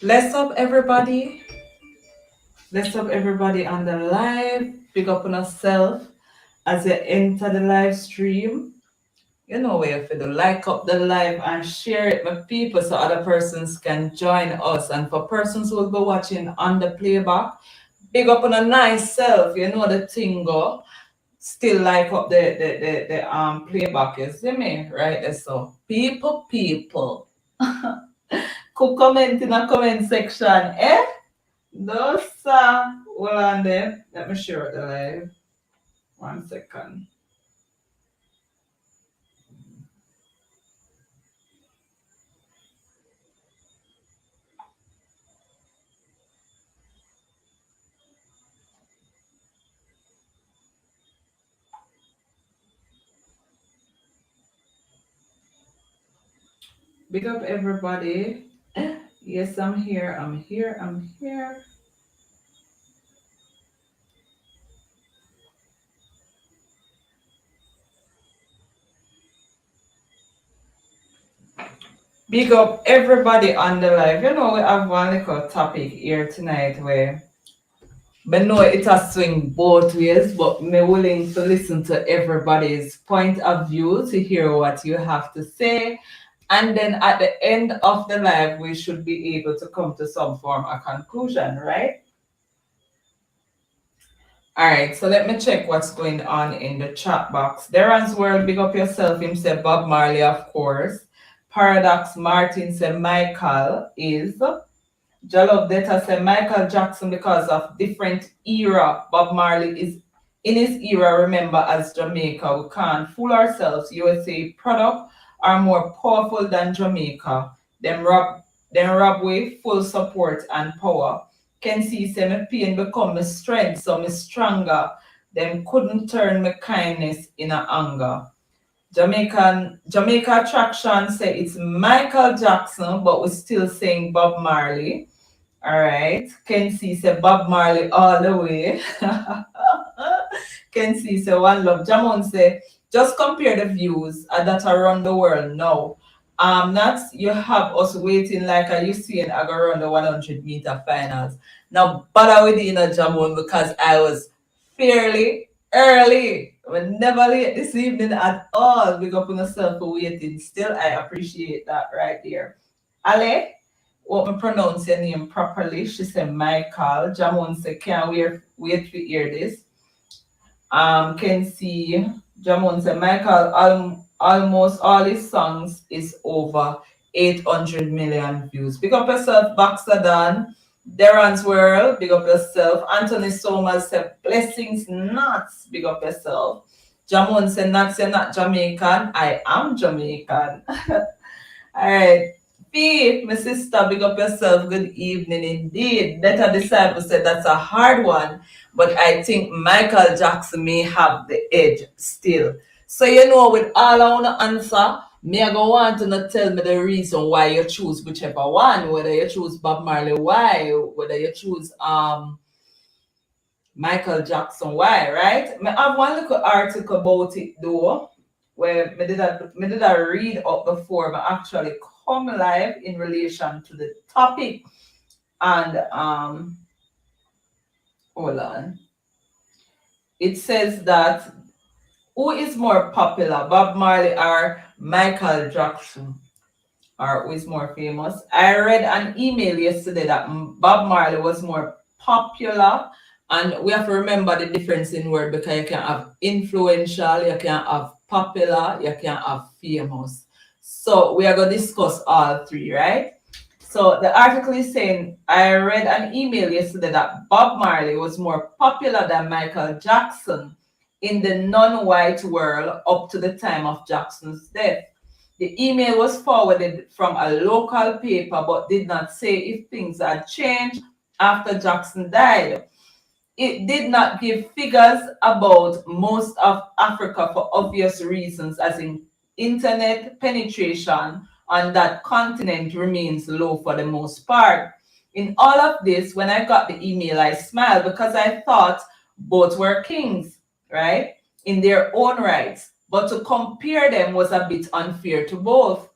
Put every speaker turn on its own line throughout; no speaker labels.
Bless up everybody. Bless up everybody on the live. Big up on yourself as you enter the live stream. You know where you have to like up the live and share it with people so other persons can join us. And for persons who will be watching on the playback, big up on a nice self. You know the thing go. Still like up the playback, you see me? Right there. So people. Could comment in the comment section, eh? No, sir. Hold on there. Let me share the live. 1 second. Big up everybody. Yes, I'm here. I'm here. I'm here. Big up everybody on the live. You know, we have one little topic here tonight where but no, it has swing both ways, but me willing to listen to everybody's point of view to hear what you have to say. And then at the end of the live, we should be able to come to some form of conclusion, right? All right, so let me check what's going on in the chat box. Darren's World, big up yourself. Him said Bob Marley, of course. Paradox Martin said Michael is. Jalov Data said Michael Jackson because of different era. Bob Marley is in his era, remember, as Jamaica. We can't fool ourselves. USA product are more powerful than Jamaica. Them rob with full support and power. Can see say my pain become my strength, so me stronger. Them couldn't turn my kindness in a anger. Jamaica Attraction say it's Michael Jackson, but we're still saying Bob Marley. All right. Kenzie say Bob Marley all the way. Kenzie say one love. Jamon say just compare the views that are around the world now. Not you have us waiting like I used to I go around the 100-meter finals. Now bother with you, Jamon, because I was fairly early. I was never late this evening at all. Big up on yourself for waiting. Still, I appreciate that right there. Ale, what me pronounce your name properly. She said Michael. Jamon said, can't wait to hear this. Can see Jamon said Michael almost all his songs is over 800 million views. Big up yourself, Baxter Dan. Darren's World, big up yourself. Anthony Somers said blessings nuts, big up yourself. Jamon said nuts, you're not Jamaican. I am Jamaican. All right. P, my sister, big up yourself. Good evening indeed. Better Disciple said that's a hard one, but I think Michael Jackson may have the edge still. So you know, with all I wanna answer, me I go want to not tell me the reason why you choose whichever one, whether you choose Bob Marley, why, whether you choose Michael Jackson, why, right? I have one little article about it though, where me did a read up before, but actually come live in relation to the topic. And hold on. It says that who is more popular, Bob Marley or Michael Jackson? Or who is more famous? I read an email yesterday that Bob Marley was more popular, and we have to remember the difference in word because you can have influential, you can have popular, you can have famous. So we are going to discuss all three, right? So the article is saying I read an email yesterday that Bob Marley was more popular than Michael Jackson in the non-white world up to the time of Jackson's death. The email was forwarded from a local paper but did not say if things had changed after Jackson died. It did not give figures about most of Africa for obvious reasons, as in internet penetration on that continent remains low for the most part. In all of this, when I got the email, I smiled because I thought both were kings, right, in their own rights. But to compare them was a bit unfair to both.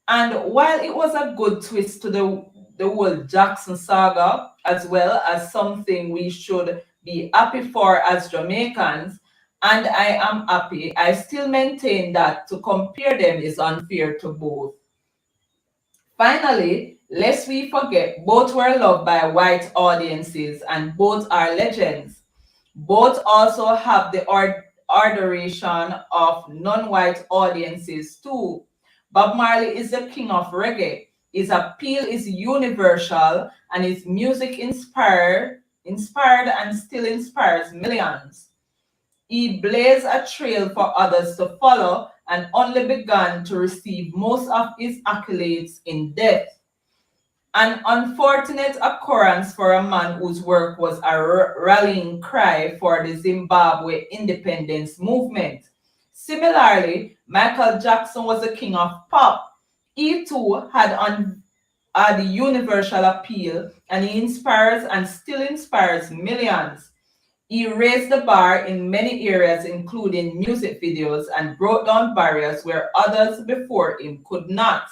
And while it was a good twist to the the whole Jackson saga as well as something we should be happy for as Jamaicans. And I am happy. I still maintain that to compare them is unfair to both. Finally, lest we forget, both were loved by white audiences and both are legends. Both also have the adoration of non-white audiences too. Bob Marley is the king of reggae. His appeal is universal and his music inspired and still inspires millions. He blazed a trail for others to follow and only began to receive most of his accolades in death. An unfortunate occurrence for a man whose work was a rallying cry for the Zimbabwe independence movement. Similarly, Michael Jackson was the king of pop. He too had universal appeal and he inspires and still inspires millions. He raised the bar in many areas, including music videos, and broke down barriers where others before him could not.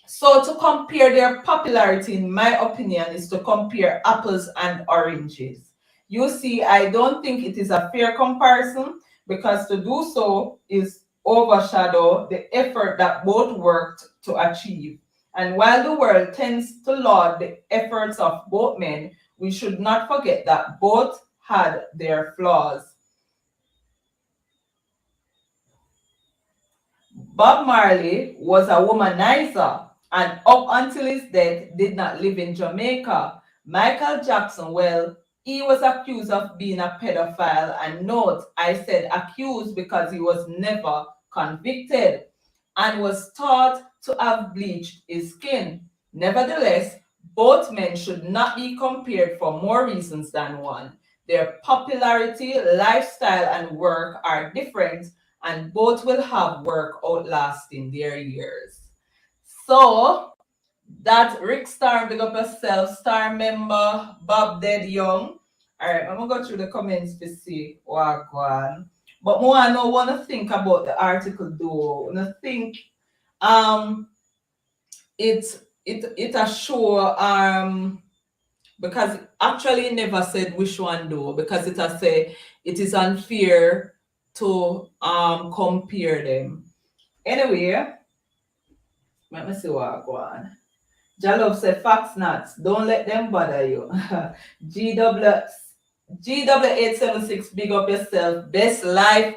So to compare their popularity, in my opinion, is to compare apples and oranges. You see, I don't think it is a fair comparison because to do so is overshadow the effort that both worked to achieve. And while the world tends to laud the efforts of both men, we should not forget that both had their flaws. Bob Marley was a womanizer and up until his death did not live in Jamaica. Michael Jackson, well, he was accused of being a pedophile, and note, I said accused because he was never convicted and was thought to have bleached his skin. Nevertheless, both men should not be compared for more reasons than one. Their popularity, lifestyle, and work are different, and both will have work outlasting their years. So that Rick Star, big up yourself, Star member Bob Dead Young. Alright, I'm gonna go through the comments to see what go on. But more I know wanna think about the article though. Wanna think um it a show because actually it never said which one though, because it has say it is unfair to compare them. Anyway, let me see what go on. Jalov said facts nuts. Don't let them bother you. GW GW876, big up yourself. Best Life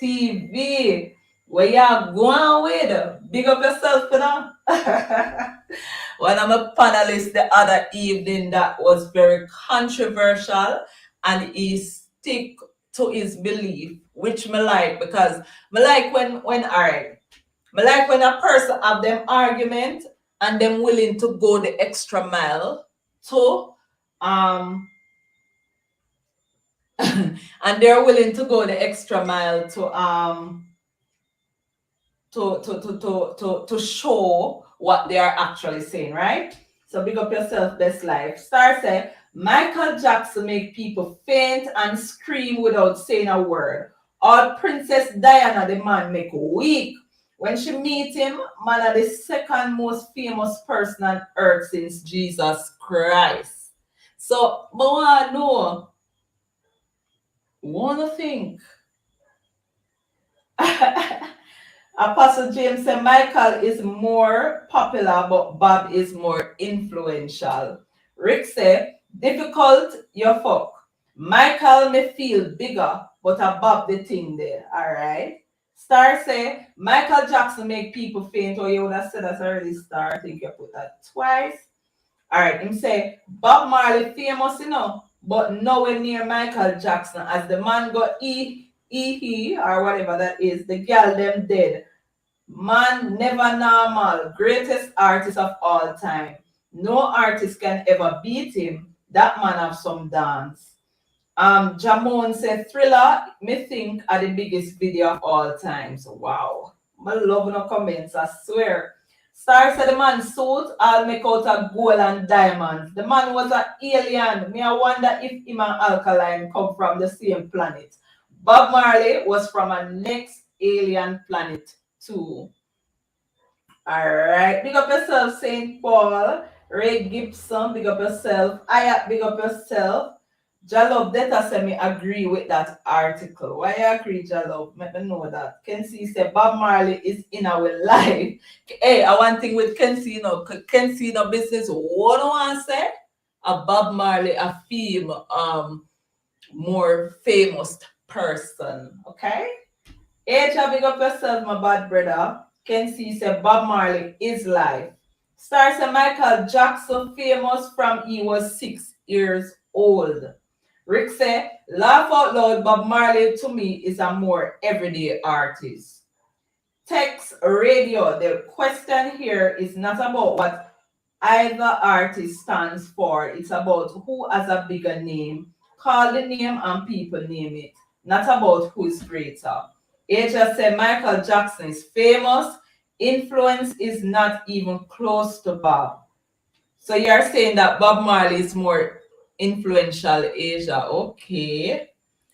TV. Where you going with? Big up yourself, you know. One of my panelists the other evening that was very controversial and he stick to his belief, which me like because me like when alright. Me like when a person have them argument and them willing to go the extra mile to and they're willing to go the extra mile to show what they are actually saying, right? So big up yourself, Best Life. Star said, Michael Jackson make people faint and scream without saying a word. Or Princess Diana, the man, make weak. When she meet him, man are the second most famous person on earth since Jesus Christ. So, but I know, wanna think. Apostle James said Michael is more popular, but Bob is more influential. Rick said, difficult, you fuck. Michael may feel bigger, but a Bob the thing there. Alright. Star say, Michael Jackson make people faint. Oh, you would have said that's already Star. I think you put that twice. Alright, him say, Bob Marley famous, you know, but nowhere near Michael Jackson. As the man got he or whatever that is, the girl them dead. Man never normal, greatest artist of all time. No artist can ever beat him. That man have some dance. Jamon said Thriller, me think are the biggest video of all time. So wow. I love no comments, I swear. Star said the man suit all make out of gold and diamonds. The man was an alien. Me I wonder if him and Alkaline come from the same planet. Bob Marley was from a next alien planet too. Alright, big up yourself, St. Paul. Ray Gibson, big up yourself. Ayat, big up yourself. Jalop, Data say me agree with that article. Why you agree, Jalop? Let me know that. Kenzie said Bob Marley is in our life. Hey, I want thing with Kenzie, Kenzie, business. What do I say? A Bob Marley, a film, more famous person. Okay? Aja, big up yourself, my bad brother. Kenzie said Bob Marley is life. Star said Michael Jackson famous from he was 6 years old. Rick said, laugh out loud, Bob Marley to me is a more everyday artist. Text radio, the question here is not about what either artist stands for, it's about who has a bigger name. Call the name and people name it, not about who is greater. Aja said Michael Jackson is famous, influence is not even close to Bob. So you're saying that Bob Marley is more influential, Asia. Okay.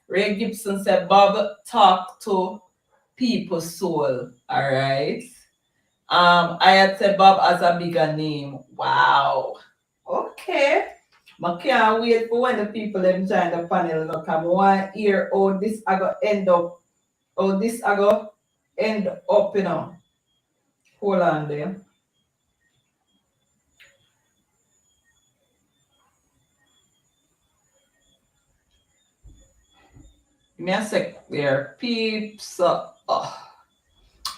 Ray Gibson said Bob talked to people's soul. All right. I had said Bob has a bigger name. Wow. Okay. I can't wait for when the people them join the panel. Look, I want to hear how this I go end up. How this I go end up, Hold on there. Give me a sec there. Peeps. All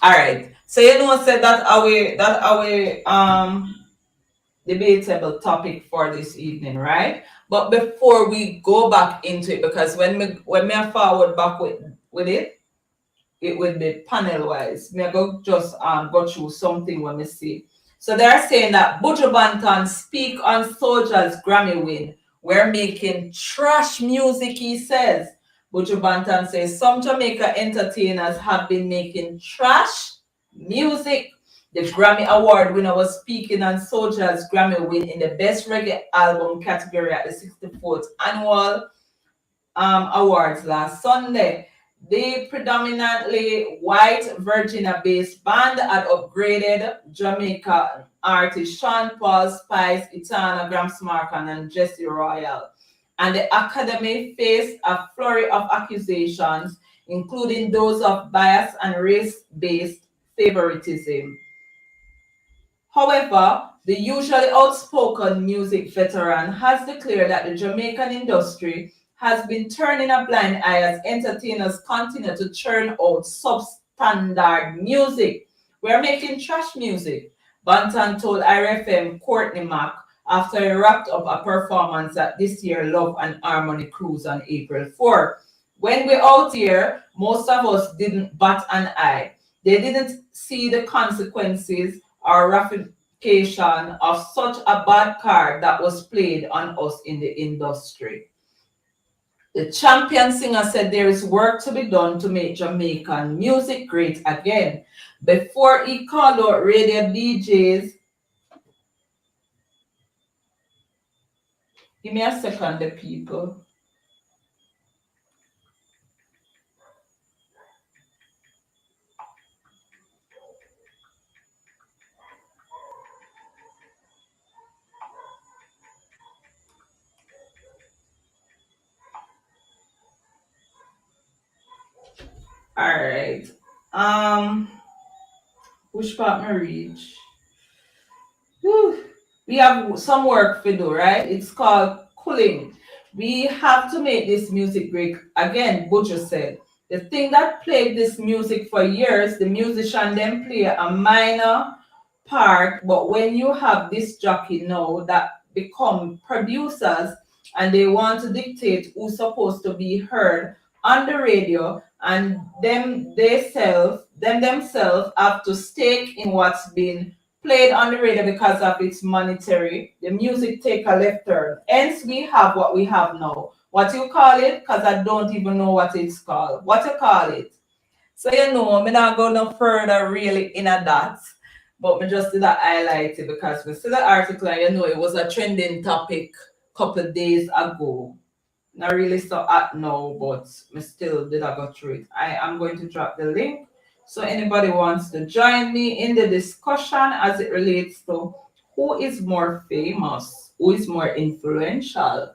right. So said that our debatable topic for this evening, right? But before we go back into it, because when me forward back with it, it will be panel wise. Me go just go through something when we see. So they're saying that Buju Banton speak on Soldier's Grammy win. We're making trash music, he says. Buju Banton says some Jamaica entertainers have been making trash music. The Grammy Award winner was speaking on Soldier's Grammy win in the Best Reggae Album category at the 64th Annual Awards last Sunday. The predominantly white Virginia-based band had upgraded Jamaica artists Sean Paul, Spice, Itana, Gramps Markan, and Jesse Royal. And the Academy faced a flurry of accusations, including those of bias and race-based favoritism. However, the usually outspoken music veteran has declared that the Jamaican industry has been turning a blind eye as entertainers continue to churn out substandard music. We're making trash music, Banton told RFM Courtney Mack after he wrapped up a performance at this year's Love and Harmony Cruise on April 4. When we're out here, most of us didn't bat an eye. They didn't see the consequences or ramification of such a bad card that was played on us in the industry. The champion singer said there is work to be done to make Jamaican music great again. Before he called out radio DJs, give me a second, the people. All right. Which part me reach? Whew. We have some work to do, right? It's called cooling. We have to make this music great. Again, Buju said. The thing that played this music for years, the musician then play a minor part, but when you have this jockey now that become producers and they want to dictate who's supposed to be heard on the radio, and themselves have to stake in what's been played on the radio because of its monetary, the music take a left turn. Hence we have what we have now. What you call it? Because I don't even know what it's called. What you call it? So I'm not going no further really in a that. But we just did a highlight it because we see the article and it was a trending topic a couple of days ago. Not really so hot now, but we still did I go through it. I am going to drop the link. So anybody wants to join me in the discussion as it relates to Who is more famous? Who is more influential?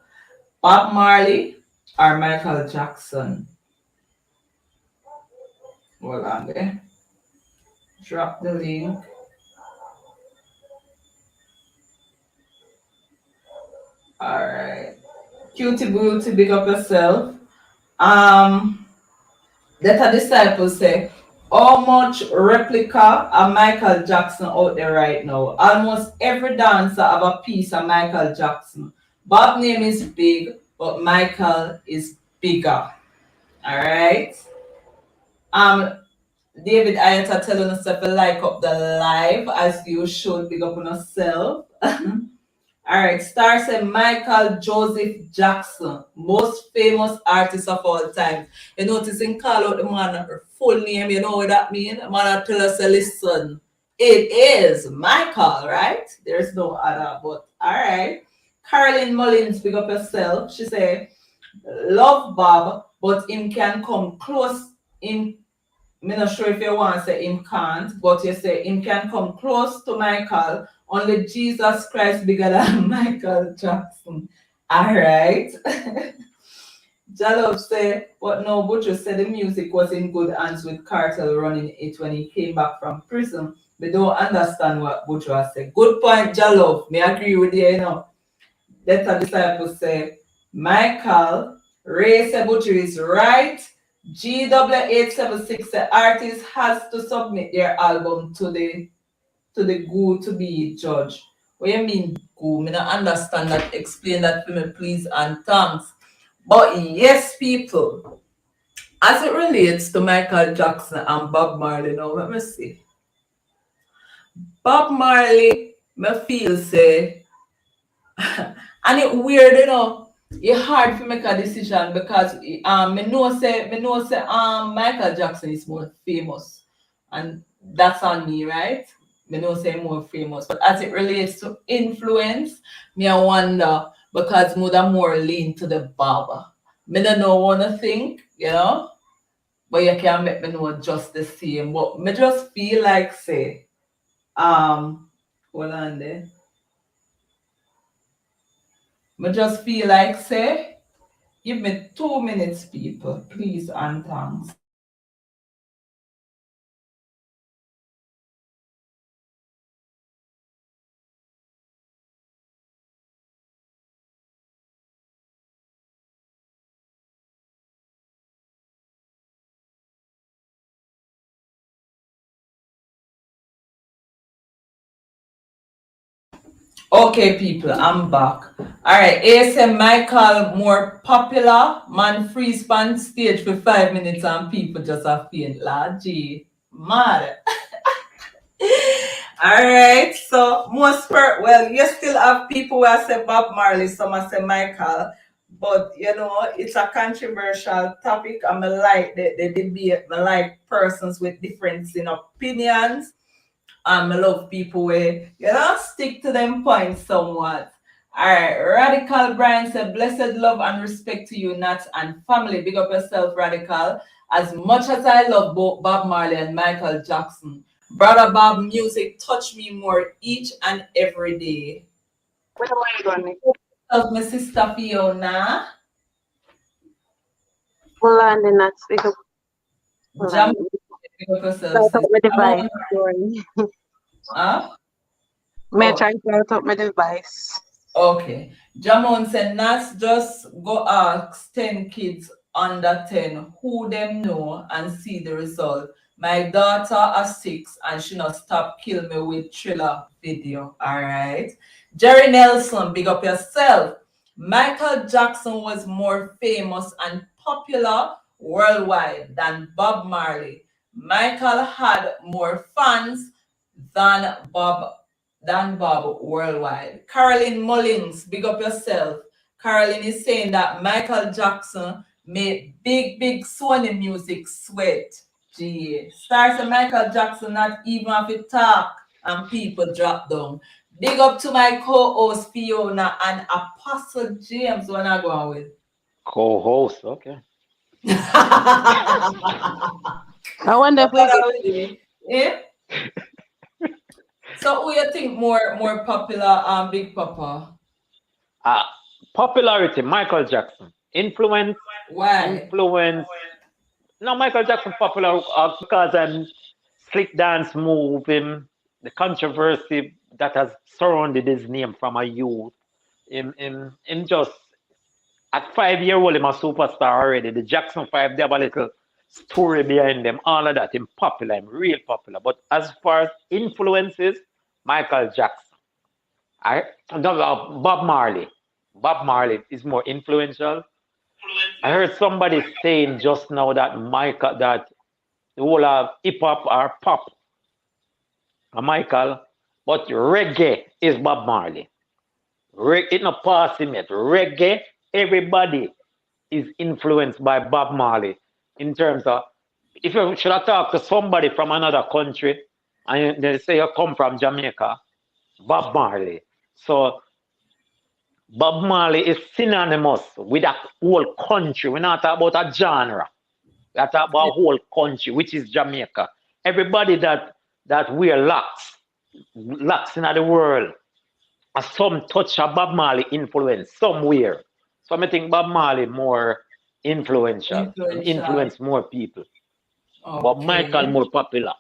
Bob Marley or Michael Jackson? Hold on there. Drop the link. Alright. Cutie Booty, big up yourself. Um, Let a disciple say, how much replica of Michael Jackson out there right now? Almost every dancer have a piece of Michael Jackson. Bob name is big, but Michael is bigger. Alright. Um, David Ayata telling us to like up the live as you should, big up on yourself. All right, star said Michael Joseph Jackson, most famous artist of all time. You notice him call out the man full name, you know what that means? Man tell us, listen, it is Michael, right? There's no other, but all right. Carolyn Mullins, pick up yourself. She said, love Bob, but him can come close in. I'm not sure if you want to say him can't, but you say him can come close to Michael. Only Jesus Christ bigger than Michael Jackson. All right. Jalop say, but no, Butcher said the music was in good hands with Cartel running it when he came back from prison. We don't understand what Butcher said. Good point, Jalop. Me agree with you, you know. Let a disciple say, Michael, Ray Butcher is right. GW876, the artist has to submit their album to the GU to be judge. What you mean GU? Me not understand that. Explain that to me, please, and thanks. But yes, people, as it relates to Michael Jackson and Bob Marley, now let me see. Bob Marley, me feel say, and it weird, you know. It's hard to make a decision because me know say Michael Jackson is more famous and that's on me, right? Me know say more famous. But as it relates to influence, me I wonder because more lean to the barber. Me don't know wanna think, you know, but you can make me know just the same. But me just feel like say, hold on there. Me just feel like say give me 2 minutes, people, please and thanks. Okay, people, I'm back. All right, ASM Michael more popular. Man freeze on stage for 5 minutes and people just are faint. Lord G. Mad. All right, so most well, you still have people who are say Bob Marley, some are say Michael, but you know it's a controversial topic. I'm like the debate. I like persons with difference in opinions. I love people where you know stick to them points somewhat. All right, Radical Brian said, "Blessed love and respect to you, Nat and family. Big up yourself, Radical. As much as I love both Bob Marley and Michael Jackson, Brother Bob music touch me more each and every day."
Where am I going?
Love my sister Fiona.
Hold on, then not speak up. Hold on.
Jump, big up yourself,
Start up
sis.
my
Come
device.
on.
Sorry.
Huh?
May I
Oh,
try to start up my device?
okay. Jamon said, Nats just go ask 10 kids under 10 who them know and see the result. My daughter is 6 and she not stop kill me with thriller video. All right. Jerry Nelson, big up yourself. Michael Jackson was more famous and popular worldwide than Bob Marley. Michael had more fans than Bob worldwide. Carolyn Mullins, big up yourself. Carolyn is saying that Michael Jackson made big Sony music sweat. Gee, stars of Michael Jackson not even have to talk and people drop down. Big up to my co-host Fiona and Apostle James when I go on with.
Co-host, okay.
I wonder if we get
Yeah? So who you think more popular, Big Papa?
Uh, Popularity, Michael Jackson.
Why?
Influence. No, Michael Jackson popular because slick dance move him, the controversy that has surrounded his name from a youth. Him just at 5 year old, him a superstar already. The Jackson 5, they have a little story behind them. All of that, him popular, him real popular. But as far as influences, Michael Jackson. I no, Bob Marley. Bob Marley is more influential. I heard somebody saying just now that the whole of hip hop or pop, Michael, but reggae is Bob Marley. It not passing yet. Reggae, everybody is influenced by Bob Marley in terms of if you should I talk to somebody from another country and they say you come from Jamaica, Bob Marley. So Bob Marley is synonymous with a whole country. We're not talking about a genre. We're talking about a whole country, which is Jamaica. Everybody that wear locks in the world, has some touch of Bob Marley influence somewhere. So I think Bob Marley more influential and
Influential.
influence more people. But Michael
Okay.
more popular.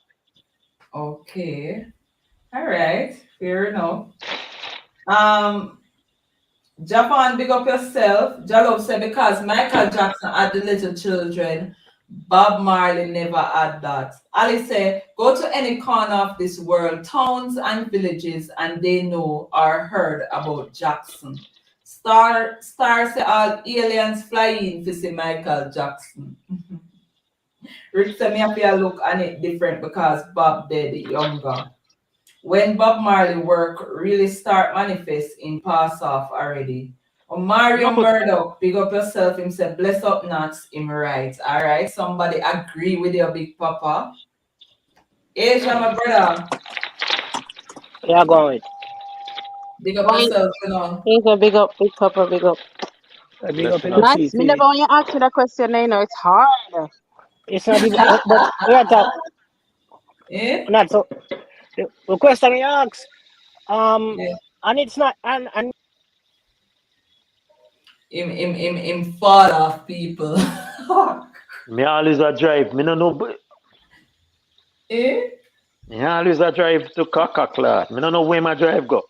Okay. All right. Fair enough. Um, Japan, big up yourself. Jalop said because Michael Jackson had the little children, Bob Marley never had that. Ali said, go to any corner of this world, towns and villages, and they know or heard about Jackson. Star say all aliens flying to see Michael Jackson. Rick said me have to look on it different because Bob dead younger. When Bob Marley work really start manifest in pass off already. Mario
No, but
Murdoch, big up yourself, him said, bless up nuts, him right. All right, somebody agree with your Big Papa. Asia, my brother,
Yeah, go on with.
big up
Why?
yourself, you know.
He's a big up, big papa, big up.
Big up
blessing
in the
us.
Nuts. Me
TT.
never want you ask you that question, you know, it's hard.
It's not even, but we are talking,
Eh?
not so. The question he asks, um,
Yeah.
and it's not, and
Him fall off people.
Me always a drive. Me no know.
Eh?
Me always a drive to Coca-Cola. Me no know where my drive go.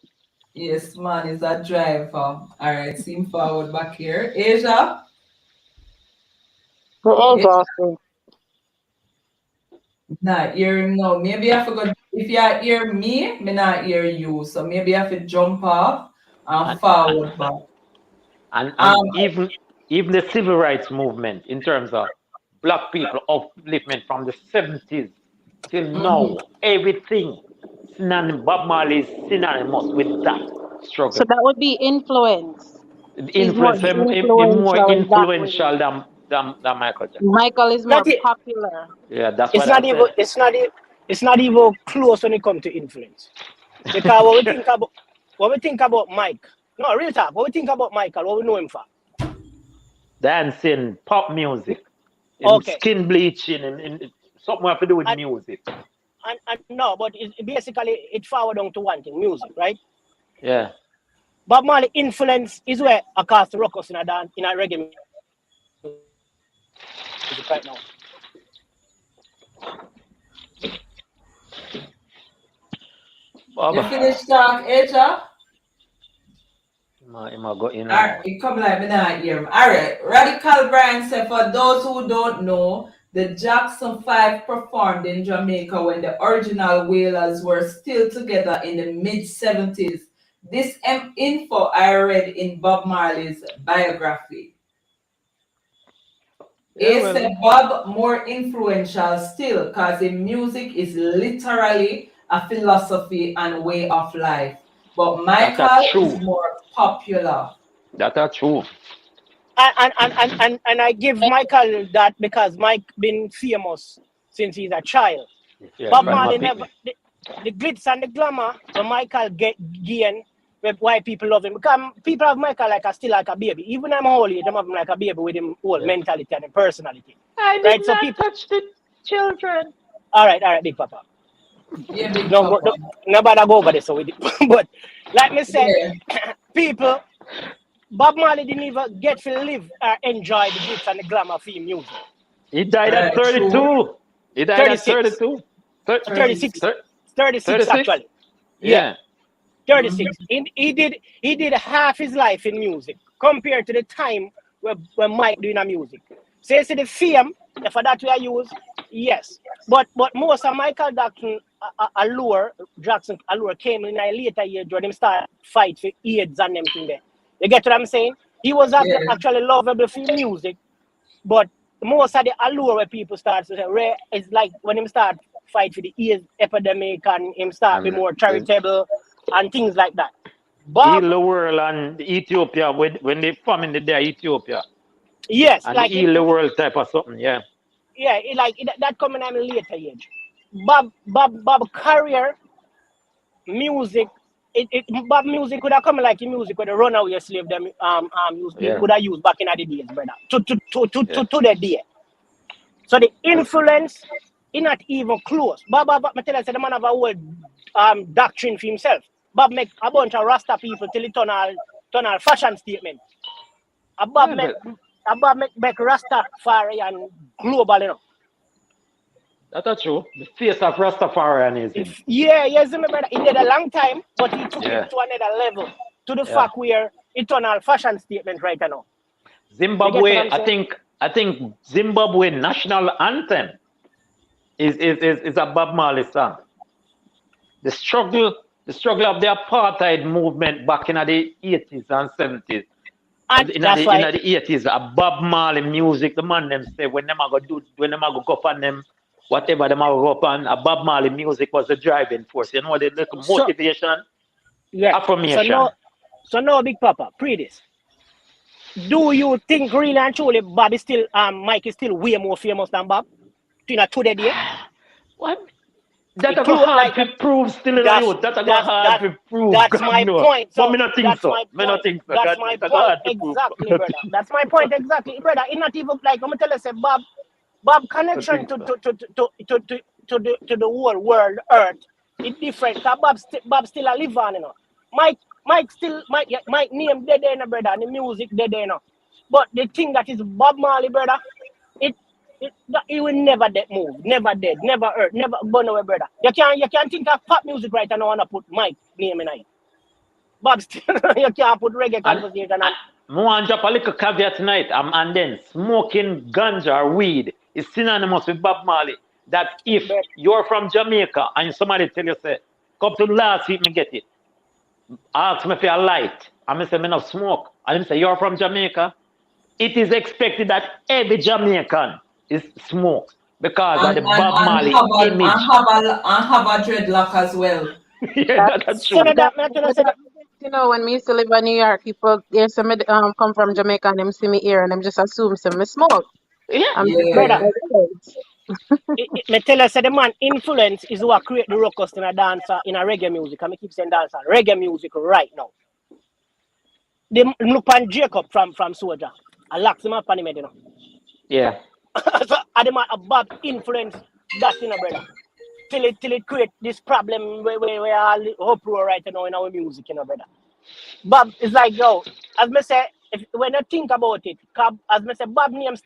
Yes, man, is a driver. All right, seem forward back here. Asia?
Exhausting.
Not hear him now. Maybe I forgot if you hear me not hear you. So maybe I have to jump off and
And
forward back.
and
Um
even the civil rights movement in terms of black people upliftment from the 70s till
mhm.
now, everything Bob Marley is synonymous with that
So
struggle.
that would be influence. He's more
Influence him more
influential in that way.
influential than Michael Jackson.
Michael is
not
more
it.
popular.
Yeah, that's
It's
what I
not even,
said.
it's not even close when it comes to influence. Because what we think about Mike, no, real talk, what we think about Michael, what we know him for.
Dancing, pop music, him
Okay.
skin bleaching, and something have to do with
And,
music.
and no, but basically it forward down to one thing, music, right?
Yeah.
Bob Marley influence is where I cast the rockers in a reggae music right now.
You
Bob,
finish talk, Asia?
he might go in and
Alright,
out.
it come like me not hear him. Alright, Radical Brian said for those who don't know, the Jackson 5 performed in Jamaica when the original Wailers were still together in the mid 70s. This info I read in Bob Marley's biography.
Yeah,
He
well,
said Bob more influential still because the music is literally a philosophy and way of life. But
that are
Michael is
true.
more popular.
That are true.
And I give Michael that because Mike been famous since he's a child.
Yeah,
Bob
from a
Marley
Mhm.
never
picnic.
the glitz and the glamour when Michael get gain why people love him. Because people have Michael like still like a baby. Even I'm holy, them have him like a baby with him whole
Yeah.
mentality and him personality.
I did
Right? So
not
people
touch the children.
all right, Big Papa.
Yeah, Big
No,
Papa.
nobody go over this. So we but like me say,
Yeah.
people, Bob Marley didn't even get to live or enjoy the glitz and the glamour of his music.
He died at
Right. True.
32. He died at
36,
32. Thir-
36,
36.
thir-
36
36?
actually. Yeah,
Yeah.
36. He did half his life in music compared to the time when Mike doing a music. So you see the fame, if that we are use, yes. But most of Michael Jackson allure came in a later year when him start fight for AIDS and them thing there. You get what I'm saying? He was
Yeah.
actually lovable for music, but most of the allure where people start to say Ray is like when him start fight for the AIDS epidemic and him start be
And
more charitable and things like that. Bob,
heal the world and Ethiopia when they famine in there, Ethiopia.
yes,
And
like
heal the world type of something, yeah.
yeah, that coming in later age. Bob career music. Bob music could have come like music with the runaway slave them
Yeah.
could have used back in the days, brother.
Yeah.
To the day. So the influence is not even close. Bob me tell you, say the man have a whole doctrine for himself. Bob make a bunch of Rasta people till he turn all fashion statement. A Bob
Yeah,
make
but
a Bob make Rasta fari and global, you know.
that's true. The face of Rastafarianism.
Yeah, yes, my brother. He did a long time, but he took it
Yeah.
to another level. To the
Yeah.
fact where it turned all fashion statement right now. You get what
Zimbabwe,
I'm saying?
I think Zimbabwe national anthem is a Bob Marley song. The struggle, the struggle of the apartheid movement back in the 80s and 70s.
And
In
that's
the
why
80s, a Bob Marley music, the man them say when them a go do when them a go up on them, whatever them a go up on, a Bob Marley music was the driving force. You know the little
so
motivation,
yeah. So
affirmation.
no Big Papa, pre this. Do you think really and truly Bob is still Mike is still way more famous than Bob? You know, to the day?
What? That
It
a go
close
hard
like
to prove still in a
that's
youth. That a go
that's
hard
that
to prove.
that's
God
my
no.
point.
But me
So
not think
that's
so.
my
Me not
point.
think so.
That's
God,
my
it a go
point.
hard to prove. Me
Exactly,
not
brother.
think
That's my point exactly, brother. It's not even like I'm gonna tell you, say Bob
I
connection
think
to
so.
to to to to to, to the whole world earth. It's different. Cause Bob still a live on, you know. Mike still Mike name dead there, you know, brother, and the music dead there, you know. But the thing that is Bob Marley, brother, it it will never dead move, never dead, never hurt, never burn away, brother. You can think of pop music right and I wanna put Mike name in it. Bob still you can't put reggae
And
conversation
I,
and
I want to drop a little caveat tonight. And then smoking ganja or weed is synonymous with Bob Marley. That if
but
you're from Jamaica and somebody tell you say, come to last week me get it. Ask me if you light. And I say me not smoke. And him say you're from Jamaica. It is expected that every Jamaican is smokes because of the Bob Marley image.
And have a dreadlock as well.
Yeah, that's
That's
so
true.
that
that's
matter I
what
said
you know, when me used to live in New York, people they say me come from Jamaica and them see me here and them just assume some me smoke.
Yeah.
I'm just like,
brother.
Yeah.
Me tell you, say the man influence is what create the ruckus in a dancer in a reggae music. I keep saying dancer, reggae music right now. They look on Jacob from Soldier. I locked him up on him, you know.
Yeah.
So I the man a bad influence that in a brother. Till it create this problem where all the uproar right now in our music, you know, brother. Bob is like yo, as me say, if when you think about it, as me say, Bob name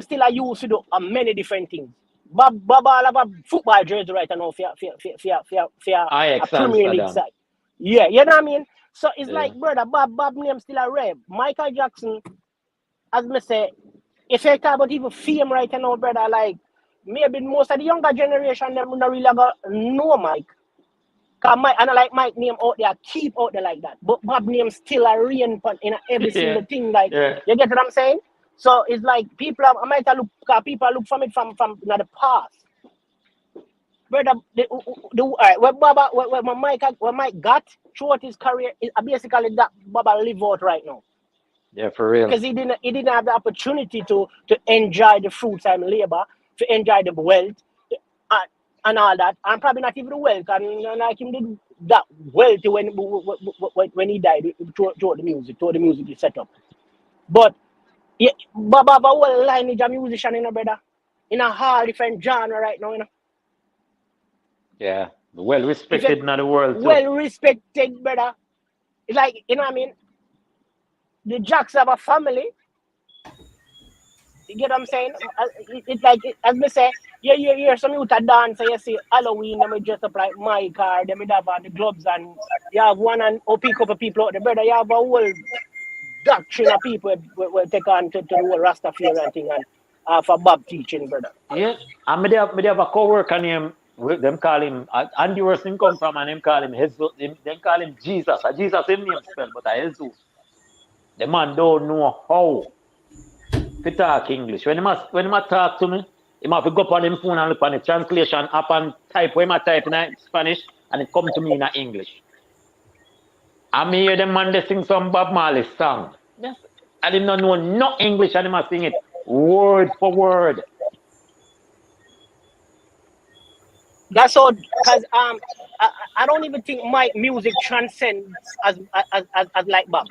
still I used to do many different things. Bob all have a football jersey right now for a
Ajax
Premier League
Amsterdam.
side. Yeah, you know what I mean? So it's
Yeah.
like brother, Bob name still a rare. Michael Jackson, as me say, if you talk about even fame right now, brother, like maybe most of the younger generation them not really go know Mike. Cause Mike and I like Mike name out there, keep out there like that. But Bob name still a rain in every
Yeah.
single thing. Like
Yeah.
you get what I'm saying? So it's like I might look, cause people look from it from the past. Brother, all right, when Mike got throughout his career, is basically that Baba live out right now.
Yeah, for real.
Because he didn't have the opportunity to enjoy the fruits and labor, to enjoy the wealth uh, and all that, and probably not even the wealth, and like him did that wealthy when he died throughout the music he set up. But yeah, Baba have a whole lineage of musician, you know, brother, in a whole different genre right now, you know.
Yeah. Well
If
respected
you
in the world too.
well respected, brother. It's like, you know what I mean? The Jacks have a family. You get what I'm saying? It's like, as me say, you hear some youth a dance and you see Halloween, them will dress up like my car, them will have on the gloves, and you have one and pick up people out the brother. You have a whole doctrine of people will take on to the whole Rastafarian thing and for Bob teaching, brother.
Yeah. And me have a co-worker named them call him Andy where him come from and them call him Jesus, them call him Jesus. Jesus him name spell, but Jesus. The man don't know how to talk English. When he must talk to me, he must go up on him phone and look on the translation app and type where he type in Spanish and it come to me in English. I me hear them man they sing some Bob Marley song. Yes. I did not know no English and he must sing it word for word.
That's all, because I don't even think my music transcends as like Bob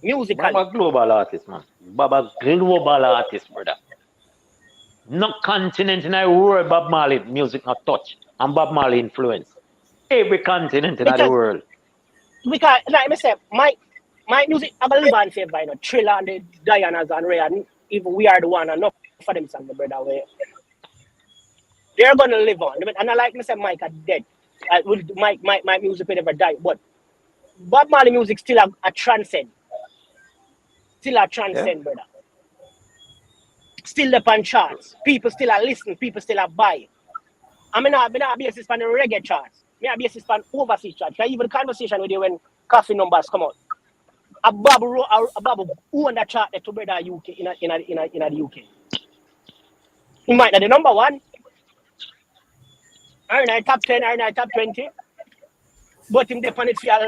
Bob
musically.
a global artist, man. Bob a global artist, brother. No continent in the world Bob Marley music not touch and Bob Marley influence. Every continent in the
Because
world.
like I said, my music have a live on forever, you know, Thriller and the Dianas and Ray, and even We Are the One, and enough for them songs, brother, where they're gonna live on. And I like me say Mike are dead. My music will never die. But Bob Marley music still a transcend. Still a
Yeah.
transcend, brother. Still up on charts. People still are listening, people still are buy. I basis on the reggae charts. I basis on overseas charts. Even the conversation with you when coffee numbers come out. A Bob who on that chart to brother UK in the UK. He might not the number one, or in top 10, or in top 20. But him depend it for a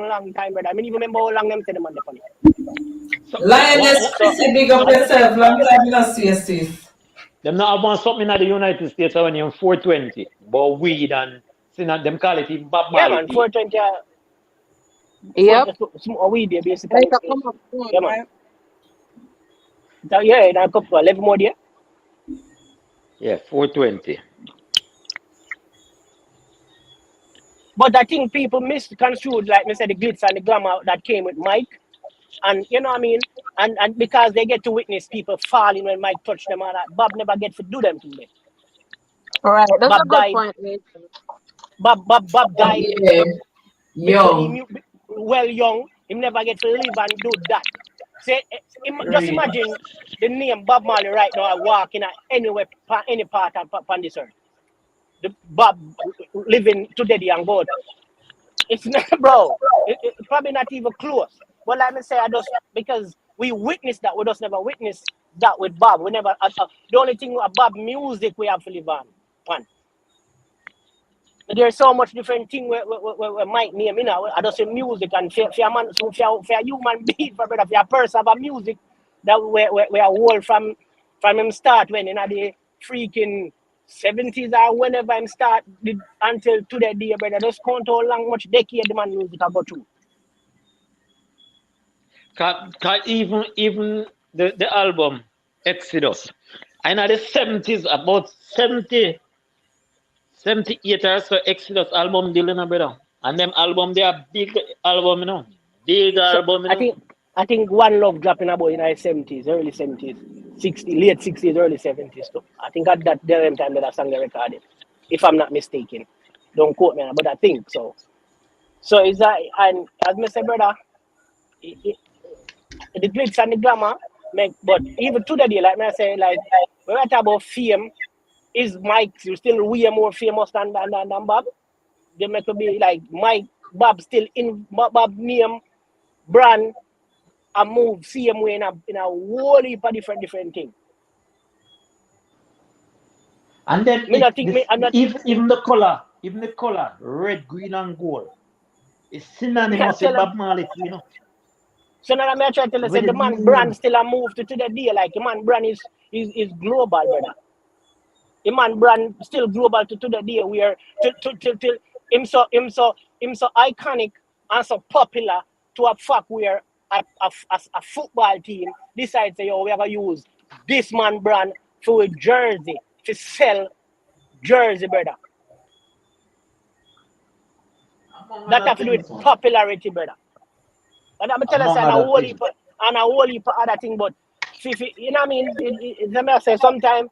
long time, brother. I mean, even remember how long them say the man depend it.
So,
Lioness,
So,
Chrissy, big up yourself. Long time you not see you, sis.
them not have one something in the United States when you're 420, but weed and see not them call it even Bob
yeah,
Marley
man,
tea.
420,
Yep.
some weed there,
Like
basically.
a come up soon,
Yeah, man.
right?
So, yeah, in a couple, 11 more there.
Yeah, 420.
But I think people misconstrued, like me said, the glitz and the glamour that came with Mike. And you know what I mean? And because they get to witness people falling when Mike touched them and that, Bob never get to do them thing there.
Right. That's a
Bob
good
died.
point, mate.
Bob died
Yeah,
before he
young.
well young. He never get to live and do that. Say, just
Read.
imagine the name Bob Marley right now. I walk in anywhere, any part on this earth. The Bob living today and God. It's not, bro. It probably not even close. But like me say, I just because we witnessed that, we just never witnessed that with Bob. We never. The only thing with Bob music we have to live on. One. There's so much different thing where Mike name, you know. I just say music and for a man, so for a human being, for brother, for a person have a music that we are whole from him start when in the freaking 70s or whenever him start until today day, brother. Just count how long much decade the man music I go through.
Cause even the album Exodus. And in the 70s, about 78 or so Exodus album deal, you know, brother. And them album they are big album, you know. Big
So
album, you know.
I think One Love dropping about in the 70s, early 70s, 60, late 60s, early 70s too. I think at that the time that song they recorded, if I'm not mistaken. Don't quote me, but I think so. So is that, and as me say, brother, it, the glitz and the glamour make, but even to the day, like me I say, like when I talk about fame, is Mike still way more famous than Bob? They make it be like Mike, Bob still in Bob name, brand, and move same way in a whole heap of different thing.
And then
Me not think me I'm not
even the color, red, green, and gold, is
me I
synonymous with
tell them.
Bob Marley, you know.
So now I try to tell you, say
With
the
his
man brand
name.
still a move to the day. Like the man brand is global, brother. The man brand still global to the day where till him so iconic and so popular to a fact where a football team decides say, yo, we have to use this man brand for a jersey to sell Jersey, brother. That have to do with popularity, brother. And I'm telling you, and a whole heap of other thing, but you know what I mean? Let me say, sometimes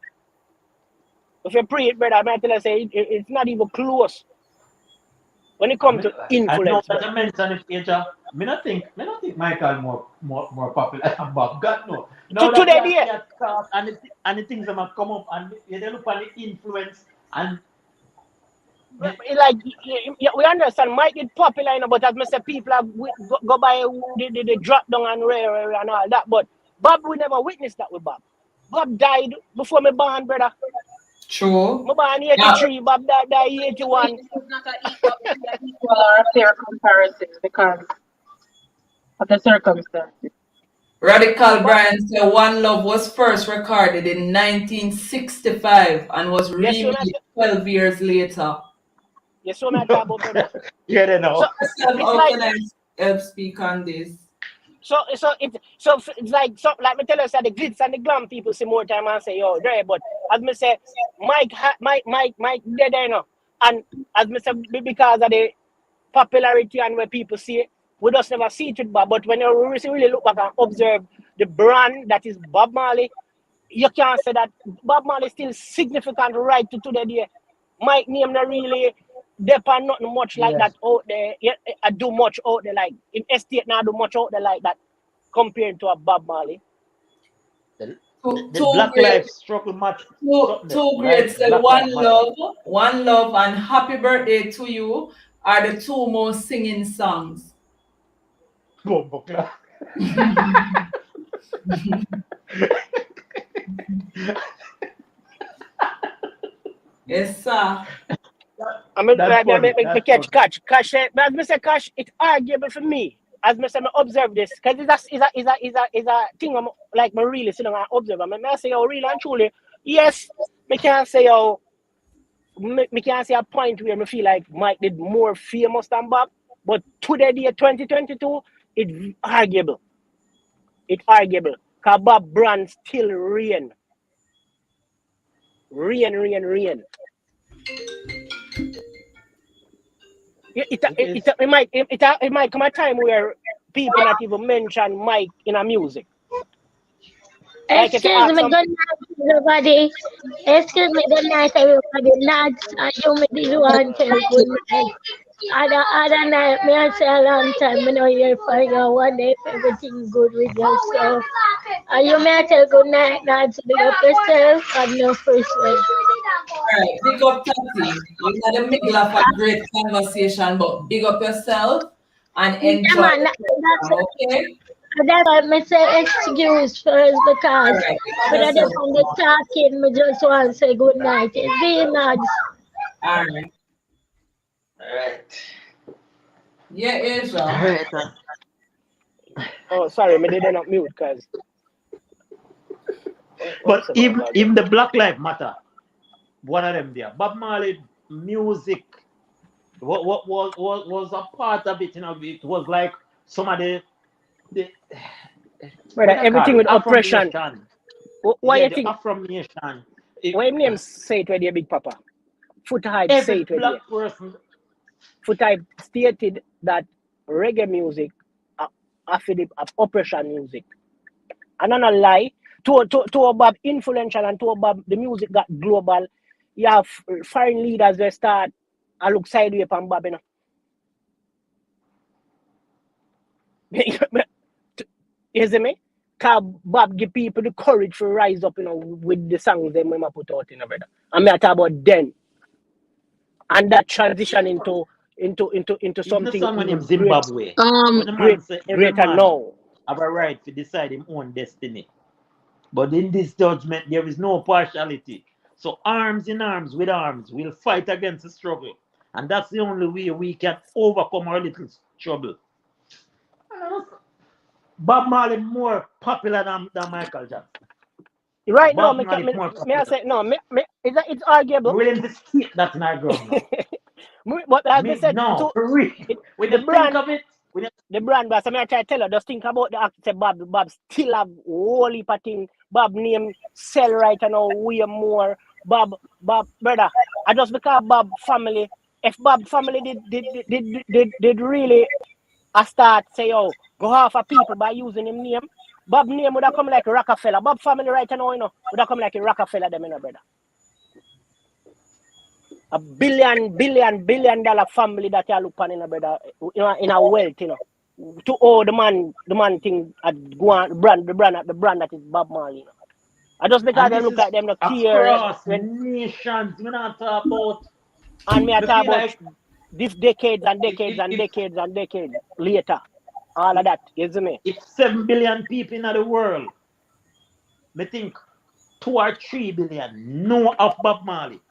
if you pre it, brother, I might tell you, say it's not even close when it comes to influence.
I know that I mentioned it, Asia. Me not think Michael more popular than Bob. God no. Now that he has caught and the things that might come up and you look at the influence and
like we understand Mike is popular, you know, but as I say, people have go by the drop down and rare and all that. But Bob, we never witnessed that with Bob. Bob died before me born, brother.
True.
Me born 83, Bob died 81.
It's not an equal or a fair comparison because of the circumstances.
Radical Brian said One Love was first recorded in 1965 and was remade 12 years later.
Yes, so I talk about, brother.
yeah, they know.
So how can I help speak on this?
So it's like me tell us that the glitz and the glam people see more time and say, yo, there, but as me say, Mike dead there now. And as me say, because of the popularity and where people see it, we just never see it with Bob. But when you really look back and observe the brand that is Bob Marley, you can't say that Bob Marley is still significant right to today day. Mike name not really depend nothing much like that out there. I do much out there like in estate now do much out there like that compared to a Bob Marley.
The Black Life struggle much.
Two greats. One Love, and Happy Birthday to You are the two most singing songs. Yes, sir.
I mean, catch. As I say, Cash, it's arguable for me. As I say, I observe this because it's a thing. I'm like, I really sit down and observe. I mean, I say, oh, really and truly, yes. Me can't say, me can't say a point where I feel like Mike did more famous than Bob. But today, the 2022, it's arguable. It's arguable. Because Bob brand still reign. Reign. It might come a time where people not even mention Mike in a music.
Excuse me, good night, everybody. Excuse me, good night, everybody. Lads, I you me did one tell good night. Other night, me I say a long time, me know hear for you one day if everything good with yourself. And you may tell good night, lads, big up yourself and no first way.
Alright, big up Tati. We're in the middle of a great conversation, but big up yourself and enjoy.
Yeah, man,
okay?
That's why I say excuse first because when I just on the talking, me just want to say good night. It's being lads.
Alright. Yeah, Asia.
Oh, sorry, me did not mute because.
But even the Black Lives Matter, one of them there. Bob Marley music, what was a part of it, you know, it was like some of the
everything with oppression. Why you think?
Affirmation.
Why your name say it with your big papa? Foot Hype say it with you. Foot Hype stated that reggae music of oppression music. And I'm not lie. To Bob influential and to Bob the music got global. You have foreign leaders that start I look sideways upon Bob, you know. You see me? Because Bob give people the courage to rise up, you know, with the songs they might put out, you know, brother. And I talk about then. And that transition into something
someone in Zimbabwe.
greater now.
Have a right to decide his own destiny. But in this judgment, there is no partiality. So arms in arms with arms, we'll fight against the struggle. And that's the only way we can overcome our little trouble. Bob Marley more popular than Michael Jackson.
Right now, may I say, no, it's arguable.
We're in the street, that's not ground now.
But as I said,
no, for real. With
the
the
brand
of it,
the brand, but I try to tell you, just think about the actor Bob still have whole heap of things. Bob name sell right now way more Bob, brother. I just because Bob family, if Bob family did really start say, oh, go half of people by using him name, Bob name would have come like a Rockefeller. Bob family right now, would have come like a Rockefeller them, brother. A billion dollar family that you look on, brother, in a wealth, to all the man thing at the brand that is Bob Marley. I just because
And
they
this
look
is
like them no care
across
when
nations. We're not talking about.
and me I
Me
talk
feel
about
like
this decades and decades and
if
decades and decades later. All of that, you see me?
if 7 billion people in the world, me think 2 or 3 billion know of Bob Marley.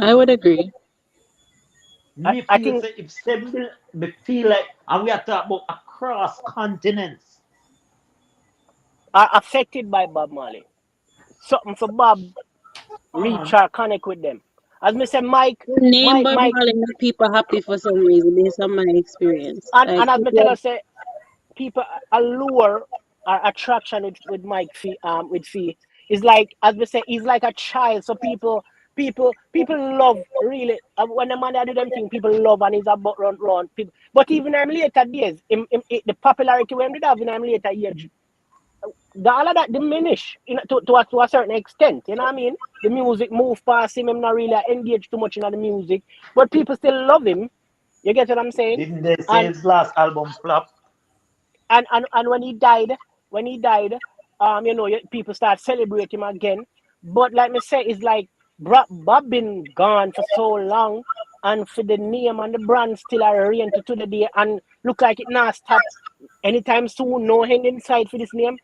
I would agree.
Me
I
feel
think
say if 7 billion, me feel like, and we are talking about across continents.
are affected by Bob Marley. Something for Bob reach or connect with them. As me say,
Name Bob
Mike,
Marley make people happy for some reason based on my experience. Like
and as me tell
people,
us, say people allure or attraction with Mike Fee, with Fee is like as we say, he's like a child. So people love really when the man do them thing, people love and he's about run people. But even in later days, the popularity when did have in later years, all of that diminish to a certain extent. You know what I mean? The music move past him. I'm not really engaged too much in the music, but people still love him. You get what I'm saying?
Didn't they say
And
his last album flop?
and when he died, people start celebrating him again. But like me say, it's like Bob been gone for so long, and for the name and the brand still are oriented to the day, and look like it not stop anytime soon. No hand inside for this name.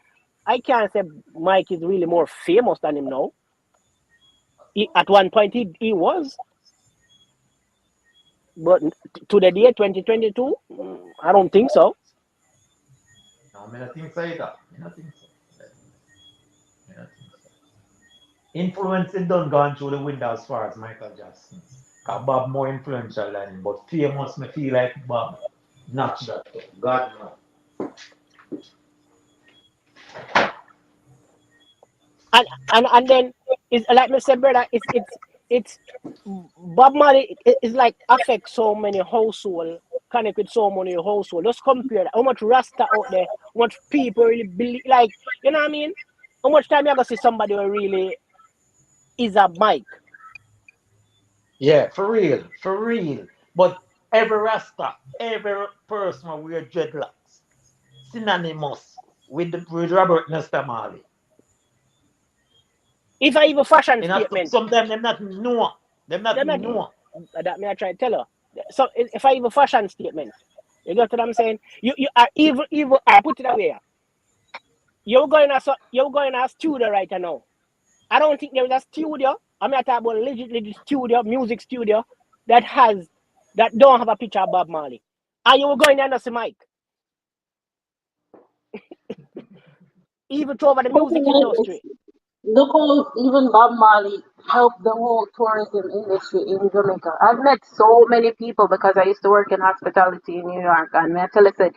I can't say Mike is really more famous than him now. At one point he was, but to the day 2022, I don't think so.
No, I don't think so either. I don't think so. I don't think so. Influence is done gone through the window as far as Michael Jackson. Cause Bob more influential than him, but famous me feel like Bob. Not that. God no.
And then it's like me said, brother, it's Bob Marley is like affect so many household, connect with so many household. Just compare that. How much Rasta out there, how much people really believe, like, you know what I mean? How much time you gonna see somebody who really is a Mike?
Yeah, for real, for real. But every Rasta, every person will wear dreadlocks, synonymous with Robert Nesta Marley.
If I even fashion
And
statement,
sometimes them not know. Them not
they're not
know.
that me I try to tell her. So if I even fashion statement, you get what I'm saying? You are evil. I put it away. You're going to a studio right now. I don't think there is a studio. I'm not talking about legit studio, music studio that don't have a picture of Bob Marley. And you were going there and see Mike. Even to over the music industry.
look how even Bob Marley helped the whole tourism industry in Jamaica. I've met so many people because I used to work in hospitality in New York, and may I tell you, say,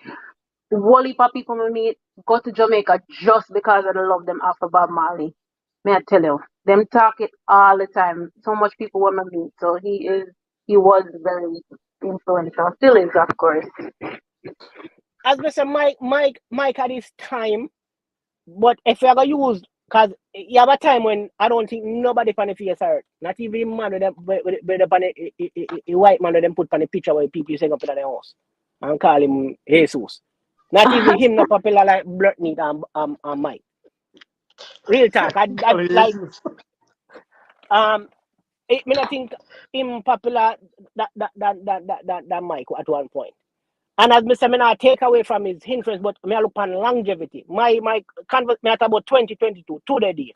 whole heap of people me meet go to Jamaica just because I love them after Bob Marley. May I tell you, them talk it all the time. So much people want to meet. So he was very influential. Still is, of course.
As we say, Mike had his time, but if you're gonna use, because you have a time when I don't think nobody on the face hurt. Not even man with them with a white man with them put on a picture where people sing up in their house and call him Jesus. Not even him not popular like Blurtney and Mike. Real talk. I like me I think him popular than Mike at one point. And as Mr. Me not take away from his influence, but me I look on longevity. My convert me at about 2022 to the day.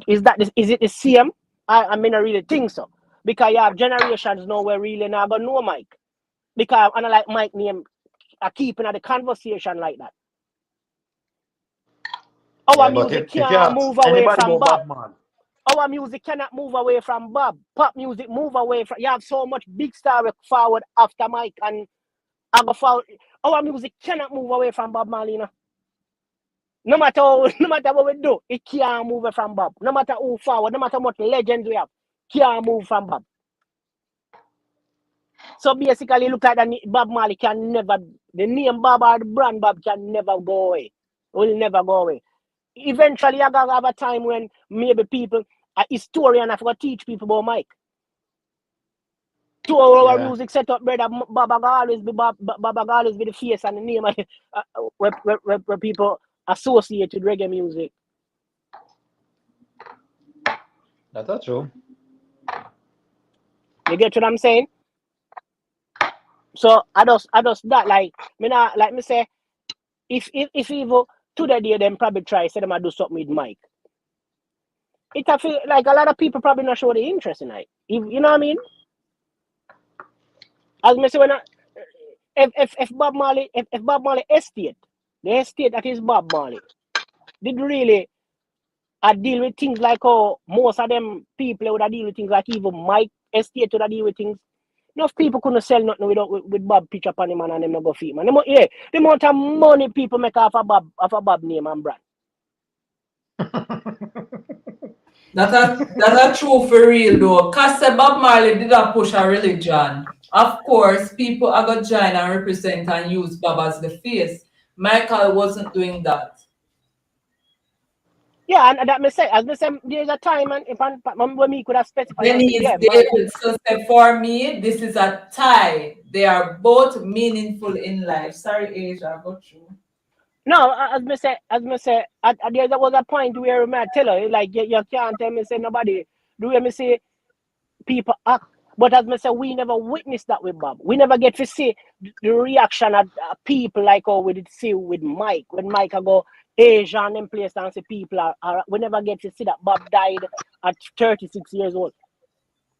Is it the same? I mean I really think so. Because you have generations now where really now gonna know Mike. Because I like Mike name I keeping at the conversation like that. Our
Yeah, but
music
if you
can't
ask
move away
anybody
from
about
Bob.
Bob Marley,
Our music cannot move away from Bob. Pop music move away from. You have so much big star forward after Mike and I go forward. Our music cannot move away from Bob Marley. You know? No matter what we do, it can't move from Bob. No matter who forward, no matter what legends we have, can't move from Bob. So basically, look at the Bob Marley can never, the name Bob or the brand Bob can never go away. Will never go away. Eventually, I gotta have a time when maybe people, a historian, have to teach people about Mike. To our music setup, brother, Baba always be Baba always be the face and the name where people associate with reggae music.
That's true.
You get what I'm saying? So I just that like me say if evil to the day them probably try say them I do something with Mike. It I feel like a lot of people probably not show the interest in it. You know what I mean? As me say when if Bob Marley estate, the estate that is Bob Marley, did really deal with things like how most of them people would deal with things like even Mike estate would deal with things. Enough people couldn't sell nothing with Bob picture upon him and them not go feed man. The amount of money people make off a Bob name and brand.
That's true for real though. Cause Bob Marley did not push a religion. Of course, people are gonna join and represent and use Bob as the face. Michael wasn't doing that.
Yeah, and that me say, as me say, there's a time and if when me could have specified,
Denise
yeah,
David, so say for me, this is a tie. They are both meaningful in life. Sorry, Asia, I got you.
no, as me say, there was a point where I tell her like you can't tell me say nobody do me say people act. But as me say, we never witnessed that with Bob. We never get to see the reaction of people like how we did see with Mike. When Mike go Asia and them place and see people are we never get to see that Bob died at 36 years old.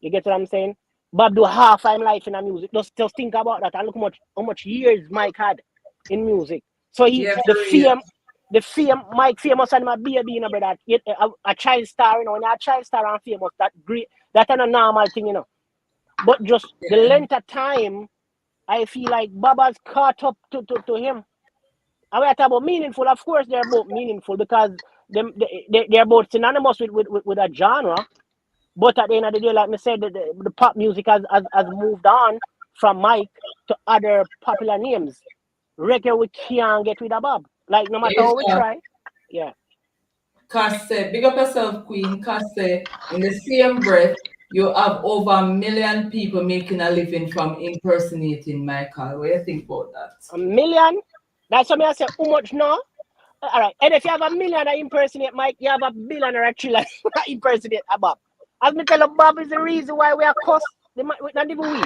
You get what I'm saying? Bob do half time life in a music. Just think about that and look how much years Mike had in music. So the fame, Mike famous and my baby, you know, brother. A child star, you know, when you're a child star and famous, that's a normal thing, you know. But just the length of time, I feel like Baba's caught up to him. And we are talking about meaningful. Of course, they're both meaningful because they're both synonymous with a genre. But at the end of the day, like I said, the pop music has moved on from Mike to other popular names. Reggae, we can't get rid of Bob. Like, no matter how we try. Yeah.
Casse, big up yourself, Queen. Casse, in the same breath, you have over 1 million people making a living from impersonating Michael. What do you think about that?
1 million? That's what I say. How much now? All right. And if you have 1 million that impersonate Mike, you have 1 billion or a trillion that impersonate Bob. As me tell you, Bob is the reason why we are cussed. Not even we.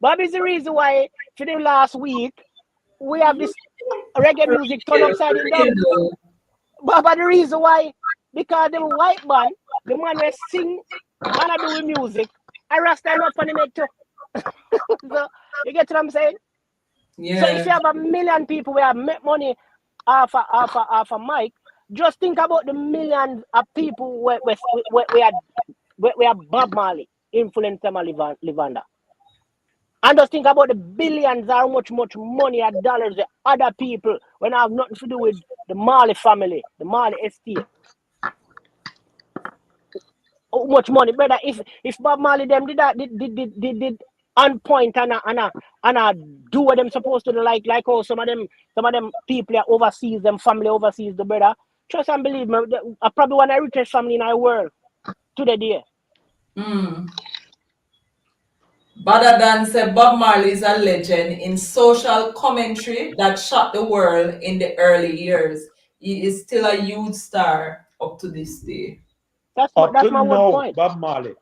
Bob is the reason why for the last week we have this reggae music turned upside down. Bob is the reason why, because the white man, the man will sing and I do with music, I rasta enough for the make too. So you get what I'm saying?
Yeah.
So if you have 1 million people who have make money off of Mike, just think about the millions of people where Bob Marley influenced them and Livanda. And just think about the billions, how much money and dollars the other people when I have nothing to do with the Marley family, the Marley estate. How much money, brother? If Bob Marley them did that, did on point and do what them supposed to do, like how some of them people overseas, them family overseas, the brother. Trust and believe me, I probably one of the richest family in our world to the day.
Better than say Bob Marley is a legend in social commentary that shocked the world in the early years. He is still a huge star up to this day.
That's my one point.
Bob Marley.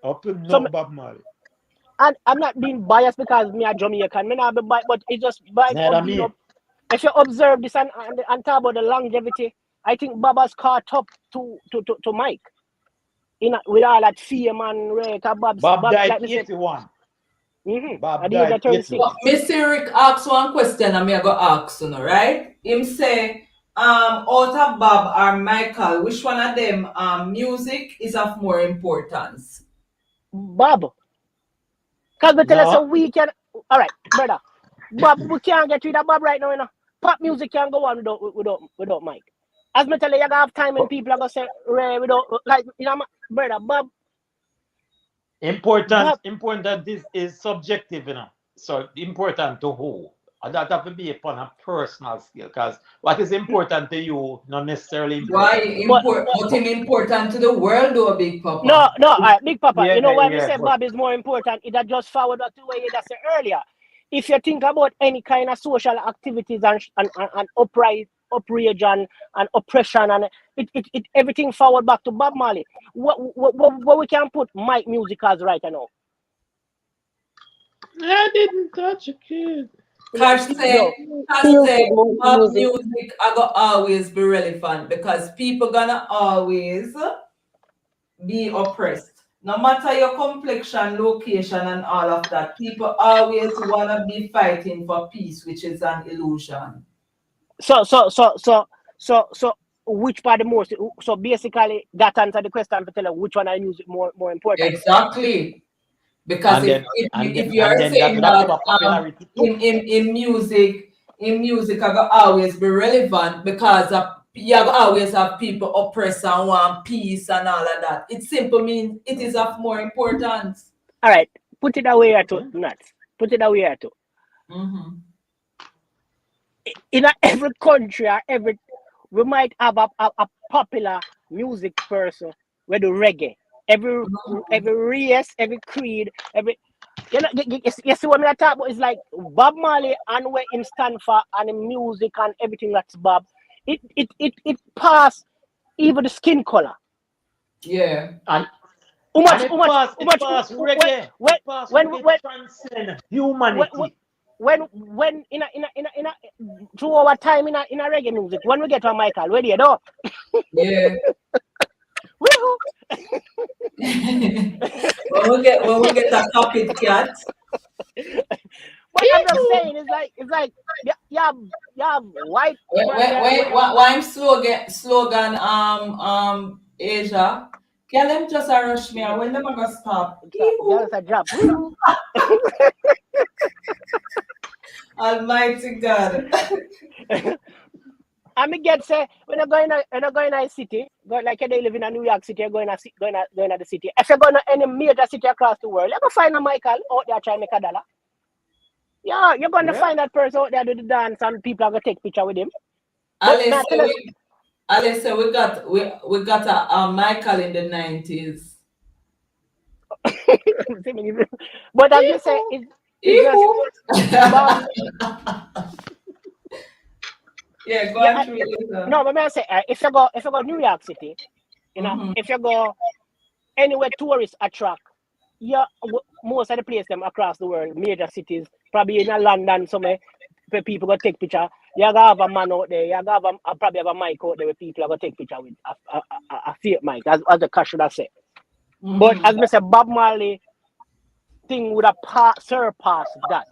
Up to now, Bob Marley.
And I'm not being biased because me a Jamaican, me not be biased, but it's just biased. If you observe this and talk about the longevity, I think Baba's caught up to Mike. With all that fame and rate, Bob
died
like
81.
Bob died 36.
Mr. Rick asked one question and me I go ask you, right? Him say, out of Bob or Michael, which one of them music is of more importance?
Bob. Because we tell us so we can. All right, brother. Bob, we can't get rid of Bob right now, you know. pop music can go on without Mike. As me tell you, you gotta have time when people are gonna say Ray without like brother Bob.
Important that this is subjective, So important to who? And that have to be upon a personal scale, because what is important to you, not necessarily
Why
important to me.
but him important to the world though, Big
No,
Papa?
Big Papa.
Yeah,
You know why we
yeah,
say
but
Bob is more important? It had just forward back to what you just said earlier. If you think about any kind of social activities and outrage and oppression and it everything forward back to Bob Marley. What we can put Mike music as right now?
I didn't touch a kid.
Cash
Yo,
Feel
say
good
pop
music.
music I go always be relevant because people gonna always be oppressed. No matter your complexion, location, and all of that, people always wanna be fighting for peace, which is an illusion.
so which part the most? So basically, that answer the question to tell you which one I use it more important.
Exactly. Because
And then
if you
and
are
then that
saying
would have
that
a popularity too.
in music I go always be relevant because you go always have people oppressed and want peace and all of that. It simply means it is of more importance.
All right, put it away at
Okay.
nuts. Put it away at
Mm-hmm.
in every country or every we might have a popular music person where the reggae. Every race, every creed, every you see what I talk about? It's like Bob Marley and where him stand for and the music and everything that's Bob. It pass even the skin color.
Yeah.
And
How much,
it
how much,
pass
how much,
reggae.
when,
It pass
when,
reggae
when,
transcend
when,
humanity.
when in a through our time in a reggae music, when we get to Michael, where do you know?
Yeah.
Woo-hoo.
when we get a copycat.
But I'm just saying, it's like you have white man there
Why I'm slogan Asia. Can them just rush me and when them gonna stop?
just a drop. Woo-hoo.
Almighty God.
I mean, get say when you're going in a city, go like they live in a New York City, you're going to the city. If you're going to any major city across the world, you're gonna find a Michael out there trying to make a dollar. Yeah, you're going to find that person out there do the dance and people are gonna take picture with him. But
Alice, we got a Michael in the 90s.
but as you say, it's just Bob.
Yeah, go on through it.
No, but I say if you go New York City, if you go anywhere tourists attract, most of the places them across the world, major cities, probably in London, somewhere where people go take picture. You gotta have a man out there. You gotta have probably have a mic out there where people are gonna take picture with a fake mic, as the cash should have said. But as I said, Bob Marley thing would have surpassed that.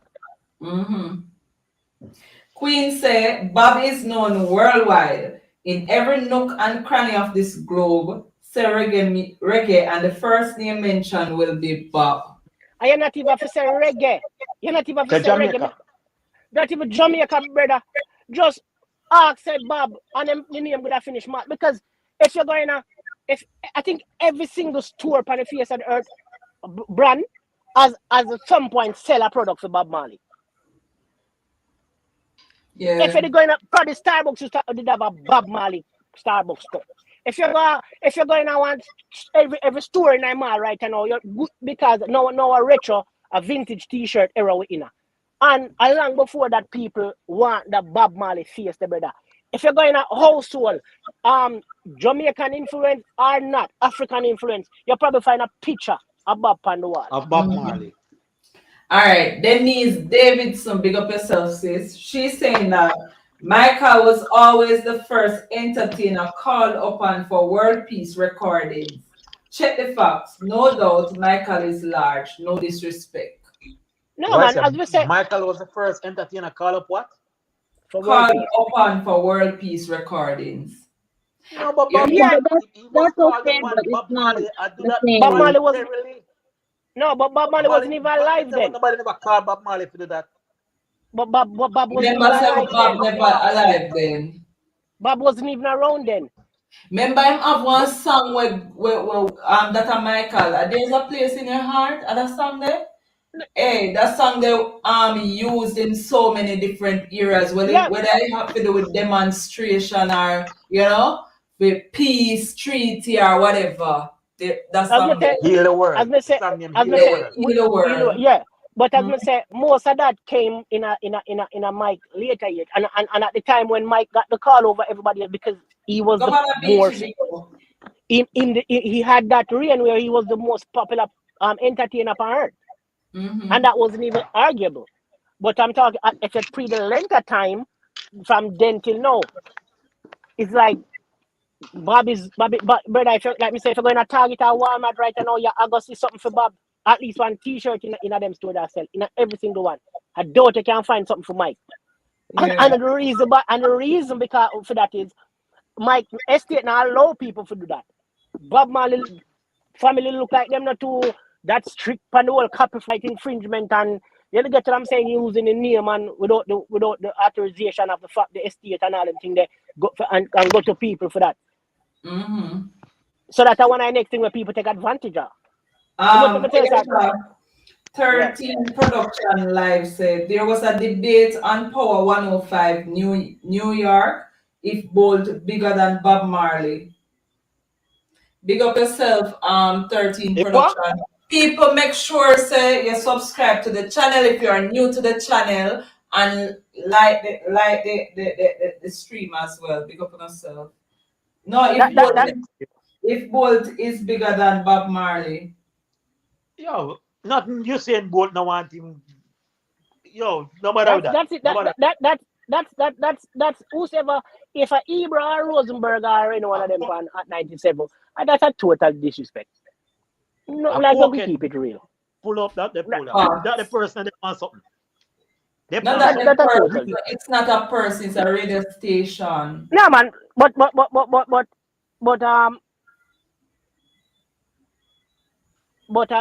Queen said, Bob is known worldwide in every nook and cranny of this globe. Say reggae, and the first name mentioned will be Bob.
And you're not even have to say reggae. You're not even have to say
Jamaica.
reggae. Not even Jamaica, brother. Just ask, say Bob, and then the name would have finished, Matt. Because if you're going to, I think every single store on the face of the earth brand has at some point sell a product for Bob Marley.
Yeah.
If you're going to probably Starbucks, you did have a Bob Marley Starbucks store. If you're going to want every store in mall right now, you're good because now a retro, a vintage T-shirt era we in. And long before that, people want the Bob Marley face, the brother. If you're going to household, Jamaican influence or not, African influence, you'll probably find a picture of Bob on the wall.
Of Bob Marley.
All right, Denise Davidson, big up yourself, sis. She's saying that Michael was always the first entertainer called upon for world peace recordings. Check the facts. No doubt Michael is large. No disrespect.
No, man, as we said,
Michael was the first entertainer called up what?
Called upon for world peace recordings.
No, but
Yeah, but that's okay, but it's
Bob
not
Marley. I do
the
that.
same.
Bob Marley was
Voluntarily.
no, but Bob Marley wasn't even alive then.
Nobody never called Bob Marley to do that.
Bob wasn't even
Remember, say
alive
Bob
then.
never alive then.
Bob wasn't even around then.
Remember him have one song that a Michael. There's a place in your heart. That song there. Hey, that song they used in so many different eras.
Yeah,
Whether it have to do with demonstration or with peace, treaty or whatever. That
as me
song
say,
there.
Heal the
as
world.
me say,
Song name
as
Heal
me
the
Yeah,
say,
World.
in the world.
yeah. But as
Mm,
me say, most of that came in a Mike later yet, and at the time when Mike got the call over everybody else because he was the
Governor Beach,
more he had that reign where he was the most popular entertainer on earth, and
mm-hmm.
that wasn't even arguable. But I'm talking if it's pre the length time from then till now, it's like Bobby, but brother, if you, like me say, if you're going to Target or Walmart right now, you're going to see something for Bob. At least one T-shirt in a them store that sell in every single one. I doubt you can find something for Mike.
Yeah.
And the reason because for that is Mike estate now allow people to do that. Bob Marley family look like them not too that strict on the whole copyright infringement and you get what I'm saying, using the name and without the authorization of the estate and all them thing they go for, and go to people for that.
Mm-hmm.
So that's one of the next thing where people take advantage of. But let me tell you something.
Extra
Yeah.
13 production live said there was a debate on Power 105 New York if Bolt bigger than Bob Marley. Big up yourself, 13
If what?
production. People make sure say you subscribe to the channel if you are new to the channel and like the stream as well. Big up on yourself. No,
That that that
if Bolt is bigger than Bob Marley.
Yo, nothing you saying Bolt no want him. Yo, no matter with that.
that's it.
No matter.
That's whosoever if a Ibra or Rosenberg or any one of them pan at 97, that's a total disrespect. No,
A
like we
cokehead
keep it real.
pull up that they
That,
pull up.
But
That the person they want something. They
not
want
that
something.
the
that's a
person,
total.
it's not a person, it's a radio station.
No man, but but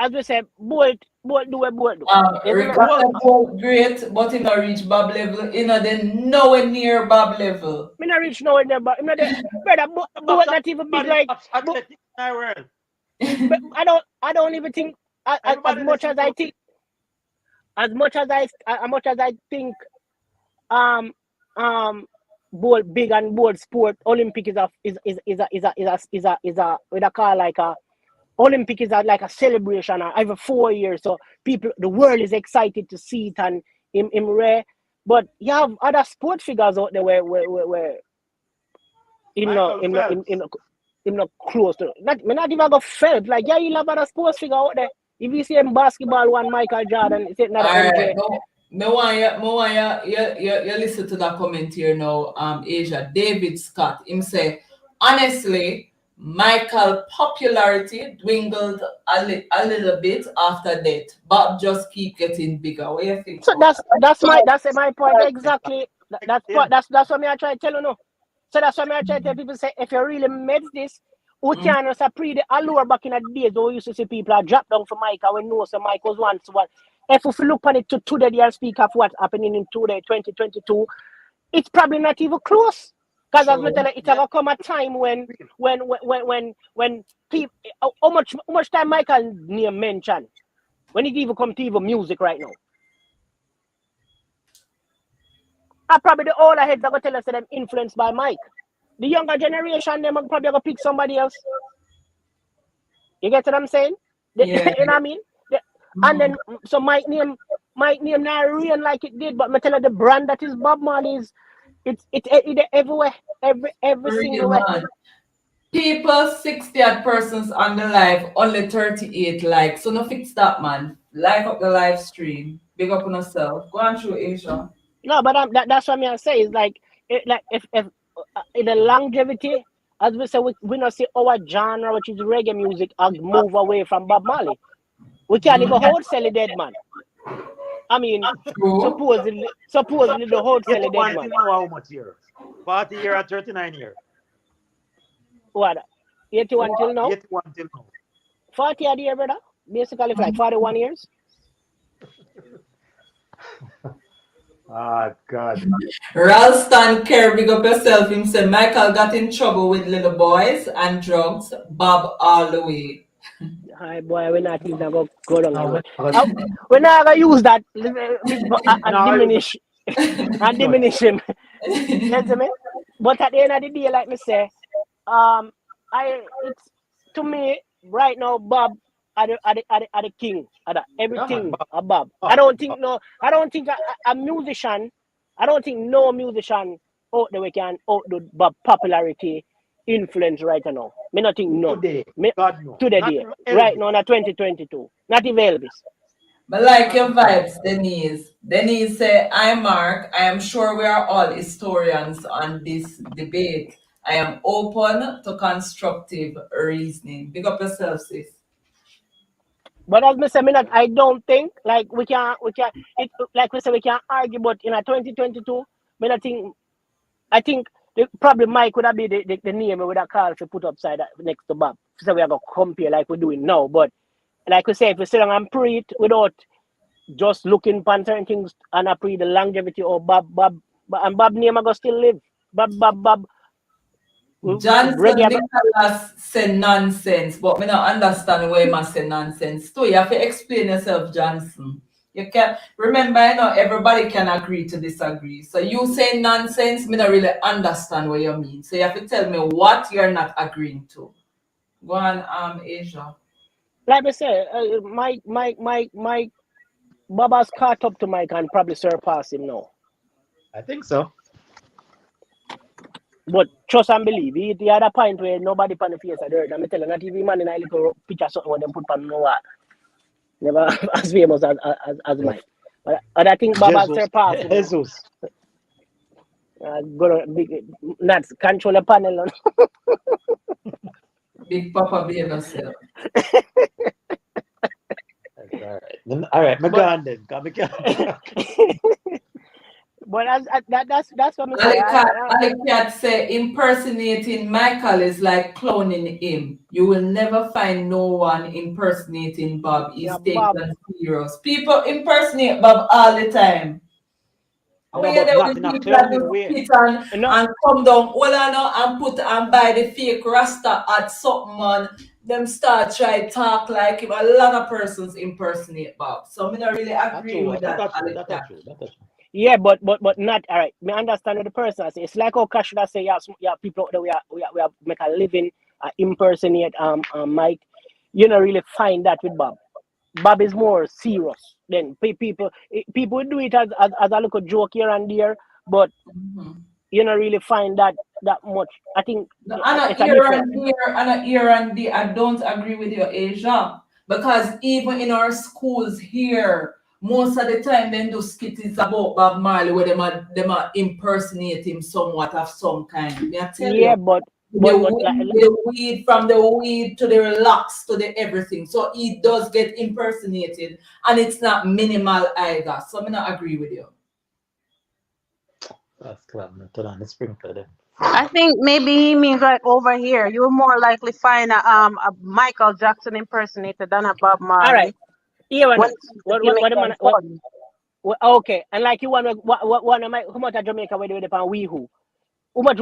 as we said, Bolt do what Bolt do. Isn't it?
Bolt,
Ricardo Bolt great, but he not reach Bob level. He not then nowhere near Bob level.
Me not reach nowhere there, but I'm not there. Brother,
Bob
Bolt not even big
somebody
like.
most athletic in the world.
But I don't even think as
Everybody
much
listen
as I
to
think as much as I think um bold big and bold sport Olympic is a what I call like a Olympic is like a celebration every 4 years. So people the world is excited to see it and in rare. But you have other sport figures out there where
Michael Phelps.
him not close to not even go felt like yeah you have other sports figure out there. If you see him basketball one Michael Jordan, it's another
All right,
MJ.
no, me want you listen to that comment here now. Asia David Scott him say honestly, Michael popularity dwindled a little bit after that, but just keep getting bigger. What do you think
So
about that?
that's my point exactly.
Him.
That's what me I try to tell you no. So that's why me I try to tell people say if you really made this, we
Mm,
can just pre the allure back in the days where we used to see people are drop down for Mike and we know so Mike was once one. If we look on it to today, they speak of what's happening in today, 2022, it's probably not even close. Because as me
true.
tell you, it's gonna come a time when people how much time Michael name mention when it even come to even music right now. I probably the older heads are gonna tell us that them influenced by Mike. The younger generation, them are probably gonna pick somebody else. You get what I'm saying?
Yeah.
You know what I mean? And
Mhm.
then so Mike name not real like it did, but me tell you the brand that is Bob Marley is it everywhere, every
Real
single way.
man. People 60 odd persons on the live, only 38 likes. So no fix that man. Like up the live stream. Big up on yourself. Go on through Asia.
No, but that's what me I say is like like if in the longevity, as we say, we not see our genre, which is reggae music, move away from Bob Marley. We can't even
Mhm.
wholesale a dead man. I mean,
True.
supposedly the wholesale a dead
81
man.
till now how much years? 40 year or 39 year?
What? 81 till now?
81 till now.
40 a year, brother. Basically, for like 41 years.
Ah, God.
Ralston Kerr, big up yourself. Him say Michael got in trouble with little boys and drugs. Bob all the way.
Hi boy, we're not even gonna go down the road. We're not gonna use that and
No,
diminish and diminish him. You see me? But at the end of the day, like me say, it's to me right now, Bob are the king. Everything Bob. I don't think a musician. I don't think no musician out there we can outdo Bob popularity influence right now. Me not think none.
today.
Me,
God no.
to the
Not
day.
Elvis.
Right now, na 2022. Not even Elvis.
But like your vibes, Denise. Denise say, I Mark. I am sure we are all historians on this debate. I am open to constructive reasoning. Big up yourself, sis.
But as me say, I don't think like we can it like we say we can argue, but in a 2022, me not think I think probably Mike would have be the name we would have called to put upside next to Bob. So we are gonna compare like we're doing now. But like we say, if we sit down and pre it without just looking for certain things and I pre the longevity of Bob name I go still live. Bob
Johnson
reggae.
Nicholas say nonsense, but me not understand why he must say nonsense too. You have to explain yourself, Johnson. You can remember, everybody can agree to disagree. So you say nonsense, me not really understand what you mean. So you have to tell me what you're not agreeing to. Go on, Asia.
Like I say, Mike Baba's caught up to Mike and probably surpass him now.
I think so.
But trust and believe, he had a point where nobody pan the face of dirt. I'm telling you, not even man in a little picture something when them put on no what. Never as famous as Mike. But I think Baba surpassed him.
Jesus.
Gonna big not control the panel on.
Big Papa behave yourself.
All right. All right, me gone then.
But that's what I'm saying.
Alicat say impersonating Michael is like cloning him. You will never find no one impersonating Bob. He's taken serious. People impersonate Bob all the time. When
but
there
not
will
in a
people
clowning way.
sit and come down, and put and buy the fake Rasta at something and them start try talk like him. A lot of persons impersonate Bob. So I'm not really agree with that.
That's true.
Yeah, but not all right. Me understand what the person I say. It's like how Cash should say, yeah, people out there we are make a living, impersonate Mike. You don't really find that with Bob. Bob is more serious than people do it as a little joke here and there, but you don't really find that much. I think
it's a here and there. I don't agree with you, Asia, because even in our schools here, most of the time they do skits about Bob Marley where them are impersonate him somewhat of some kind. I tell you.
But
the weed, from the weed to the relax to the everything. So it does get impersonated and it's not minimal either. So I'm not agree with you.
That's clever. Turn on the sprinkler then.
I think maybe he means like over here, you will more likely find a Michael Jackson impersonator than a Bob Marley.
All right. Yeah, okay, and like you want how much Jamaica where they depend we who? How much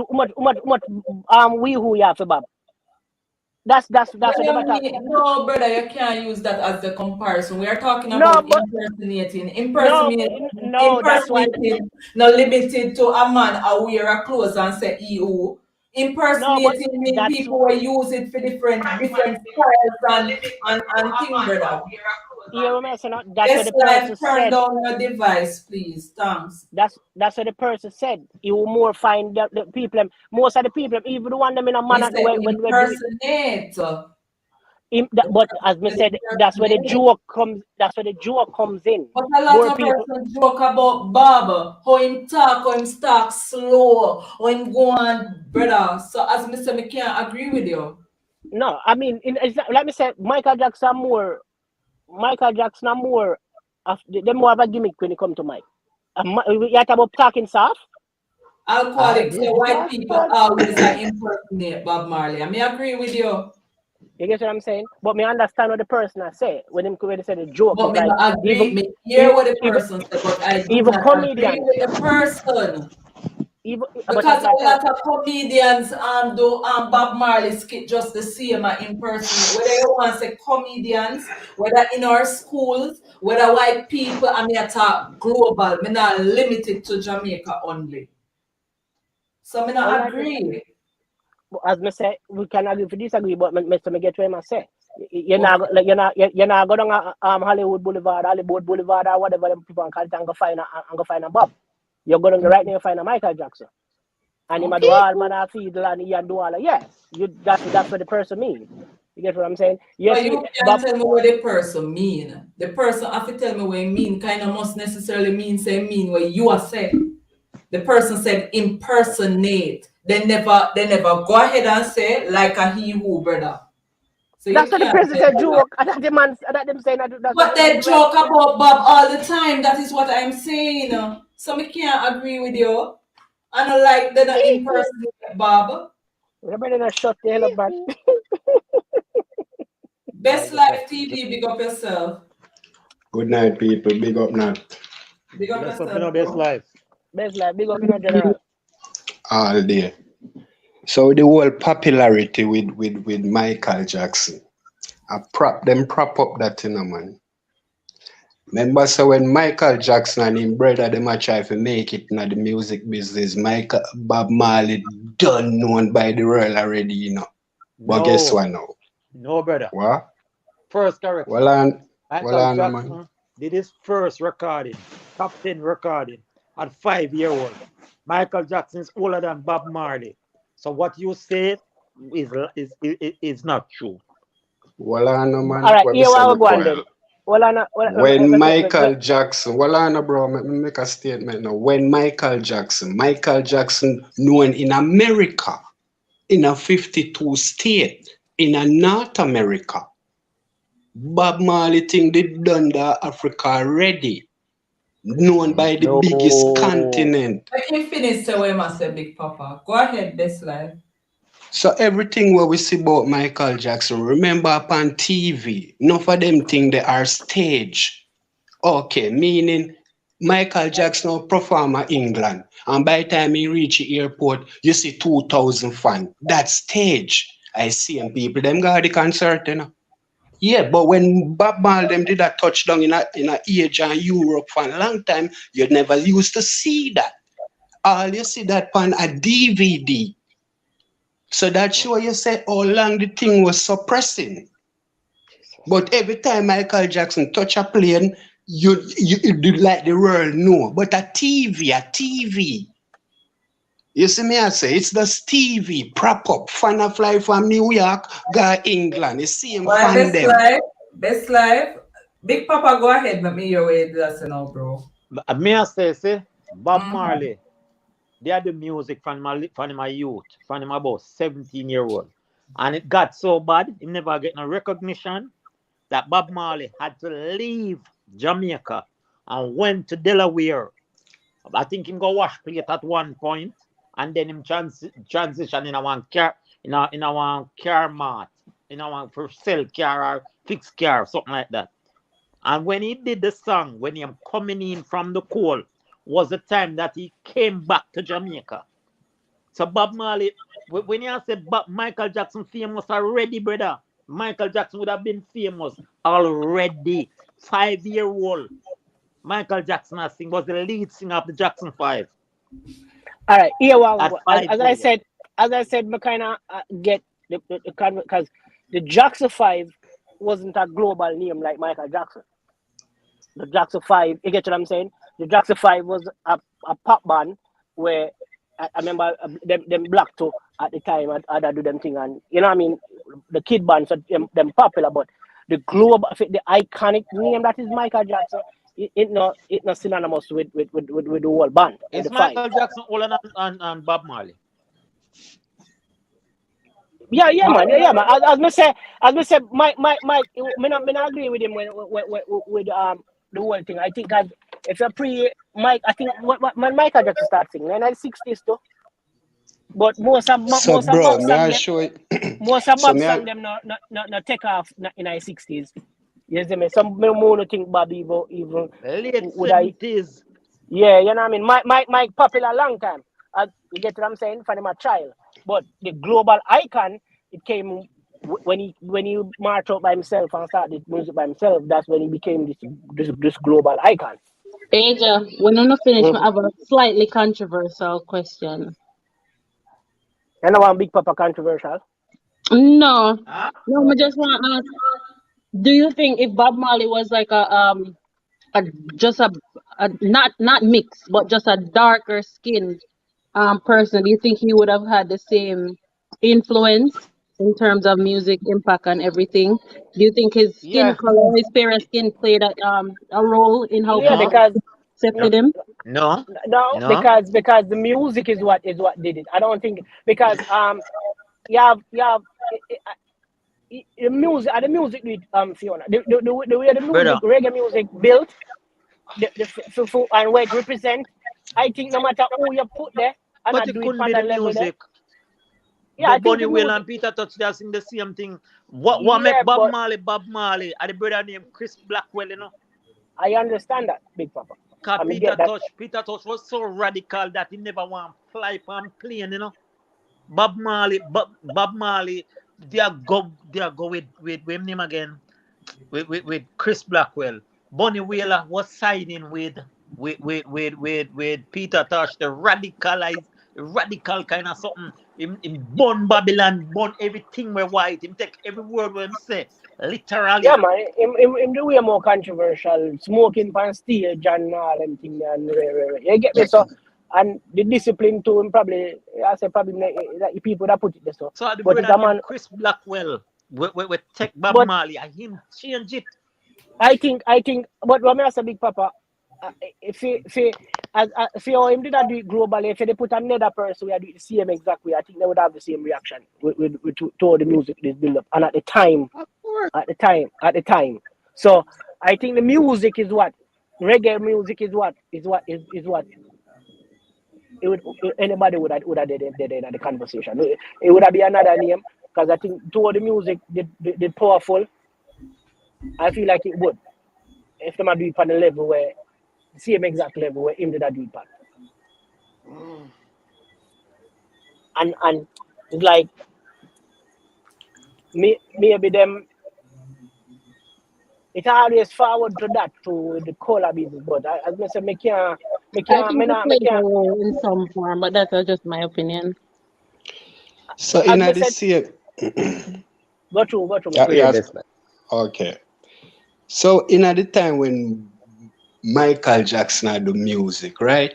we who you have for Bob? That's what
no, brother, you can't use that as the comparison. We are talking about impersonating. That's why not limited to a man I wear a clothes and say EU. Impersonating means people will use it for different styles and things, brother.
That's what the person
turn down your device, please. Thanks.
That's what the person said. You will more find the people. Most of the people, even the one them in a man
impersonate.
But as me said, that's where the joke comes. That's where the joke comes in.
But a lot of people joke about Bob, how him talk slow, how him go on, brother. So as me say, me can't agree with you.
No, I mean, let me say, Michael Jackson more they more of a gimmick when it comes to Mike. You talk about talking soft.
Alkaline, so white people always impersonate Bob Marley. I may agree with you.
You get what I'm saying? But me understand what the person I say when they say the joke
But
is
me
like
not agree. Me hear what the person said, but I do
even
not agree
comedians,
with the person.
but
Because
as I
a
tell
lot of comedians do Bob Marley skit just the same in person. Whether you want to say comedians, whether in our schools, whether white people, I mean I talk global, me not limited to Jamaica only. So me
all
not
right,
agree.
as me say, we can agree to disagree, but me get what I say. You're not
Okay.
like you're not going to Hollywood Boulevard, Hollywood Boulevard, or whatever them people call it, and go find a Bob. You're going to right now find a Michael Jackson, and he might do
Okay.
all man of fiddle and he and do all. Yeah, that's what the person mean. You get what I'm saying?
But
Yes,
you can't
Bob.
tell me what the person mean. The person have to tell me what he mean, kind of must necessarily mean what you are saying. The person said impersonate. They never go ahead and say like a he who brother. So you
That's what the
can't
person
say
said.
that.
Joke. And that the man. That them saying that's
But
the
they
right.
joke about Bob all the time. That is what I'm saying. So me can't agree with you. I don't like they not impersonate Bob.
Everybody not shut the hell up, man.
Best Life TV, big up yourself.
Good night, people. Big up, Nat.
Big up
Bless up in
yourself,
our best
bro.
life.
Best life. Big up in a general.
All day. So the whole popularity with Michael Jackson, prop up that thing, man. Remember, so when Michael Jackson and him brother them a try to make it in the music business, Bob Marley done known by the world already, But guess
No,
what now?
no, brother.
What?
First
Well,
correction.
well,
Michael
man.
Jackson did his first recording, top 10 recording, at 5 year old. Michael Jackson is older than Bob Marley. So what you say is not true.
Well,
All
man.
right.
What me
Here
say,
what we
me
go on
quiet.
then. Well, I know.
When Michael Jackson, well, I know, bro, let me make a statement now. When Michael Jackson known in America, in a 52 state, in a North America, Bob Marley thing they done the Africa already, known by the biggest
No.
continent.
Let him finish so we must say Big Papa. Go ahead, Best Life.
So everything what we see about Michael Jackson, remember upon TV, enough of them thing they are stage. Okay, meaning Michael Jackson will perform at England, and by the time he reach the airport, you see 2,000 fans. That stage. I see them people, them got the concert, Yeah, but when Bob Marley them did a touchdown in a age and Europe for a long time, you never used to see that. All you see that on a DVD. So that show you say how long the thing was suppressing. But every time Michael Jackson touch a plane, you do like the world know. But a TV. You see me I say it's the TV prop up. Fan a fly from New York, go England. You see him
Why
fan
Best
them.
Life? Best Life. Big Papa, go ahead. Let me your way that's now, bro.
Me I say, Bob
Mm-hmm.
Marley, they had the music from my youth, from him about 17-year-old. And it got so bad, he never get no recognition that Bob Marley had to leave Jamaica and went to Delaware. I think him go wash plate at one point, and then him transition in a one car in a one car mart, in a one for sell car or fix car, something like that. And when he did the song, when he am coming in from the coal, was the time that he came back to Jamaica. So Bob Marley, when you say Michael Jackson famous already, brother, Michael Jackson would have been famous already. 5 year old. Michael Jackson, I think, was the lead singer of the Jackson 5
All right. Here what we
at
go.
five years.
As I said, me kind of get the because the Jackson 5 wasn't a global name like Michael Jackson. The Jackson 5, you get what I'm saying? The Jackson 5 was a pop band where I remember them black too at the time had do them thing, and you know what I mean, the kid bands are them popular, but the global the iconic name that is Michael Jackson, it not synonymous with the whole band, with
Is
the five.
Michael Jackson older than Bob Marley?
Yeah, man. As me say, Mike, me not agree with him with the whole thing. I think as if you pre Mike, I think when Michael Jackson started singing, in the 60s too. But
So,
most of
bro,
Bob
may
song
I
them
show it?
most of
So,
Bob
may I?
song them not take off in the 60s. You see me? Some more think Bob even
Late
would I
70s.
yeah, you know what I mean? Mike popular long time. You get what I'm saying? For him a child. But the global icon, it came when he marched out by himself and started music by himself. That's when he became this global icon.
Aja, when I'm not finished, I
Mm-hmm.
have a slightly controversial question.
And now one big papa controversial.
No,
Huh?
no, I just want to ask, do you think if Bob Marley was like a just a not mixed, but just a darker skinned person, do you think he would have had the same influence in terms of music impact and everything? Do you think his skin
Yeah,
color, his fair skin played a role in how
yeah,
people
No,
because no,
accepted him?
no,
no,
no.
because the music is what did it. I don't think because you have the music with Fiona the way the music
Brother,
reggae music built and where it represent. I think no matter who you put there and
but
I
it
do it
couldn't
on
be the
that level there.
music.
Yeah, I think
Bunny
the
Whale
music.
and Peter Touch, they are sing the same thing. What make
Yeah, but
Bob Marley? And the brother named Chris Blackwell, you know?
I understand that, Big Papa.
Cause
I mean, get that.
Peter Touch was so radical that he never want to fly from plane, you know? Bob Marley, they are go with him name again, with Chris Blackwell. Bunny Whaler was signing with Peter Tosh, the radical kind of something. Him burn Babylon, burn everything we white. Him take every word we him say,
Yeah,
literally.
man. Him the way more controversial, smoking pan stage and all them thing and you get me so. And the discipline to him probably, I say probably like the people that put it there so.
So the
But it
brother
a
named
man.
Chris Blackwell, we take Bob
But
Marley and him change it.
I think, but what me as a Big Papa, if you him did not do it globally, if they put another person who do it the same exact way, I think they would have the same reaction to all the music this build up. And at the time,
Of course.
at the time. So I think the music is what reggae music is what it would anybody would have did in the conversation. It would have been another name because I think to all the music did powerful. I feel like it would if they might do it on the level where the same exact level where him did that do it on. And it's like maybe them it always forward to that to the color business, but as I said,
I think it
me
plays a
can't
role in some form, but that's just my opinion.
So,
as
in
I
the
said,
same,
go through my
yeah,
friend.
Yes.
okay. So, in the time when Michael Jackson had the music, right?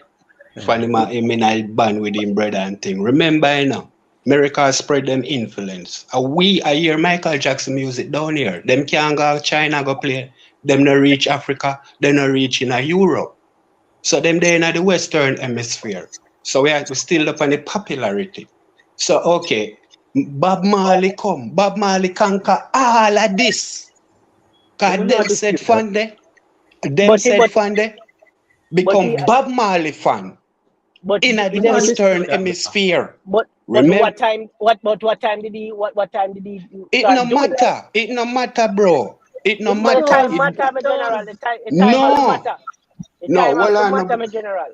Mhm.
Fanima him in a band with him brother and thing. Remember, America spread them influence. I hear Michael Jackson music down here. Them can't go China go play. Them no reach Africa. They no reach in Europe. So them they in the Western hemisphere. So we still up on the popularity. So okay, Bob Marley come. Bob Marley conquer all of this. Cause
We
them
not
said
dispute that.
fan there. Them
But he
said
but
fan there.
but he
Become Bob Marley fan
but
in
he
the
We not
never
Western
dispute that, brother.
hemisphere.
but
Remember,
what time did he
it no
start doing that?
matter. It no matter, bro. It no
The
matter.
time
Does.
It
matter in
It
general.
does.
The time has to
no,
matter. The
no.
time has
Well,
to
I
matter
no,
in general.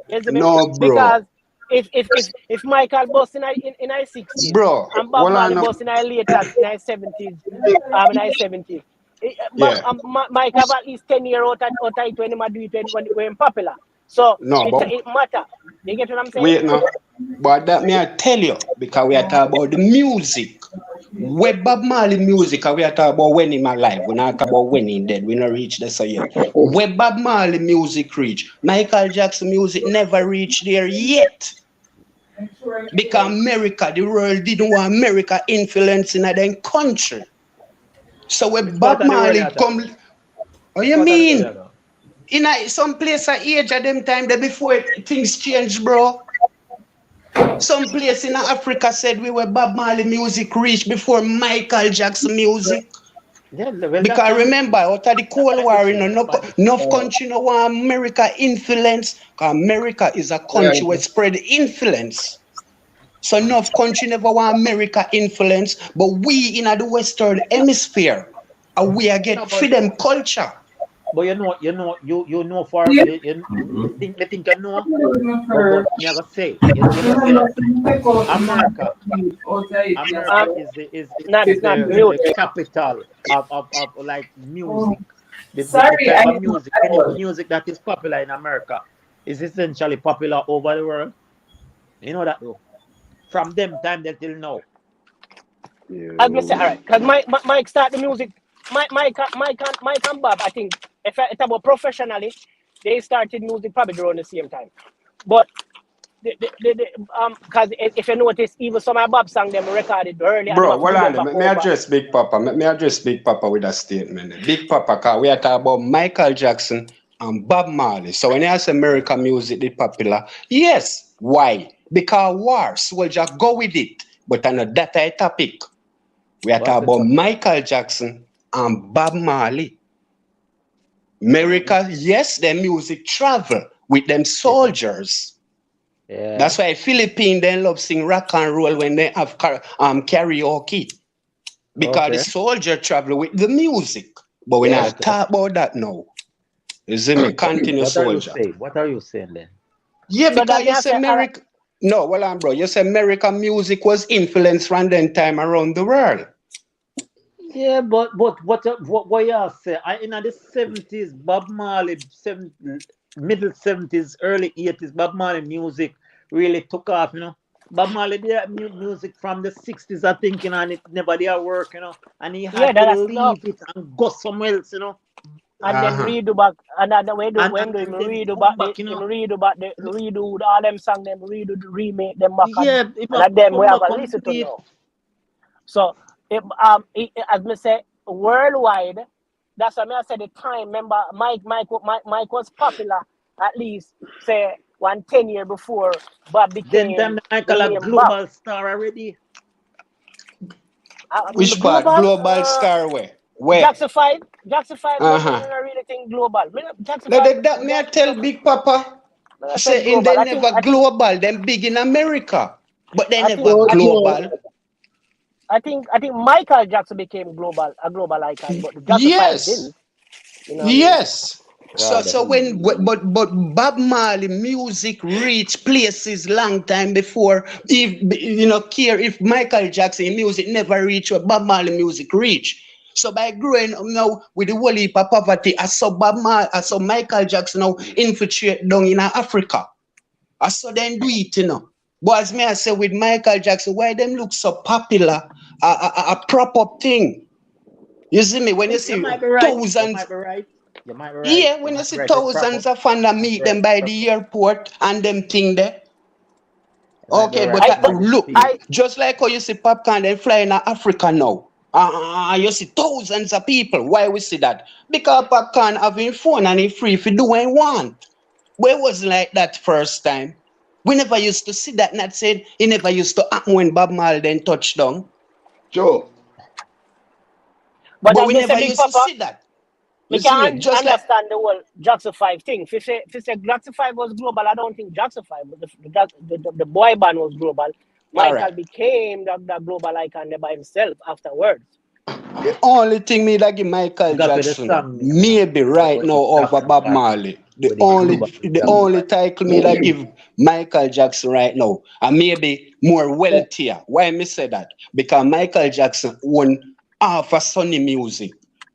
You see me?
no, bro,
Because if Michael bust in his 60s
bro.
and Bob
Well, I
Marley
no.
bust in his later in his 70s, in his 70s,
Yeah,
Mike have at least 10 years out of it when he do it when popular. So
no, but
it matter. You get what I'm saying?
wait now. But that may I tell you because we are talking about the music. Where Bob Marley music, we are talking about when him alive. We not talk about when he dead. We not reach there so yet. Where Bob Marley music reach, Michael Jackson music never reach there yet. Because America, the world didn't want America influencing their country. So when
Which part
Bob
of the world
Marley
you talk?
come, what
Which
you
part of the world you
mean?
talk?
In some place at age at them time, that before things change, bro. Some place in Africa said we were Bob Marley music reached before Michael Jackson music.
Yeah, well, that
Because
can
remember, out of the
that
Cold
might be
War,
true. That might be true.
enough country no want America influence. Because America is a country where spread influence. So enough country never want America influence, but we in the Western Hemisphere, we are
No,
get
but
freedom culture.
you know for
Yeah.
you think you know, but me I gotta say, you know say America, America
Um,
is
not
the
mute.
capital of like music. The
Sorry,
type
I
of
didn't
music, any
know.
music that is popular in America is essentially popular over the world. You know that though. From them time till now.
I'm gonna say all right, cause Mike start the music. Mike and Bob. I think if I talk about professionally, they started music probably around the same time. But cause if you notice, even some of Bob song them recorded early and them
Bro,
have to
well
do them
on
back
me
over.
address Big Papa. Me address Big Papa with a statement. Big Papa, cause we are talking about Michael Jackson and Bob Marley. So when you say American music is popular, yes. Why? Because war, soldier go with it. But on that topic, we are
What's
talking
the
about
topic?
Michael Jackson and Bob Marley. America, yes, their music travel with them
Yeah.
soldiers.
Yeah.
That's why Philippines they love sing rock and roll when they have karaoke. Because the
Okay.
soldier travel with the music. But we not
Okay.
talk about that now. You see me? Continue,
What are you
soldier.
saying? What are you saying then?
Yeah,
So
because
that me
you
I
say
say all right.
America. No, well, bro. You say American music was influenced from then time around the world.
Yeah, but what y'all say? I in the 70s, Bob Marley, middle 70s, early 80s, Bob Marley music really took off. Bob Marley did that music from the 60s, I think, and it never did work, and he
Yeah,
had to
that's enough.
leave it and go somewhere else.
And then
Uh-huh.
redo back, and then when do him
And then
redo
come
back
back.
the redo all them song them redo the remake them back
Yeah, if
and
I
at them we
come
have
back
a
and
listen
do
to
it.
now. So as me say worldwide, that's why me I said the time. Remember, Mike was popular at least say 10 year before Bob
Then
became
time
the
Michael a
name Bob.
global star already.
Which part?
Global.
Global Star way? Where?
Jackson 5 global.
Uh-huh.
I don't really think global. Jackson
Now
5
that may I tell
global.
Big Papa?
I said
Say in
global.
they never global, them big in America. But they
I think
never
Yo,
I think
Joe.
global.
I think Michael Jackson became a global icon, but the Jackson 5
Yes.
didn't. You know what I mean?
Yes. So
God.
so when but Bob Marley music reached places long time before if care if Michael Jackson music never reached what Bob Marley music reached. So by growing up now with the whole heap of poverty, I saw Michael Jackson now infiltrate down in Africa. I saw them do it. But as me I say with Michael Jackson, why them look so popular, a prop up thing. You see me when you
You
see
might be right. You
thousands.
might be right. You might be right.
Yeah,
You
when you
might be
see
right. It's proper.
thousands of fans that
You might
meet
be right.
them by
Proper.
the airport and them thing there.
You might be
Okay,
right.
but
I but
Many
look,
people.
I
just like how you see popcorn then flying in Africa now. You see thousands of people. Why we see that? Because popcorn having fun and it's free if you do what you want. But it wasn't like that first time. We never used to see that. Not said it never used to happen when Bob Marley then touched down.
Joe,
but
But
as
we
me say
never
Big
used to
Papa,
see that.
me
You see me?
can
Just like
understand the whole Jackson 5 thing. If you say Jackson 5 was global, I don't think Jackson 5, but the boy band was global.
all right.
Michael became the global icon there by himself afterwards.
The only thing me that give Michael
Big up with the
Jackson
song name,
maybe right
With
now
the
over
Jackson
Bob
5.
Marley. The
With the
only
global
the
Jackson
only
5.
title me that give Michael Jackson right now and maybe more wealthier. Why me say that? Because Michael Jackson own half a Sony music.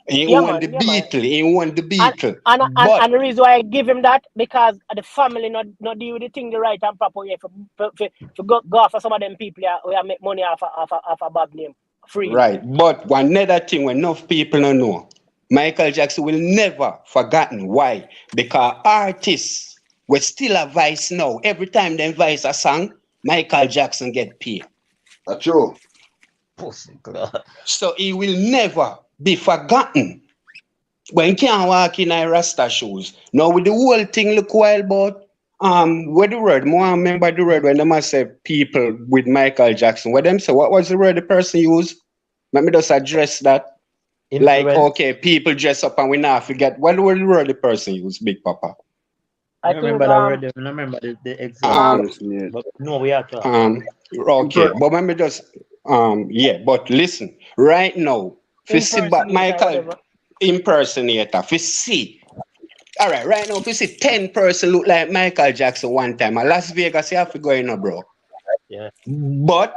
He
Yeah
own the
man, yeah man.
Beatle. He own the
And
Beatle.
and, and,
But
and the reason why I give him that because the family not deal with the thing the right and proper way for go after some of them people who make money off a bad name freely.
right. But one other thing when enough people don't know, Michael Jackson will never forgotten. Why? Because artists will still a vice now. Every time they vice a song, Michael Jackson get paid.
that's true.
Pussy club.
So he will never be forgotten. When he can't walk in a Rasta shoes. Now with the whole thing look wild about what the word? More remember the word when they must say people with Michael Jackson. What them say? What was the word the person used? Let me just address that. Like,
Influence.
okay, people dress up and we not forget. What was the word the person used, Big Papa?
I
I think
remember that word. I remember the exact
Um,
word. But no, we are talking.
okay, but let me just yeah, but listen, right now, if you see but
impersonator or
Michael
whatever.
impersonator, if you see, all right now, if you see 10 person look like Michael Jackson one time, at Las Vegas, you have to go in, bro.
Yeah.
But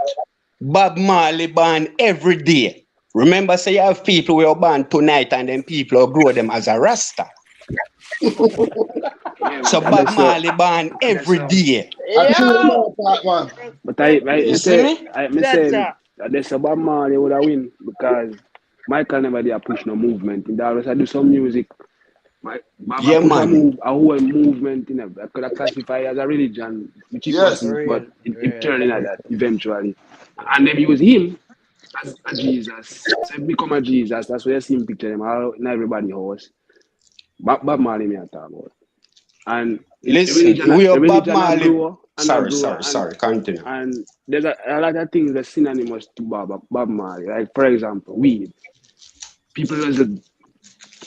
Bob Marley born every day. Remember, say you have people who are born tonight and then people who grow them as a Rasta.
Yeah,
So
but I
Bob
say,
Marley born every day.
I choose
Yo!
my part, man.
but I
You see
say,
me?
I me say,
Chacha.
there's a Bob Marley would have win because Michael never did push no movement. He always do some music. Baba
Yeah,
push
man.
a whole movement in it. I could have classified as a religion, which it
Yes.
wasn't, but
Real,
it
real.
turned into that eventually. And then use him as a Jesus. So he become a Jesus. That's why you see him picture him all in everybody's house. Bob Marley me I talk about. And
Listen, we
the
are Bob
religion I
Marley.
grow and I
Sorry,
grow
sorry, sorry. Continue.
and there's a lot of things that synonymous to Bob Marley. Like for example, weed. People just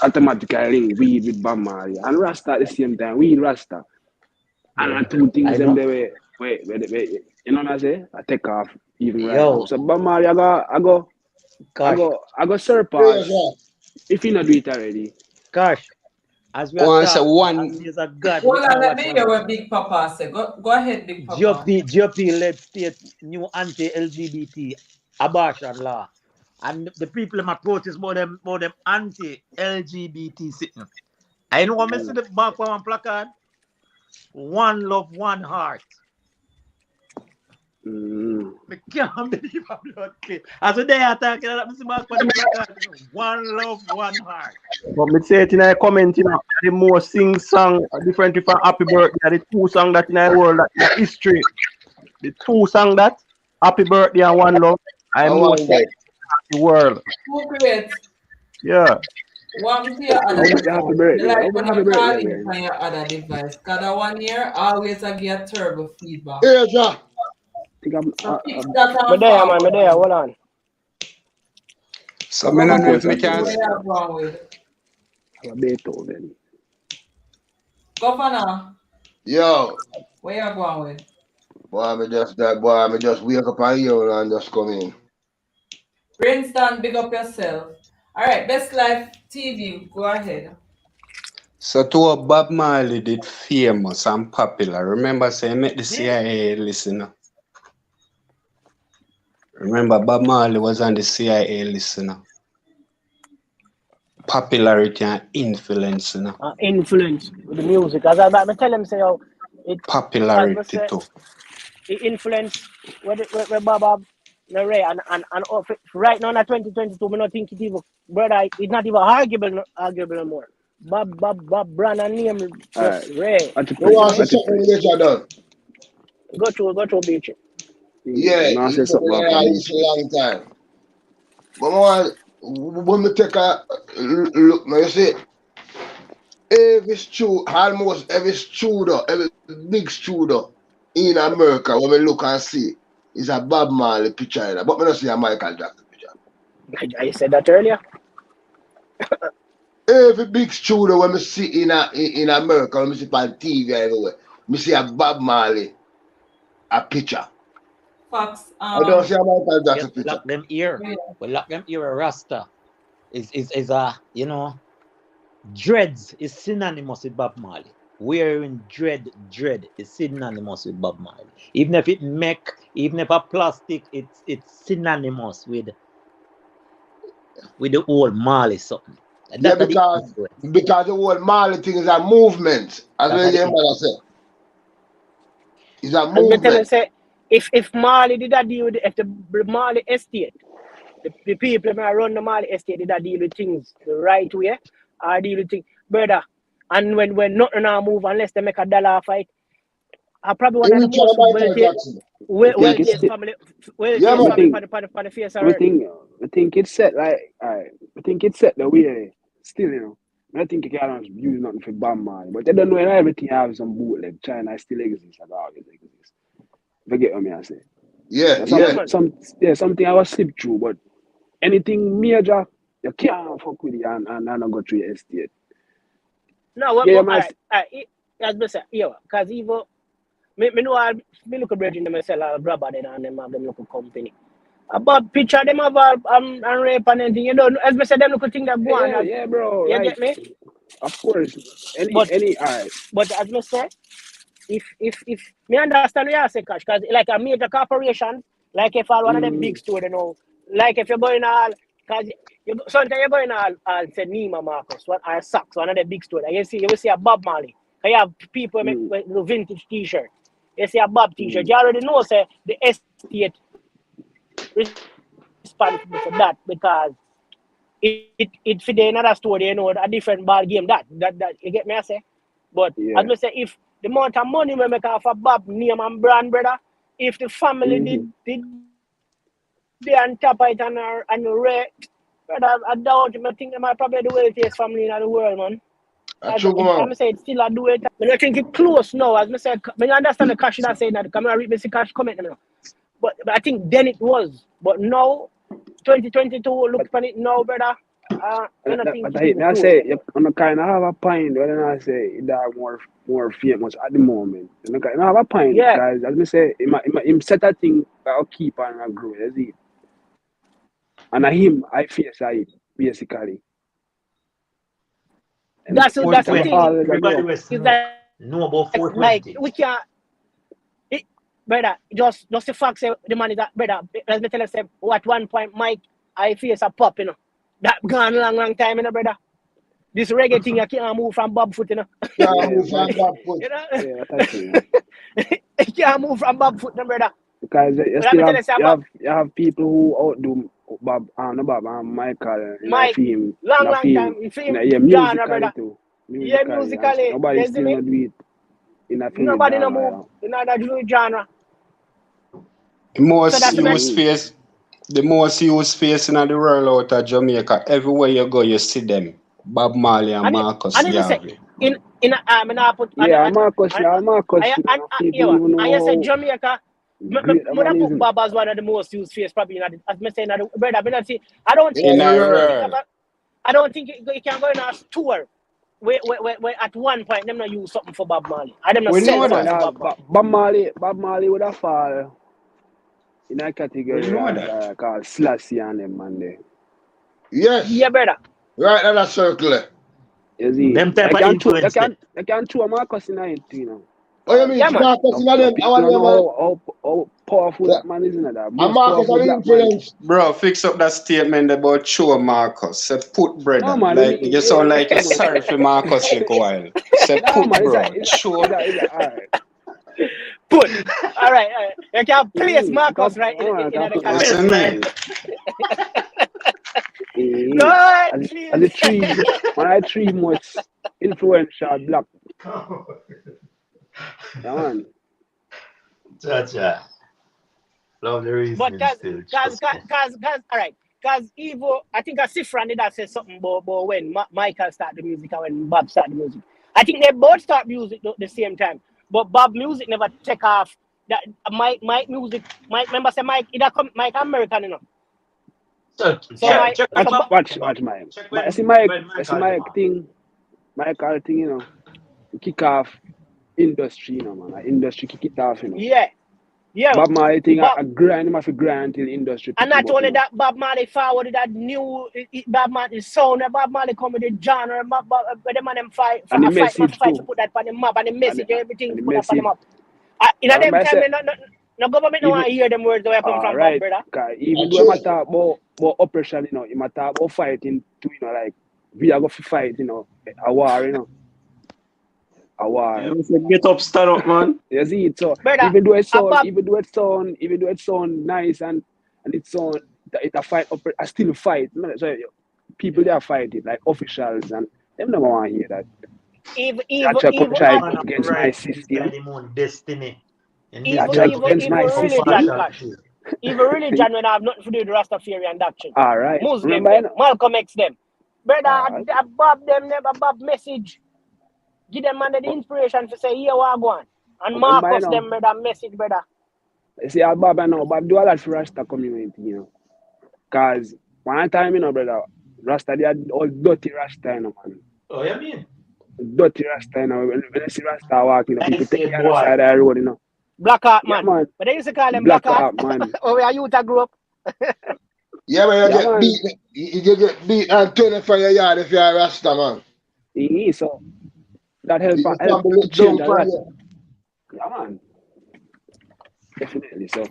automatically link weed with Bob Marley and Rasta at the same time. Weed Rasta. And
Yeah.
the two things
I
them
know.
they wait. You know what I say? I take off even right now.
Yo,
So Bob Marley
gosh,
I go
Yes,
surpass
right.
if you not do it already.
gosh. As we are
Once a
talking, as
one,
there's a God,
Hold
me
on,
I
let
watch
me
one
hear what Big Papa said. Go ahead, Big Papa.
GOP led state new anti-LGBT abortion law. And the people in my protest about them anti-LGBT sitting. I know what I see the back of one placard. One love, one heart.
Mm.
I can't believe I'm blood clear. As they are talking about Mr. Back on the placard. One love, one heart.
But me say it in a comment, the most sing song different from Happy Birthday, are the two songs that in the world that in history. The two songs that Happy Birthday and One Love, I
I
most
want that.
the world.
Who creates
Yeah.
one for your
How
other
about the happy
device? Me
birthday? How
like
about
when
happy
you
birthday
call in
again?
from your other device. Cause that one year always I get turbo feedback.
Yes, right.
I think I'm
So fix that
Me
and
there, man. Me
forward.
there. Hold on.
so me no know
Governor,
if me
see
can.
where you're going with.
a Beethoven.
Governor,
Yo.
where you going with?
Boy, me just wake up and hear and just come in.
Princeton, big up yourself. All right, Best Life TV, go ahead.
So to what Bob Marley did famous and popular. Remember, say make the CIA listener. Remember, Bob Marley was on the CIA listener. Popularity and influence,
Influence with the music. As I tell him, say, oh, it, as I
Popularity
say,
too.
it influence where Bob, Ray, and right now in 2022, me not think it even, brother, it's not even arguable no more. Bob Brandon name just
Alright.
Ray.
At the
You
press,
want to
at the
see something
press.
that you done?
Go through beach.
Yeah,
Now
you
say
put
something
me
about
there
beach.
it's a long time. But I want, when me take a look, now you see, every almost every studio, every big studio in America, when we look and see, is a Bob Marley picture in there. But me not see a Michael Jackson picture.
I said that earlier.
Every big studio when we see in America, when we see on TV everywhere, me see a Bob Marley a picture.
Fox,
I don't see a Michael
Yeah,
Jackson picture.
lock them ear.
yeah.
We lock them ear. Rasta is a dreads is synonymous with Bob Marley. Wearing dread is synonymous with Bob Marley. Even if it make, even if a plastic, it's synonymous with the old Marley something. And
Yeah,
that are the
because
influence.
the whole Marley thing is a movement. As
That
well
are the
your mother
influence.
said. It's a
And me tell him
movement.
say if Marley did that deal with if the Marley estate, the people that run the Marley estate did that deal with things the right way, or deal with things brother. And when nothing now move unless they make a dollar fight, I probably one
In
of the
return
most
Michael Jackson.
I think it's
wealthiest family
Yeah,
wealthiest
we
man.
family
think
on the face of
we
earth.
think we think it's set like alright. We think it's set the way still, I don't think you can use nothing for Bob Marley. But they don't know everything have some bootleg. China still exists, like always exists. Forget what I say.
Yeah,
Yeah
yeah.
man.
Something I was slip through, but anything major, you can't fuck with it and not go through your estate.
No, what
Yeah, you
all
might
right. as me say, yeah, because even me know I me look at bridging them myself, I'll grab at them and them have them local company. About picture them have and rape and anything, you know, as me say, them look thing that go on.
Yeah, bro.
You
Like,
get me?
of course,
But
alright.
as me say, if me understand what you say, Cash, because like a major corporation, like if all one of them big store, you know, like if you're going all, because sometimes you're going all say Nima Marcus, what are socks, one of the big store. Like you will see a Bob Marley. You have people make the vintage t-shirt. You see a Bob t-shirt. You already know say the estate responsible for that because it for the another story, you know, a different ball game that you get me I say. But
Yeah.
as me say, if the amount of money we make off a Bob name and brand, brother, if the family did they on top of it and rate, brother, I doubt I think they might probably the wealthiest family in the world, man. I'm say it's still a do it. But I think it's close now. As I said, I understand the Cash that saying that. Come and read me see Cash comment now. But I think then it was. But now, 2022, look on it now, brother. I think
I say you kind of have a point. When I say that more famous at the moment, you kind of have a point.
Yeah.
Guys, as I say, him set a thing that'll keep and grow. You see, and him, I face it basically. And
that's the thing.
Everybody was know about 420.
Like we can't. Brother, just the fact say the man is that brother. Let me tell you, say at one point, Mike, I face a pop, you know. That gone long time, you know, brother. This reggae thing, I can't move from Bob foot, you know.
Can't move from Bob foot.
You know?
Yeah, that's true.
You can't move from Bob foot, no, brother.
Because you have people who outdo Bob and Michael.
Mike,
film,
long time. In film, genre, brother.
Too.
Yeah, musically.
Nobody still not do it in a film.
Nobody no move in that genre.
The most used face in the world out of Jamaica. Everywhere you go, you see them. Bob Marley and Marcus Garvey.
Marcus.
I said Jamaica. I put Bob as one of the most used face, probably. As I say, brother, I don't think it can go in a tour. Where at one point them not use something for Bob Marley. I don't know sell something for
Bob Marley would have fall in a category called Slashy and them man there.
Yes.
Yeah, brother.
Right in that circle.
You see,
Them type of influence.
They can throw Marcus in it, you know.
Oh, you mean Marcus in them?
How powerful that man is in that.
And Marcus are influence.
Bro, fix up that statement about show Marcus. Say put brother.
No, man,
like you sound like you're sorry for Marcus like a while. Say put bro. Show.
Alright.
Put. All right. You can place Marcus right in the comment.
And the three most influential black. Come on.
Cha. Love the reason.
But cause all right. Because Evo, I think Sifran did say something about when Michael started the music and when Bob started the music. I think they both start music at the same time. But Bob music never take off. That Mike music, remember say Mike American, you know.
So
Watch Mike. I see Mike thing, Michael thing, you know, kick off industry, you know, man. Industry kick it off, you know.
Yeah.
Bob Marley thing, I grind him off a grind till industry.
And not only that, Bob Marley forwarded that new Bob Marley sound, Bob Marley come with the genre, where the man them fight to put that on the map, and the message, everything put up on the map. In a them time, no government don't want to hear them words where I come from,
right,
brother.
Even though I talk about oppression, you know, you might talk about fighting too, you know, like we are going to fight, you know, a war, you know. A war.
Get up, stand up, man.
You see it, so
brother,
even though it sound nice and it sound it a fight, I still fight. So people they are fighting like officials and them never want to hear that.
Even
against my system.
Destiny.
Even religion when I have nothing to do with the Rastafarian doctrine.
All right.
Muslim, Malcolm X them. Brother, I Bob them never Bob message. Give them man the inspiration to say, here we are going. And Marcus them brother message, brother.
You see, Bob do a lot for Rasta community, you know. Because one time, you know, brother, Rasta, they had all dirty Rasta, you know, man.
Oh, you mean?
dirty Rasta, you know. When you see Rasta walking,
Like
people take
said,
the other
boy.
side of the road, you know.
Black Heart,
Yeah,
man.
man.
But they used to call them
Black
Black Heart.
Heart, man.
Oh, we are youth that grew up.
Yeah, man,
Yeah, man.
you get beat and turn it from your yard if you're a Rasta, man.
So that help
You
help
probably
to
look
change
down
a
from
lot.
you.
Yeah, man. Definitely. So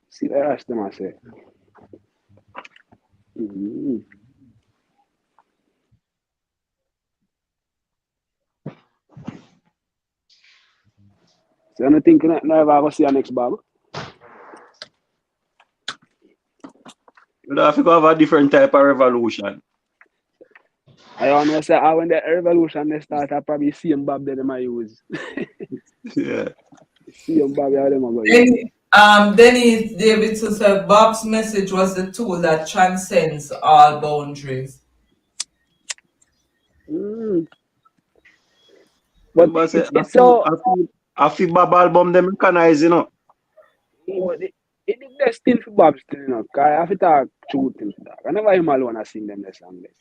see the Rasta, man, say. Mm-hmm. So I don't think you never ever see your next Bob.
You have to have a different type of revolution.
I don't know say when the revolution they start, I probably see him Bob that they might use.
Yeah.
See him Bob how them are going to use.
Dennis Davidson said Bob's message was the tool that transcends all boundaries.
But
Remember, say,
it's so
I feel Bob album them recognize, you know.
it the best thing for Bob still, you know, because I have to talk truth in that. I never him alone I sing them the song this.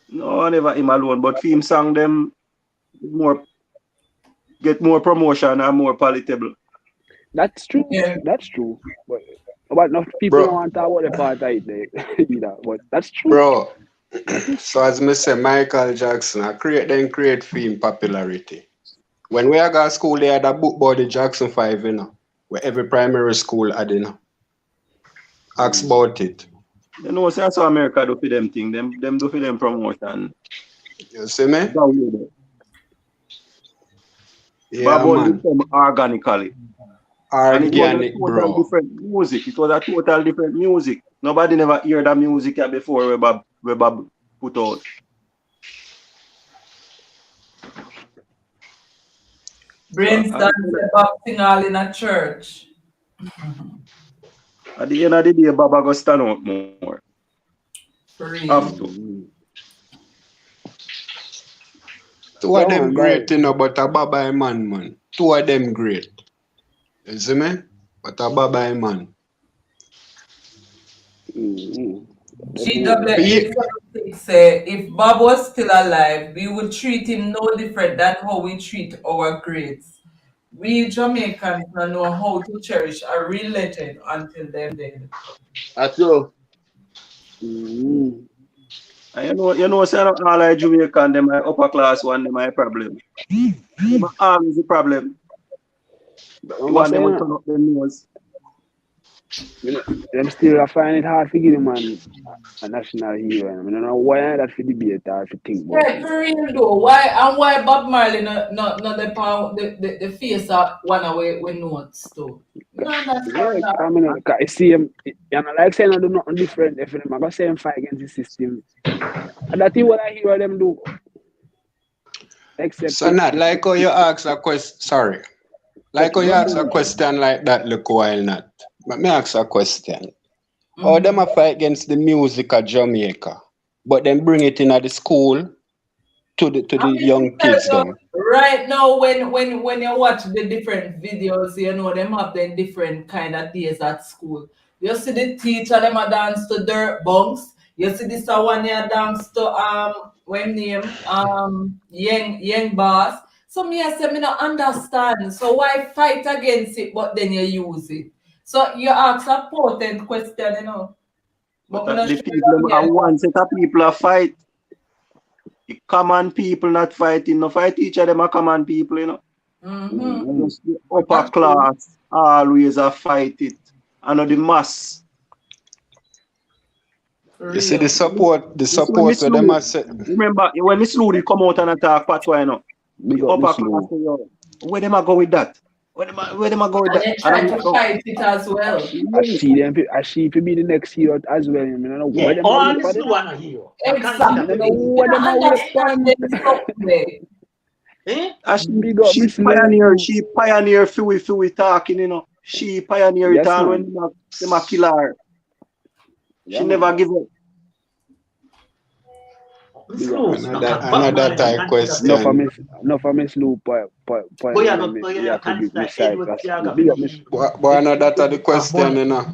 No, I never him alone, but film song them more get more promotion and more palatable.
That's true.
Yeah.
That's true. But enough people don't
Bro,
want to talk about the part either. But that's true.
bro.
That is
So
true.
as me say, Michael Jackson, I create film popularity. When we are go to school, they had a book about the Jackson 5, you know, where every primary school had, you know. Ask about it.
You know, say that's what America do for them thing. Them do for them promotion.
You see me?
Yeah, Bob
man.
come organically. And it was a
Organic,
total
bro.
different music. It was a total different music. Nobody never heard that music before where Bob put out.
Brainstorm said Bob sing all in a church.
At the end of the day, Bob go stand out more.
For real.
Have to.
Two of them great, you know, but a Baba man. Two of them great. You see me? But a Baba man.
GW876 say if Bob was still alive, we would treat him no different than how we treat our greats. We Jamaicans don't know how to cherish a real legend until they're dead.
That's true.
And you know, say all like Jamaican, them are upper class one, them are a problem. Them are always the problem. You want them to turn up their nose.
Them still find it hard to give him a national hero. I don't know why that for debate or for think about
Yeah, for real though. Why Bob Marley not the face of one away with notes too? No, that's not.
I mean, I see him, and I like saying I do nothing different. If I'm gonna say him fight against the system, and that's what I hear them do. Except
so not like how you ask a question. Sorry, like how you ask a question like that. Look while not. But me ask a question. How them a fight against the music of Jamaica, but then bring it in at the school to the young kids them.
Right now, when you watch the different videos, you know them have the different kind of days at school. You see the teacher them a dance to dirt bunks. You see this one here dance to when name young boss. So me I say me not understand. So why fight against it, but then you use it? So you ask a potent question, you know.
But the people are one set of people are fight. The common people not fighting. No fight each other, are common people, you know. Just the upper class always a fight it. I know the mass.
You see the support with them are set.
Remember when Miss Rudy come out and attack Patwa, you know. The upper class, where them a go with that? Where them a go with that?
They try to fight it as well.
I see if be the next hero as well. I mean, I know
Yeah,
what them
all
are
this
for
one a hero.
Exactly.
what them are
Understand
She pioneer for we talking, you know. She pioneer it all when them a kill her. She never give up.
Another type question.
No for Miss Lou point
But another the question, you know.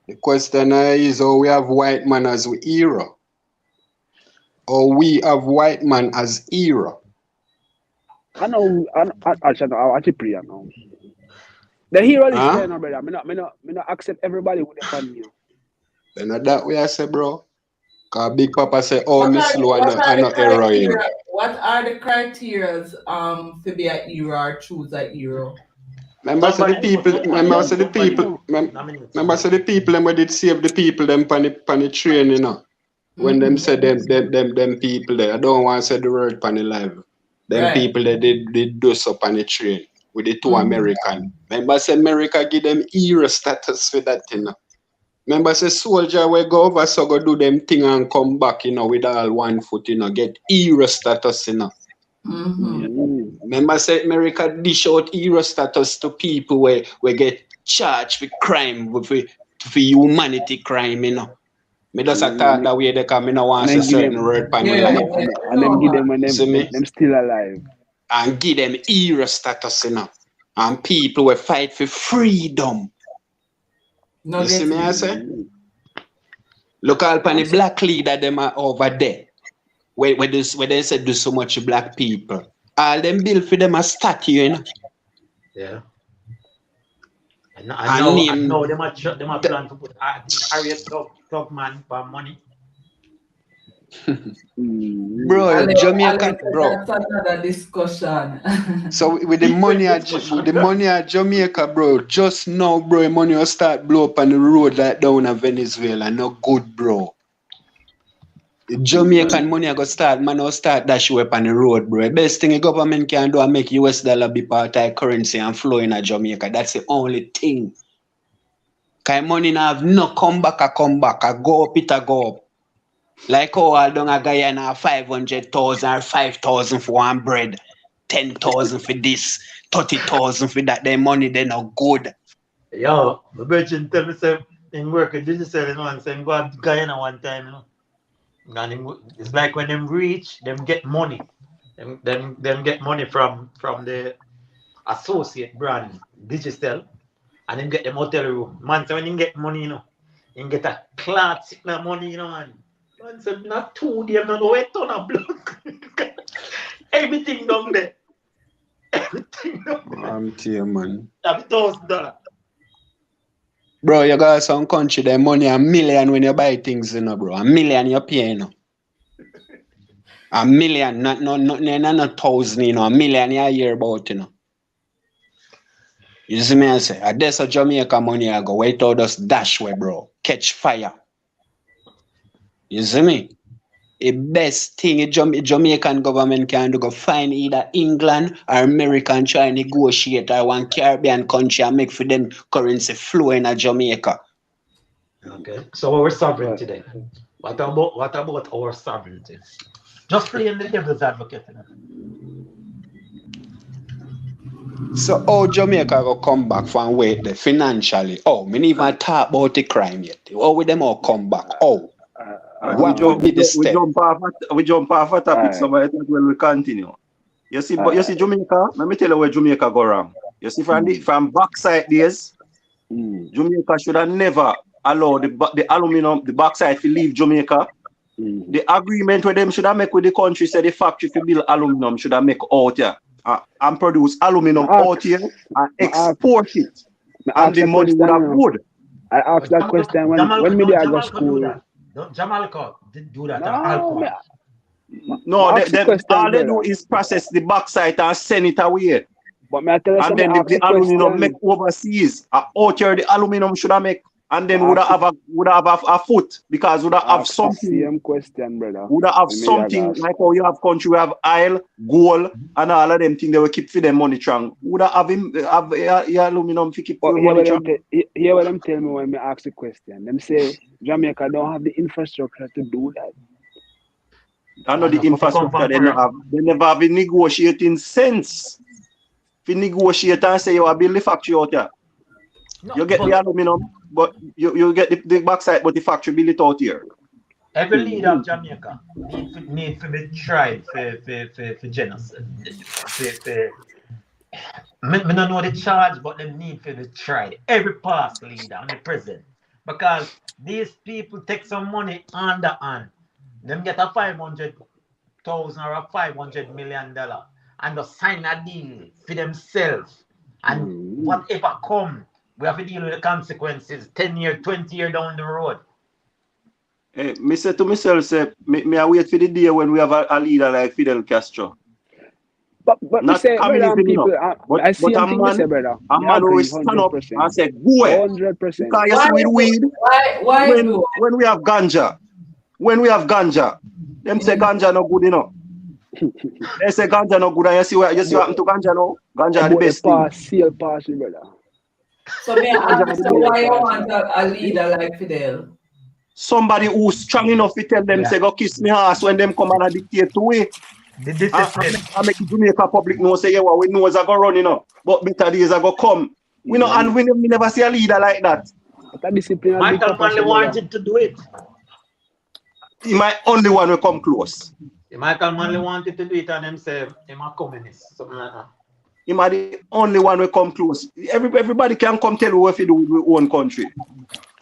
The question is how we have white man as we hero. or we have white man as hero.
I know, actually, I watch it prayer now. The hero list there,
Huh?
no, brother. Me not accept everybody with the fun, you know.
Then that way I say, bro. Cause Big Papa say, oh,
What
Miss
are
Lou,
what
I
are the
know heroin.
criteria? What are the criterias to be a hero or choose a hero?
Remember say the
Somebody
people,
must
remember say
nominate
the
somebody.
people,
Nominate
remember say
somebody.
the people them where did save the people them pan the train, you know. When them say them people there, I don't want to say the word pan the live. Them
Right.
people that did do so on the train with the two
Mm-hmm.
American. Remember say America give them hero status for that thing. Remember say soldier will go over so go do them thing and come back, you know, with all one foot, you know, get hero status, you know.
Mm.
Remember say America dish out hero status to people where get charged with crime, for humanity crime, you know. Me just a thought that way they come, me no want
And
to say
then give
certain
them,
word pan the
Yeah,
live.
yeah.
and them give them when
You see me?
them still alive.
And give them hero status, you know. And people will fight for freedom.
No
You see me, I
getting.
say? Look all pan the black leader them are over there. Where they say do so much black people. All them build for them a statue, you know.
Yeah. And
And name
now them a plan to put Harriet Tubman for money.
bro,
Alex,
Jamaican, bro.
that's another discussion.
So with the
Different
money
discussion.
with the money at Jamaica, bro, just now, bro, money will start blow up on the road like down in Venezuela. No good, bro. The Jamaican money I go start, man, will start dash you up on the road, bro. The best thing the government can do is make US dollar be part of currency and flow in Jamaica. That's the only thing. Cause money now have no come back, I go up, it a go up. Like how all down a Guyana 500,000 or 5,000 for one bread, 10,000 for this, 30,000 for that. Their money they not good.
Yo, my virgin tell me say in work at digital, you know, and saying go to Guyana one time, you know. And it's like when them reach, them get money. Them get money from the associate brand digital, and then get them hotel room. Man, so when you get money, you know, you get a classic money, you know, man. Man said not 2 days, no wait ton of blood. Everything down there. Everything down there.
I'm telling you, man.
$1,000.
Bro, you got some country, their money a million when you buy things, you know, bro. A million you pay, you know. A million, not 1,000, you know. A million you hear about, you know. You see me, I say, that's a Jamaica money I go. Wait till just dash way, bro. Catch fire. You see me? The best thing a Jamaican government can do go find either England or America and try and negotiate or one Caribbean country and make for them currency flow in a Jamaica.
Okay. So our sovereignty then. What about our sovereignty? Just playing the devil's advocate. You know?
So how Jamaica go come back from wait there financially? Oh, me even talk about the crime yet. How will them all come back? Oh, what would be the step?
We jump off a topic, so I think we will continue. You see, but you see Jamaica, let me tell you where Jamaica go wrong. You see, from backside days, Jamaica should have never allowed the aluminum, the backside to leave Jamaica. The agreement with them should have make with the country, say the factory to build aluminum should have make out here and produce aluminum out here and export it. And the money would have good.
I asked that question when me I go school.
Jamalco did do that.
No, all they do is process the backside and send it away.
But me I tell you
and then the aluminum make overseas. Out here the aluminum should have make, and then would have a foot because would have something.
Same question, brother.
Would have something like how you have country, we have oil, gold, and all of them things they will keep for them money strong. Would have aluminum to keep for money strong.
Hear what them tell me when me ask the question. Them say Jamaica don't have the infrastructure to do that.
I know the infrastructure they don't have. They never have a negotiating sense. If you negotiate and say you are build the factory out here, you get the aluminum, but you get the backside, but the factory build it out here.
Every leader of Jamaica need to be tried for genocide. I don't know the charge, but they need to be tried. Every past leader and the present. Because these people take some money on the hand
them get a 500,000 or a $500 million and just sign a deal for themselves. And whatever come, we have to deal with the consequences 10 years, 20 years down the road.
Me say to myself, say, me I wait for the day when we have a leader like Fidel Castro.
But me
Not
say, brother,
communism,
people, I see
but a
something me say, brother.
man
I
who will
agree
stand up
100%.
and say, go ahead.
100%.
Because you
Why
see with
do?
weed,
Why do?
when we have ganja, them say ganja no good enough. They say ganja no good, and you see what happen to ganja now? Ganja are the
About
best
the
thing.
pass, seal pass, brother.
So may I
Ganja are
ask
the
you
best.
why you want a leader like Fidel?
Somebody who's strong enough to tell them, say, go kiss me ass when them come and dictate to we.
The discipline.
I make the Jamaica public know, say, yeah, well, we know it's going to run, you know. But better days are going to come. We know, and we never see a leader like that.
But that discipline and big
Michael
papa
Manley
say, brother.
wanted to do it.
He might only one will come close.
Michael Manley wanted to do it and himself, him a communist, something like that.
He might the only one will come close. Everybody can come tell you what you do with your own country.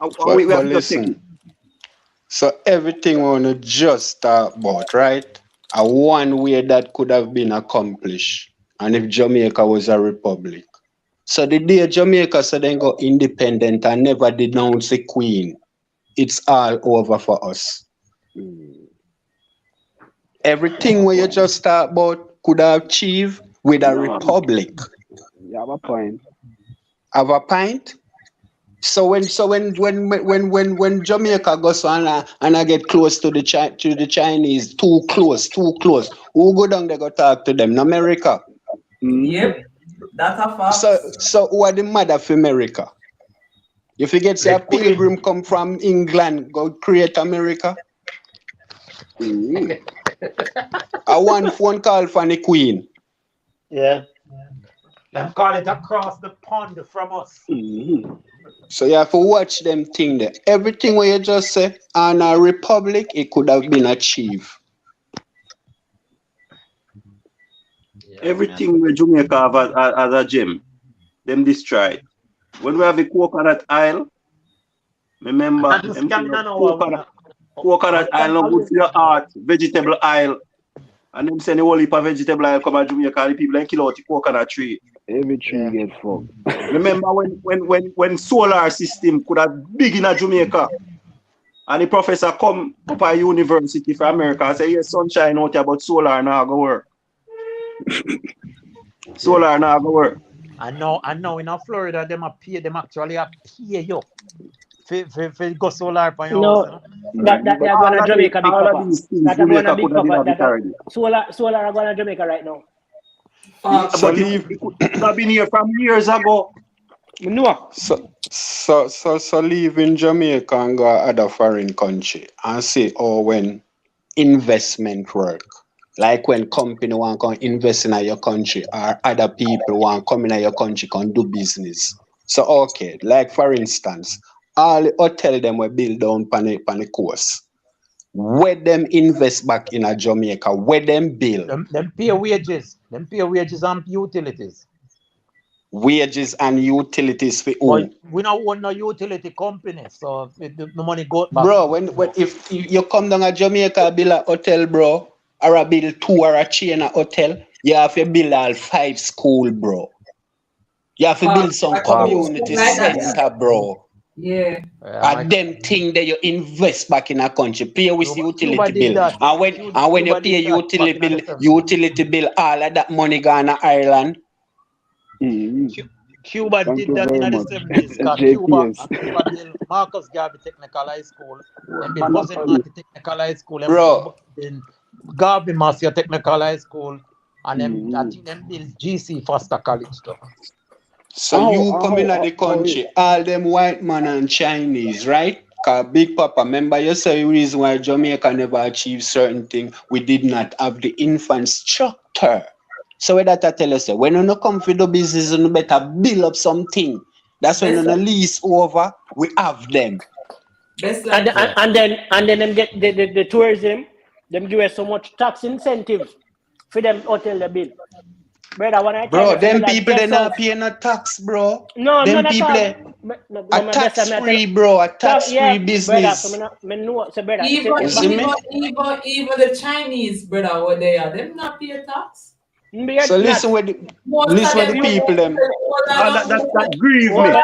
But
We have to take it.
listen, so everything we want to just talk about, right? A one way that could have been accomplished, and if Jamaica was a republic. So the day Jamaica said they go independent and never denounce the Queen, it's all over for us. Everything where you just talk about could have achieved with a republic.
You have a point.
Have a pint? So when Jamaica goes on and I get close to the Chinese, too close, who go down there go talk to them? In America.
Yep, that's a fact.
So who are the mother for America? You forget say a pilgrim come from England, go create America. A one phone call from the Queen.
Yeah. Them call it across the pond from us.
So you have to watch them thing there. Everything what you just say on a republic, it could have been achieved.
Everything we Jamaica have as a gem, them destroyed. When we have the coconut isle, remember, coconut isle no good for your heart, vegetable isle. And them send the whole heap of vegetable isle come to Jamaica, the people and kill out the coconut tree.
Every tree get fucked.
Remember when solar system could have big in a Jamaica, and the professor come up at university for America and say, yes, sunshine out here, but solar now go work. Solar now go work.
And now in Florida, them actually pay you for go solar for your house.
That they're going to Jamaica, big papa. That are going to big papa. Solar are going to Jamaica right now.
But it could have been here from years ago.
No. So leave in Jamaica and go other foreign country and see when investment work. Like when company want to invest in your country or other people want to come in your country can do business. So okay, like for instance, all the hotel them will build down pan the coast. Where them invest back in a Jamaica, where them build.
Them pay wages. Them pay wages and utilities.
Wages and utilities for who?
But we don't own no utility company, so the money go back.
Bro, when if you come down to Jamaica, build a hotel, bro, or a build 2 or a chain a hotel, you have to build all 5 school, bro. You have to build some community center, bro.
Yeah.
And them thing that you invest back in a country, pay with utility bill. And when you pay utility bill, all of that money gone to Ireland.
Cuba did that in the 70s. Cuba built Marcus Garvey Technical High School. And built Buzzing Market Technical High School. And
bro.
Garvey Marcia Technical High School. And then I think them built GC Foster College too.
So you come in at the country, all them white man and Chinese, right? Cause Big Papa, remember you say the reason why Jamaica never achieved certain things, we did not have the infrastructure. So that I tell us, when you no come for the business, you better build up something. That's when the lease over, we have them.
And then them get the tourism, them give us so much tax incentive for them hotel the bill. brother, when I tell
Bro,
you, say
them
like
people they
guest
not
house.
pay no tax, bro.
No,
Them
none at
people
all.
they
No,
a
my best
tax
time I tell
free, bro, a tax
yeah,
free
brother. So
business.
me know, so brother.
Even
You
If
see
even
me?
even the Chinese brother over there, them not pay tax.
So
not
Most of
listen with
them
the
when
people them.
Ah, that grieve
hold
me.
on.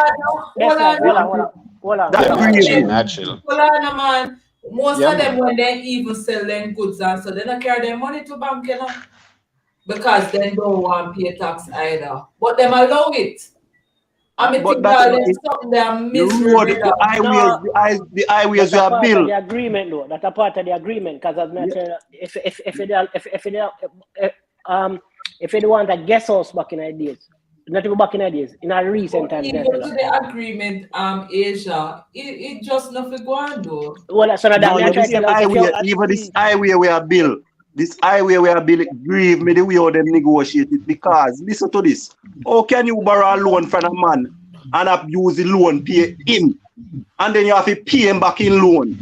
That grieve
Natural,
me.
natural.
Hold on, man. Most
Yeah,
of them
man.
when they even sell them goods and so they don't carry their money to bank, you know, because they don't want to pay tax either. But them allow it. I mean,
But
think
that
all them something they are
the
misery,
road,
brother.
the highways
That's a
were
part of
built.
the agreement, though. That's a part of the agreement, because as I tell you, if they want a guest house back in the days, not even back in the days, in a recent
But
times,
even
they tell
to
you.
the agreement, Asia, it just nothing go on though.
Well, so now
No,
me I
yeah,
try to
this
tell you, if
highway,
you
even this highway we are built. This highway we are built grieve me the way how them negotiate it, because listen to this. How can you borrow a loan from a man and abuse the loan, pay him, and then you have to pay him back in loan?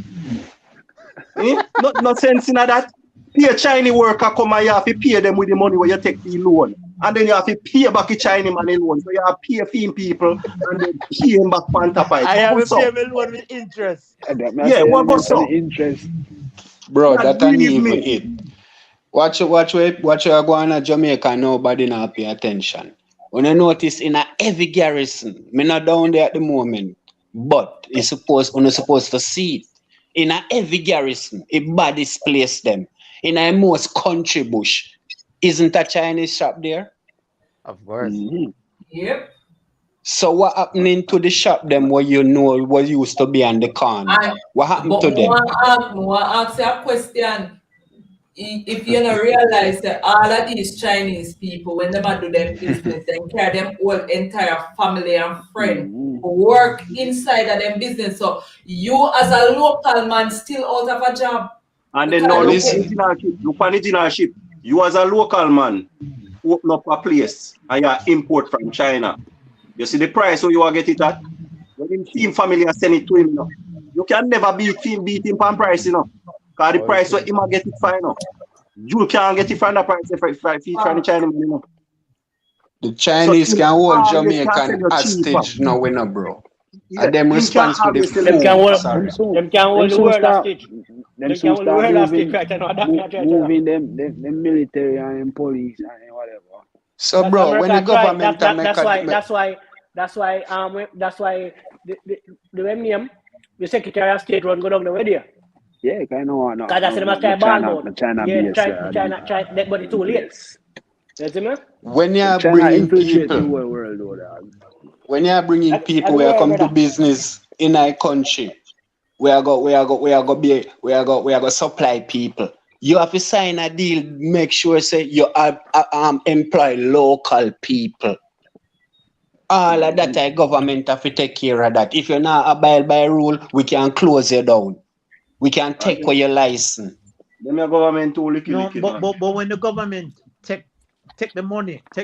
No sense in that. Pay a Chinese worker come and you have to pay them with the money where you take the loan. And then you have to pay back the Chinese money loan. So you have to pay fee people and then pay him back on top of it.
I have a
What's up?
payment loan with interest.
Yeah, what goes up?
Interest.
Bro,
That
that ain't
grieve
even
me.
it. Watch you going to Jamaica, nobody not pay attention. When I notice in a heavy garrison, me not down there at the moment, but you're supposed to see it. In a heavy garrison, a bodies place them. In a most country bush. Isn't a Chinese shop there?
Of course.
Mm-hmm.
Yep.
So what happening to the shop them where you know what used to be on the corner?
And
What happened
but
to them?
more ask you a question. If you don't realize that all of these Chinese people, when they do their business, they carry them whole entire family and friend
Mm-hmm.
who work inside of them business. So you as a local man still out of a job.
And then
Because
now
But
look on
listen,
the generalship. Look on the generalship. You as a local man, open up a place and you import from China. You see the price where you are get it at? When him team family are send it to him, you know. You can never beat him on price, you know. Because the price where him a get it for, you know. You can't get it from the price if it's from the China, you know.
the
So
Chinese
him
can hold
always can sell
Jamaican
you cheaper.
hostage now, we know, bro.
Yeah,
And them
him can
responsible
always sell
the
you
them can
food.
cheaper.
hold
Sorry.
them can hold the
soon
world
start
hostage.
them
They
soon
can hold the
start
world hostage
moving
right now. That me I try to tell you.
moving them military and police and whatever.
So,
That's
bro, when the
America try.
government make
That's why. The name the Secretary of State run go down the way there.
Yeah, I know
Because that's the must
no
try ball
China,
mode.
no China
Yeah,
base.
but it's too late.
Yes.
You see me?
when you're
China
bringing
infiltrate the
people,
whole world, though, dog.
when you're bringing people where
Everywhere,
come do
brother.
business in our country, we are go supply people. You have to sign a deal, make sure say you employ local people. All of that government have to take care of that. If you're not abide by rule, we can close you down. We can
And
take away your license.
them your government too licky,
No,
man.
but when the government take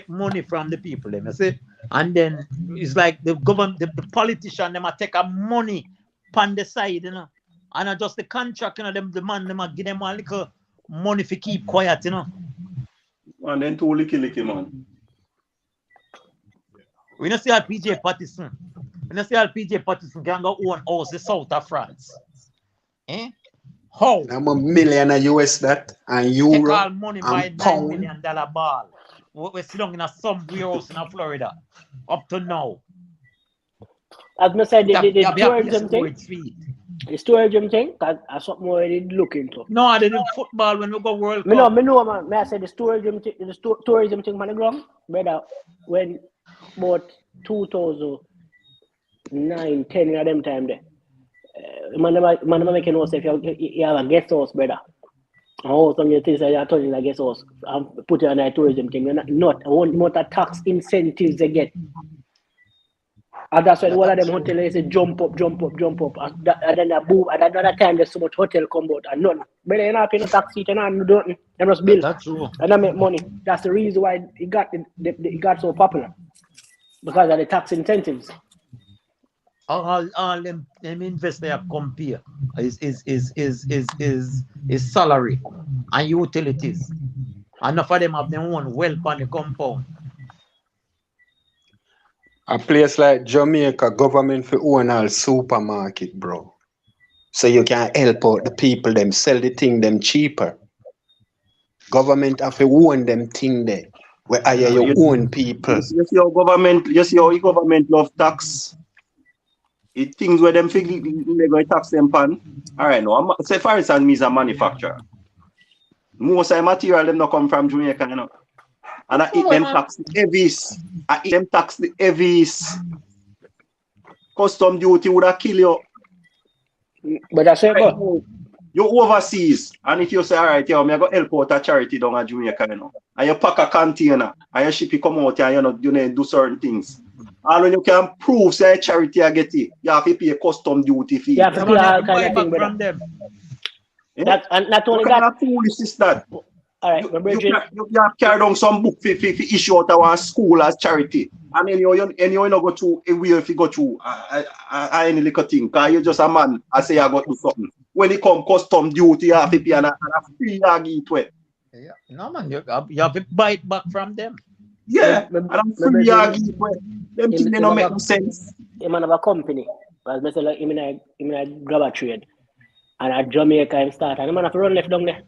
money from the people, them, you see, and then it's like the government, the politician, them a take a money on the side, you know, and adjust the contract, you know, them the man, them a give them a little money for keep quiet, you know.
And then too licky, man.
We don't see how PJ Patterson. We don't see how PJ Patterson can go own house the south of France. Eh? How?
I'm $1 million US that and
Take
euro
all money by
and
$9
pound.
million ball. We're sitting in some warehouse in Florida up to now.
As I said, the tourism
thing.
thing. The tourism thing, because that's something we already look into.
No, I didn't football when we go World Cup.
Me know, man. May I say the tourism thing on the ground, brother, when about 2009, 10 of them time there. Man, making know say if you have a guest house, brother. Oh, some of the things that you're turning a guest house and put it on a tourism thing. Not amount of tax incentives they get. And that's why all of them hotels say jump up. And then they boom. At another time, there's so much hotel come out and none. But they're not paying no tax seat and don't. They must bill.
That's true.
And they make money. That's the reason why it got so popular. Because of the tax incentives.
All them investors come here is salary and utilities. Enough of them have their own wealth on the compound.
A place like Jamaica, government for own all supermarket, bro. So you can help out the people them sell the thing them cheaper. Government have to own them thing there. Where hire your own people.
You see your government, you see how the government love tax. It things where them figure they go tax them pan. Alright, no. Say for instance, me is a manufacturer. Most of the material them not come from Jamaica, you know. And I eat them tax the heavies. I eat them tax the heavies. Custom duty would have kill you.
But that's it,
Right, you overseas, and if you say, all right, yo, I'm going to help out a charity down in Jamaica, you know, and you pack a container, and your ship come out here, you know, do certain things. And when you can prove, say, a charity I get it, you have to pay a custom duty fee.
You have to pay all kind of thing,
from
brother.
them.
Yeah?
And not only
What kind
that.
of foolish is that?
All right,
You have carried down some book for issue out of our school as charity. And then you know go to a wheel if you go to any little thing. Because you're just a man, I say I got to do something. When it come custom duty, you have to pay and a free argument with.
Yeah. No man, you have to buy it back from them.
Yeah, and I'm free argument with. Them things they don't make no sense.
You man have a company. As I say, like, him in a grab a trade. And at Jamaica him start. And the man have to run left down there.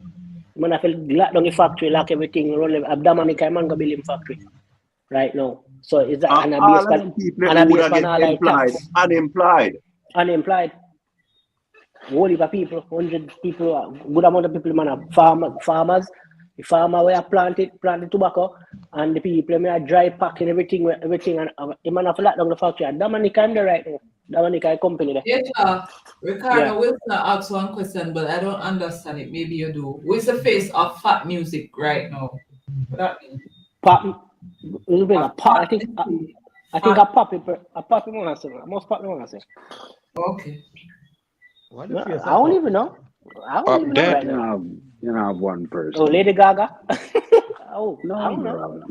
The man have to lock down the factory, lock everything, run left. At Dominica, man go build him factory. Right now. So is that and
all of them people who would get employed, unemployed.
Whole heap of people, 100 people, good amount of people, man, are farmers. The farmer where plant tobacco, and the people may are dry packing everything, and the man have to lock down the factory. And Dominica in there right now. Dominica company there.
Yeah, Ricardo Wilson asked one question, but I don't understand it. Maybe you do. What's the face of fat music right now? What that mean?
Pop. I think a poppy one say. Most poppy one say.
Okay.
No, I don't even know. I don't even know right now.
You have one person.
Oh, Lady Gaga.
No,
I don't know.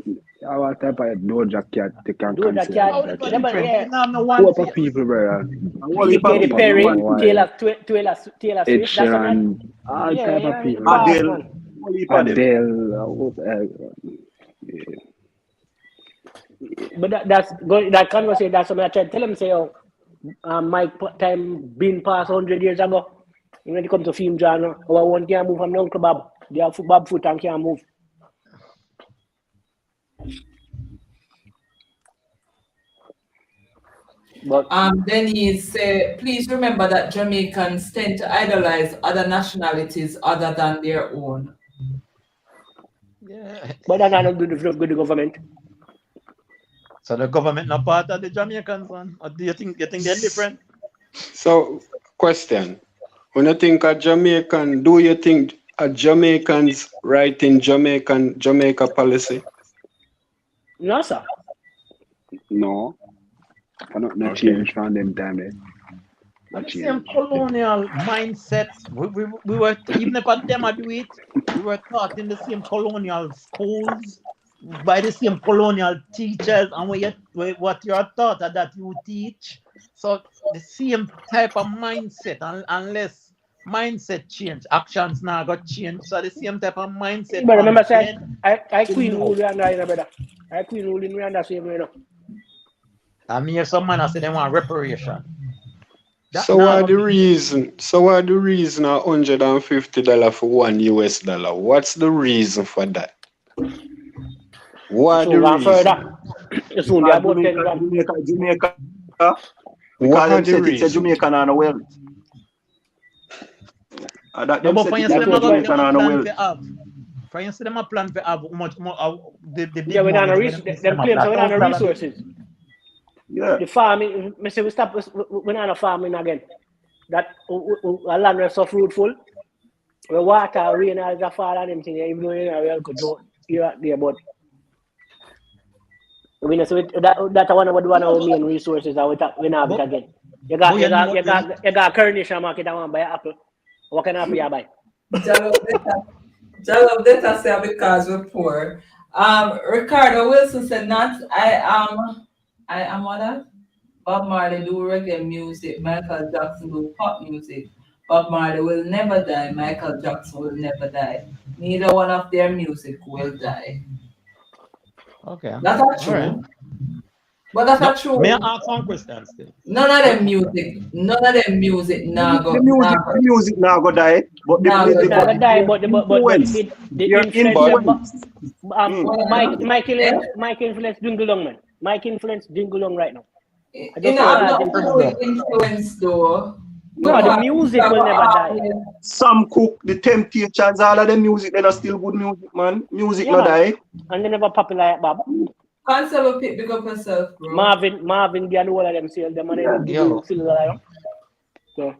What type of Doja Cat they can
Doja Cat.
What for people, brother?
Katy Perry, Taylor Swift.
Ed Sheeran, all type of people. Adele.
But that conversation, that's what I tried to tell him, say, Mike time been past 100 years ago. When it comes to film genre, our one can't move from Uncle Bob. They have Bob foot and can't move. But
Denise say, please remember that Jamaicans tend to idolize other nationalities other than their own.
Yeah.
But that's not good with the government.
So the government not part of the Jamaicans, man? Or do you think they're different?
So, question. When you think of Jamaican, do you think Jamaicans writing Jamaica policy?
No, sir.
No. I don't know change from them time.
The same colonial mindset. We were, even if them do it, we were taught in the same colonial schools by the same colonial teachers, and what you are taught that you teach. So the same type of mindset, unless mindset change, actions now got changed. So the same type of mindset.
But remember, I queen rule Rwanda, brother. I queen rule in Rwanda, same way,
I mean, some man say they want reparation.
So what the reason? So what the reason $150 for $1 US? What's the reason for that? What the reason?
Further. It's only about 10 grand.
Jamaica. Because they said it's a Jamaican on the wealth. That them said it's a Jamaican on the wealth.
For instance, them a plan for have much more.
Yeah, we don't resources. Them claims we don't resources.
Yeah.
The farming, I say we stop. We're not farming again. That our land is so fruitful. The water, rain, all the fall and everything. Even though you know we could do here there, but we know so that's one of our main resources. That we not have it again. You got Coronation Market. I want to buy an apple. What kind of apple you buy?
Jalop data say because we're poor. Ricardo Wilson said not. I am what? Bob Marley do reggae music. Michael Jackson do pop music. Bob Marley will never die. Michael Jackson will never die. Neither one of their music will die.
Okay.
That's not true.
Right.
But that's
No,
not true.
may I ask one question still?
None of them music nah go,
The music now go die, but
nah go
Not gonna die, but
influence.
the
Your
influence them,
influence.
Mike influence dingle on, man. Mike influence dingle on right now. I
You
just
know,
want
I'm
to
not
add
sure with influence though.
no, the music will never die.
Sam Cooke, the Temptations, all of them music, they are still good music, man. Music
Yeah,
no
man.
die.
And they never popular like Bob.
Can't say we pick up yourself, bro.
Marvin, the whole of them still, them and
Yo.
still alive. So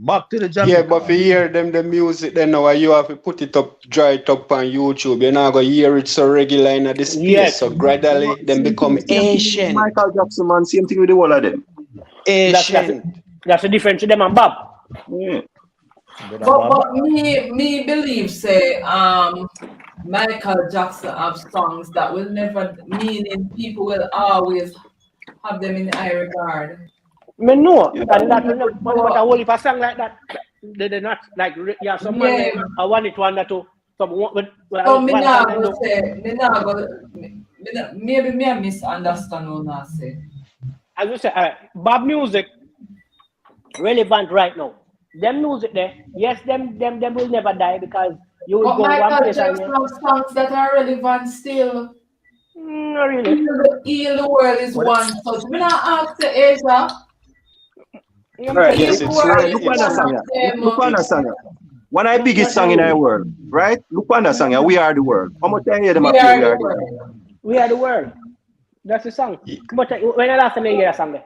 Back to the
Yeah,
Jamaica.
but if you hear them the music, then now you have to put it up, dry it up on YouTube. You're not gonna hear it so regular in the space.
Yes.
So gradually, them become
Same thing with
Asian.
Michael Jackson, man. Same thing with the whole of them.
Asian.
that's the difference to them and Bob.
Yeah.
But me believe say Michael Jackson have songs that will never, meaning people will always have them in high regard.
Me know, and that will not, but a whole heap of song like that, they're not like some man. I want it one or two. Some
So me not go say, maybe me I misunderstand what I say.
As you say, all right, Bob music relevant right now. Them music there, yes, them will never die because you will
But
go one
Michael
place and
Jackson have songs that are relevant still.
not really.
Heal the world is one such. Me not ask the Asia.
Right.
Yes, it's right.
Look on that song, yeah. Look on that song, yeah. One of the biggest song in the world, right? Look on that song, yeah. We Are the World. How much I hear them
We
up here?
are
We
the
Are the World.
world.
We Are the World. That's the song. But when I last time I hear that song there?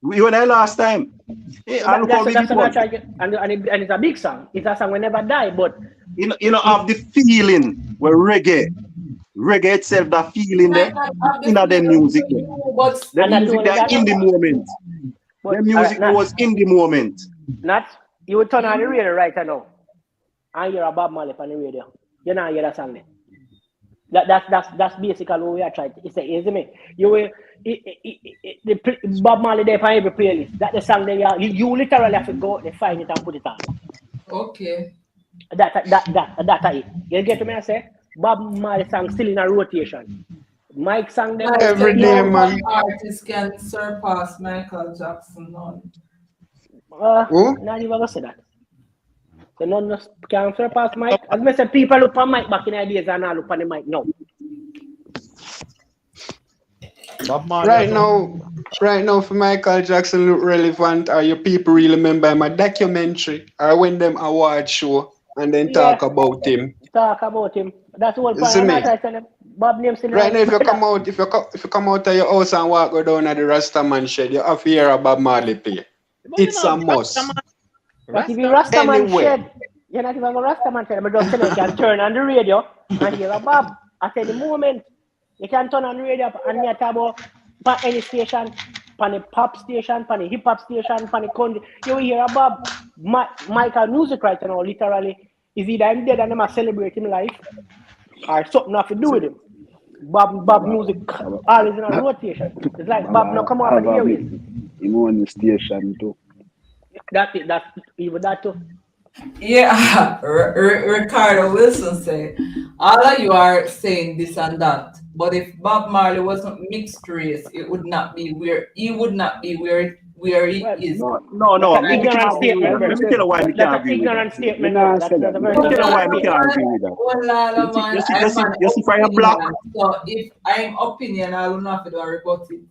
When I last time. Yeah, and
That's
big
a
one.
and it's a big song. It's a song we never die, but
You know, have the feeling where reggae itself, that feeling there, in the music there.
But
The
And not
music
only
there
that-
in the moment.
but
The music
not-
was in the moment.
Not you will turn on the radio right now and hear a Bob Marley on the radio. You not hear that song there. That's basically what we are trying to say, isn't it? You will the Bob Marley there for every playlist. That's the song there. You literally have to go out there, find it and put it on.
okay.
That it. You get me? I say Bob Marley song still in a rotation. Mike sang them
Every day, man.
Artists can surpass Michael Jackson on.
Who?
Not even gonna say that. So none can surpass Mike. As I said, people look on Mike back in the days and now look on the mic now.
Bob Marley
Right now, for Michael Jackson look relevant, are your people really remember my documentary or when them award show and then talk about him?
Talk about him. That's the whole
You see
point.
me?
I'm not trying to Bob name still.
Right now, if you come out of your house and walk go down at the Rastaman shed, you have to hear a Bob Marley play. It's a must.
But if you Rastaman
Anyway.
shed, you're not even a Rastaman shed. But just tell you can turn on the radio and hear a Bob. I said the moment you can turn on the radio and you talk about any station, on the pop station, on the hip hop station, on the country, you will hear a Bob. Michael music right now, literally, is either I'm dead and them are celebrating life or something have to do with him. Bob music always in a rotation. It's like Bob no come out of the airways.
You on the station too.
That's even that too.
Yeah, Ricardo Wilson said, all of you are saying this and that, but if Bob Marley wasn't mixed race, he would not be where he is.
No.
That's an
Let me
ignorant
tell you why we can't
That's an
agree with
ignorant
that.
statement.
Nah,
That's
say
a
that.
very
Let me tell you why
ignorant
we
statement.
can't agree with that.
Oh, la, man,
You see, for your black.
So if I'm opinion, I will not have to rebut it.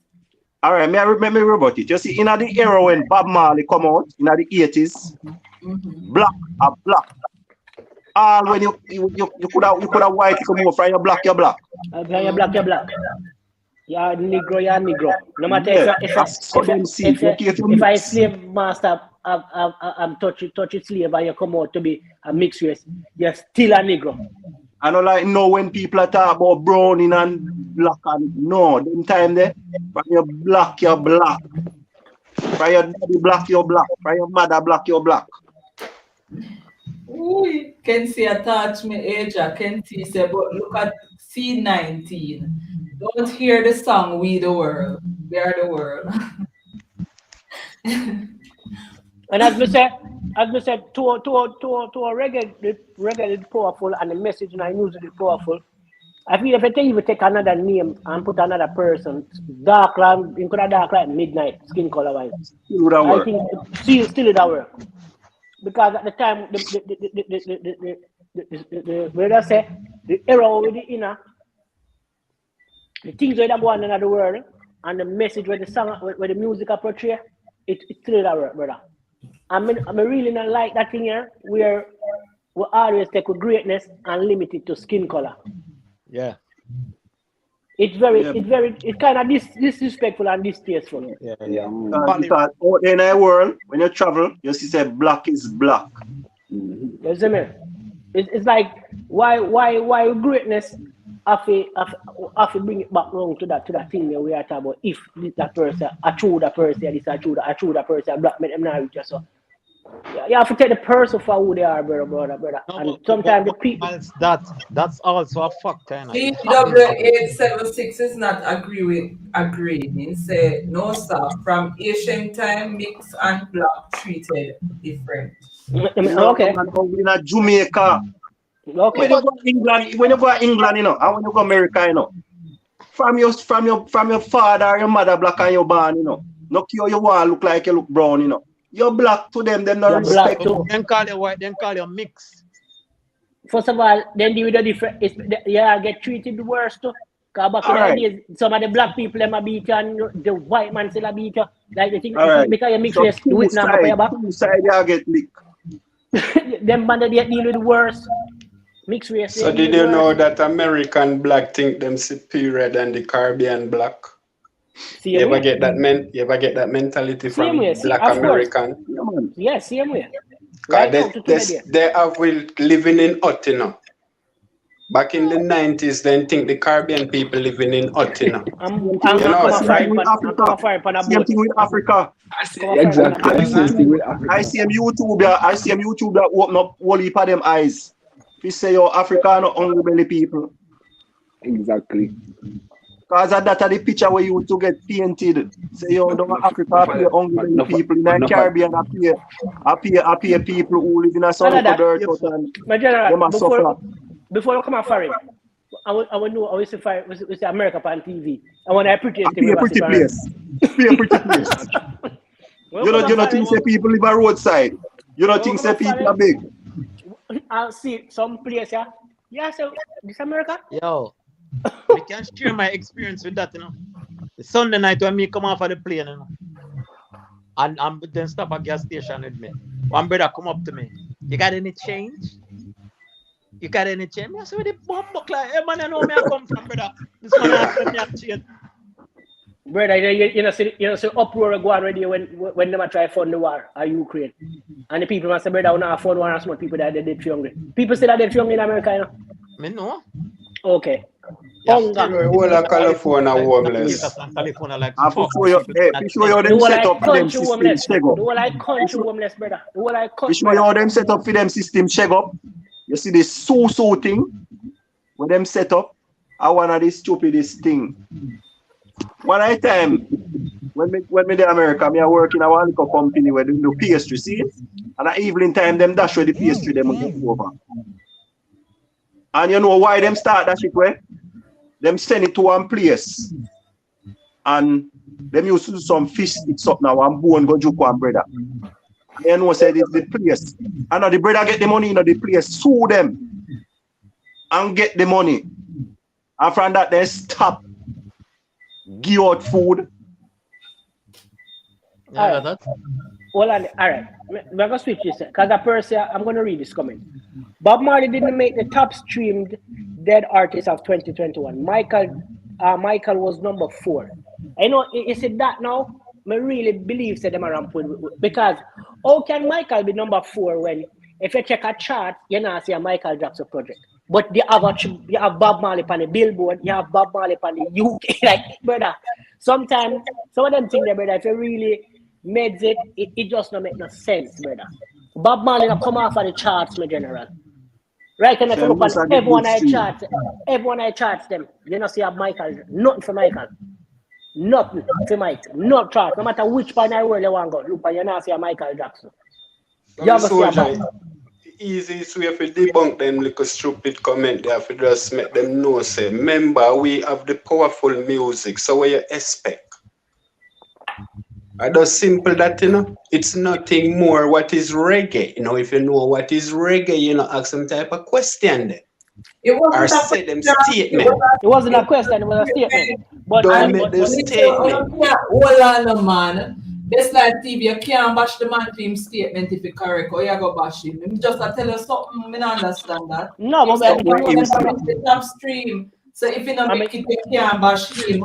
All right, may I remember about it. You see, in the era when Bob Marley come out, in the 80s, black are black. When you could have white come over from your black, you're black.
You're black. You're Negro. No matter if I slave master, I'm touch slave and you come out to be a mixed race, you're still a Negro.
I don't like know when people are talking about browning and black and no, them time there, from your black, you're black. From your daddy black, you're black. From your mother black, you're black.
Ooh, Kenzie attach me age. Kenzie said, but look at C19. Don't hear the song "We the World." We are the world.
And as we said, to a reggae is powerful and the message in our music is powerful. I feel if I take, even take another name and put another person, dark line, you could have dark like midnight, skin color wise.
Still would have
I
work.
think still it work. Because at the time, where I say, the era with the inner, the things where they go on in the world, and the message where the song, where the music portray, it still that work, brother. I really not like that thing here, where we always take with greatness and limit it to skin color.
Yeah.
It's kind of disrespectful and distasteful.
Yeah.
Because out in the world, when you travel, you see say black is black.
You see me? It's like why greatness have to bring it back wrong to that thing that we are talking about. If that person, a true that person, this a true that person, black men them not rich so. You have to take the person for who they are, brother.
No,
and sometimes the people.
That's also a factor.
GW876 is not agreed. He say no sir. From ancient time, mixed and black treated different.
Okay.
In a Jamaica.
Okay.
When you go to England, you know, and when you go to America, you know, from your father or your mother black and you're born, you know. No care you want look like you look brown, you know. You're black to them, they not respect you.
Then call you white, then call you mix.
First of all, then the different get treated worse too. Because back in the days, some of the black people them a beat you and the white man still a beat you. Like the thing because you mix race, do it now for your back.
Two side you get licked.
Them man they deal with worse. Mixed race.
So did you know that American black think them superior than the Caribbean black? You ever get that mentality from black American?
Yeah, same way.
They have will living in hut, you know. Back in the 90s, then think the Caribbean people living in hut, you know.
Same thing with Africa.
Exactly.
I see him YouTube that open up whole heap of them eyes. We say yo Africa are not hungry belly people.
Exactly.
Because that are the picture where you to get painted. Say yo don't Africa appear hungry belly people. In the Caribbean appear people who live in a sun dirt and
before I come out foreign, I will know I will see America on TV. And when I pretty
place. You don't think say people live a roadside. You don't think say people are big.
I'll see some place, yeah. Yeah, so this America?
Yo, I can share my experience with that, you know. The Sunday night when me come off of the plane, you know. And then stop at gas station with me. One brother come up to me. You got any change? You got any change? I said, where the bomb buck like, hey man, I know where I come from, brother. This man has me have change.
Brother, you know, see uproar go on already when they try to fund the war at Ukraine. And the people must say, brother, we not fund war and smart people that are dead too hungry. People say that they're too hungry in America, you know?
Me know.
Okay.
Hunger. All of California homeless.
California like
I show you them set up for them system shake up.
The whole like country homeless, brother. The whole like country.
Show you how them set up for them system shake up. You see this so thing when them set up. I one of the stupidest thing. One time when me in America, me I work in a one little company where they do pastry, see? And at evening time, them dash where the pastry them get over. And you know why them start that shit where? Them send it to one place. And them used to do some fish sticks up now and bone go juke one brother. You know say it's the place. And now the brother get the money in the place, sue them and get the money. And from that they stop. Give out food.
Yeah, that's.
Hold on. All right. I'm going to switch this. Because the person, I'm going to read this comment. Bob Marley didn't make the top streamed dead artist of 2021. Michael was number 4. I know, is it that now? I really believe that them around because how can Michael be number 4 when if you check a chart, you not see a Michael Jackson project. But you have Bob Marley on the Billboard, you have Bob Marley on the UK, like brother. Sometimes some of them think that brother, if you really made it just don't make no sense, brother. Bob Marley not come off of the charts, my general. Right, and if you look on everyone I charts them, you know see a Michael, nothing for Michael. Nothing for Michael, no chart. No matter which part of the world you want to go, look, you not see a Michael Jackson. You have to see a Michael.
easiest way for debunk them little stupid comment they have to just make them know say remember we have the powerful music, so what you expect? I just simple that it's nothing more. What is reggae? If you know what is reggae, ask some type of question there.
It
Or
wasn't a
say them
question.
statement.
It wasn't a question, it was a statement. But
Don't make the statement.
Hold on, man. This like TV, you can't bash the man for him statement if it's correct, or you go bash him. Him just tell you something, I don't understand that.
no, but
the top stream. So if you don't make it, you can't bash him.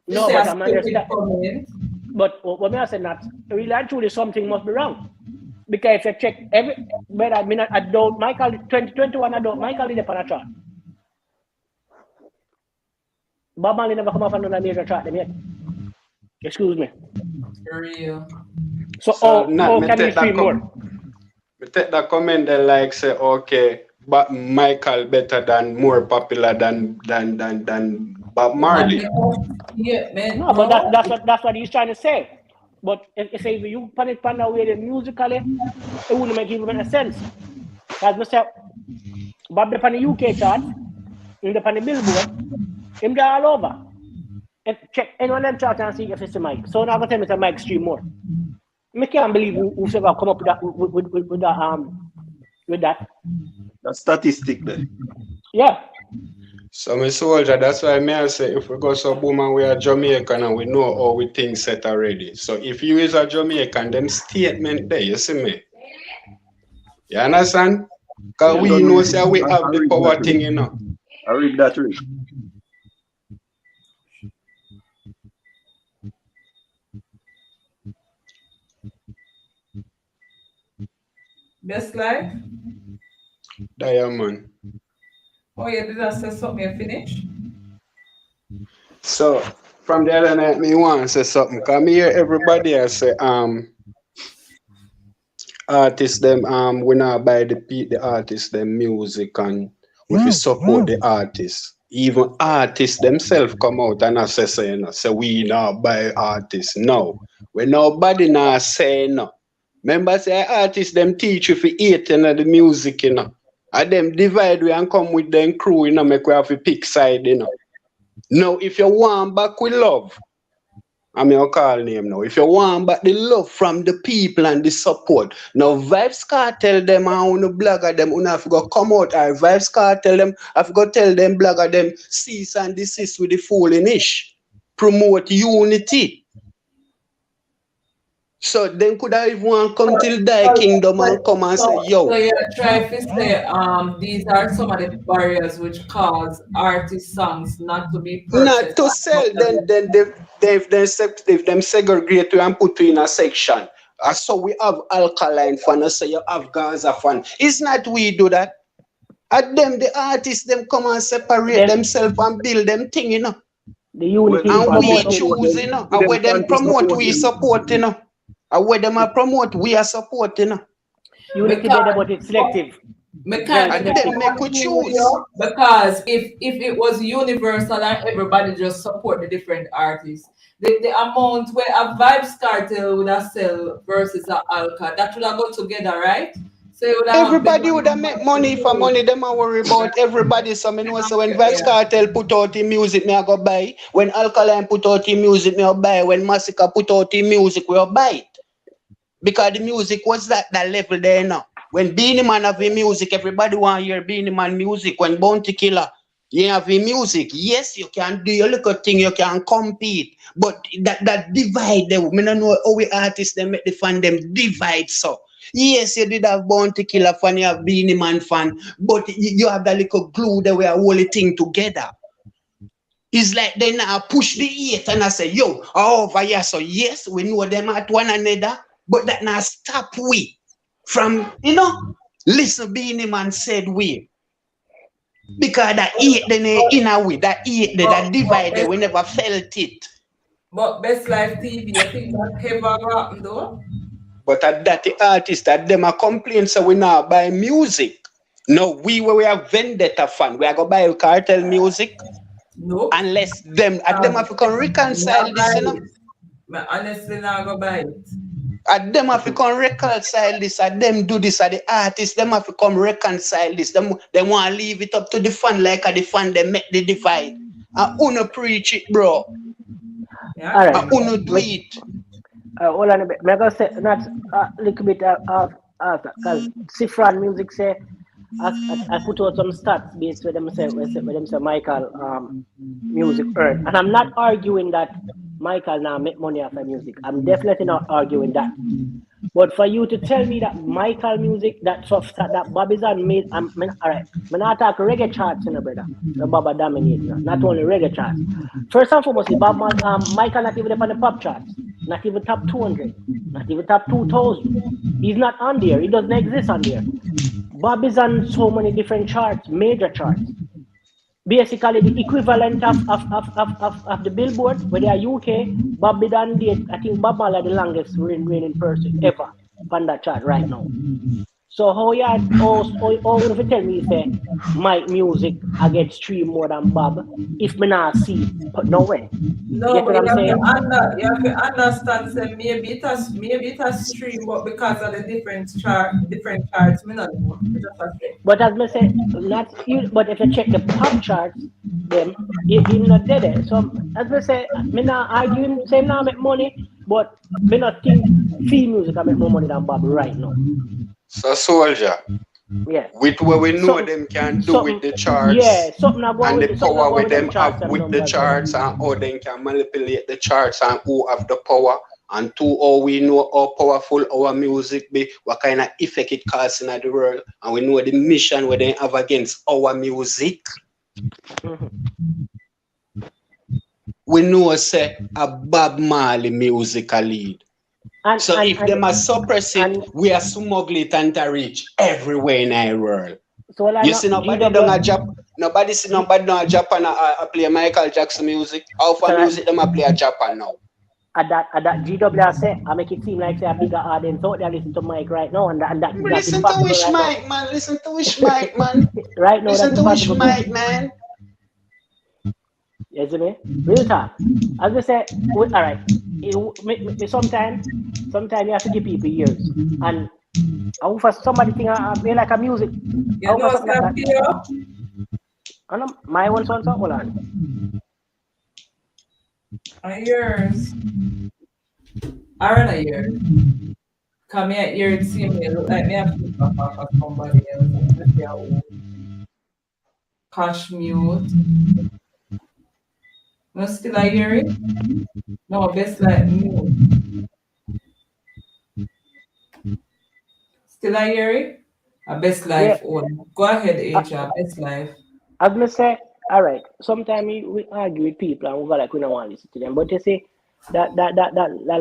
No, but I'm understanding. But what I said that really and truly something must be wrong. Because if you check whether I don't Michael 2021 I don't Michael is upon a chart. Bob Marley never come off another major chart them yet. Excuse me.
For real.
So can you stream more?
We take that comment that like say okay, but Michael better than more popular than Bob Marley.
Yeah, man.
No, but that's what he's trying to say. But if you put it on away musically, it wouldn't make even any sense. As I said, Bob on the UK chart, in the Billboard, him there all over. And check anyone them chart and see if it's a mic. So now I'm gonna tell me it's a mic stream more. I can't believe who's ever come up with that.
That statistic there.
Yeah.
So my soldier, that's why I say if we go so boom and we are Jamaican and we know how we think set already. So if you is a Jamaican, them statement there, you see me? You understand? Because we know say we have the power thing,
I read that read.
Best life?
Diamond.
Oh yeah, did I say something you finish?
So from the other night me want to say something. Come here everybody I say artists them we not buy the artists them music and we support the artists. Even artists themselves come out and I say we not buy artists. No. When nobody not say no. Remember say artists them teach you for eating the music, And them divide we and come with them crew, make we have to pick side, Now if you want back with love, I'm your call name now. If you want back the love from the people and the support, now Vibes Cartel them and the blogger them, have to go come out or Vibes Cartel them, have to go tell them blogger them cease and desist with the fooling ish. Promote unity. So then could I even come till thy kingdom and come and say, yo.
So you try to say these are some of the barriers which cause artist songs not to be purchased.
Not to sell, then if them segregate you and put you in a section. So we have Alkaline fan, so you have Gaza fan. It's not we do that. At them, the artists, them come and separate themselves and build them thing,
The unity
and we choose, and where them promote, we support, And where them promote, we are supporting.
Unity together, but it's selective.
And then make we choose.
Because if it was universal and everybody just support the different artists, the amount where a Vibes Cartel would have sell versus a Alka, that would have go together, right? So
everybody would have make money for money. Them I worry about everybody. So I know so when Vibes Cartel put out the music, me I go buy. When Alkaline put out the music, me I buy. When Massacre put out the music, we buy it. Because the music was that level there now. When Beanie Man have the music, everybody want to hear Beanie Man music. When Bounty Killer, you have the music. Yes, you can do your little thing, you can compete. But that divide them. I don't know how we artists them make the fan them divide so. Yes, you did have Bounty Killer fan, you have Beanie Man fan, but you have that little glue that we are holding thing together. It's like they now push the eight and I say, yo, over here. So yes, we know them at one another. But that now stop we from, listen, Beanie Man said we. Because that eat the inner way, that eat that divide, we never felt it.
But Best Life TV, I think that ever happened though.
But at that the artists that them a complain, so we now buy music. No, we have vendetta fan. We are going to buy cartel music.
No.
Unless them have to come reconcile this,
I honestly not go buy it.
And them have to come reconcile this, and them do this, and the artists, them have to come reconcile this. Them want to leave it up to the fan, like the fan, they make the divide. And uno preach it, bro.
Yeah.
All right.
And uno do it.
Hold on a bit. I'm going to say not a little bit of because Sifran Music say, I put out some stats based where them say Michael music earn. And I'm not arguing that Michael now make money off of music. I'm definitely not arguing that. But for you to tell me that Michael music, that Bobby's on made, all right. I'm not talking reggae charts, brother. The Baba dominate, not only reggae charts. First and foremost, Michael not even up on the pop charts, not even top 200, not even top 2000. He's not on there. He doesn't exist on there. Bobby's on so many different charts, major charts. Basically, the equivalent of the Billboard, where they are UK, Bobby done did, I think Bob Marley the longest reigning person ever on that chart right now. So how you if you tell me say my music I get streamed more than Bob, if me not see, but no way.
No, but you have to understand, say maybe it has stream, but because of the different charts, me not know.
But as me say, but if you check the pop charts, them him not dead. So as me say, me not arguing, say now make money, but me not think free music I make more money than Bob right now.
So Soldier,
yeah,
with what we know them can do with the charts,
yeah,
and the power with them have with the charts, and how they can manipulate the charts, and who have the power, and how we know how powerful our music be, what kind of effect it causes in the world, and we know the mission where they have against our music. We know say a Bob Marley musical lead. So if them are suppress it, we are smuggle it and to reach everywhere in the world. So you see nobody down a Japan, nobody down a Japan play Michael Jackson music. How far music them a play a Japan now?
At that GW say, I make it seem like say a bigger audience out there listen to Mike right now, and that
listen to which Mike, man. Listen to which Mike, man.
Right now,
listen to which Mike, man.
Yes, me. Real talk. As I say, all right. Sometimes you have to give people years, and for somebody think I feel like a music.
You know what's that?
My one so hold on.
Years. I run a year. Come here, year see me look like me have to talk off of somebody else. Cash mute. No still a hear it? No, best like mute. Still I hear it? A best life on. Go ahead, Aja, best life.
As me say, all right. Sometimes we argue with people and we go like we don't want to listen to them. But you see, that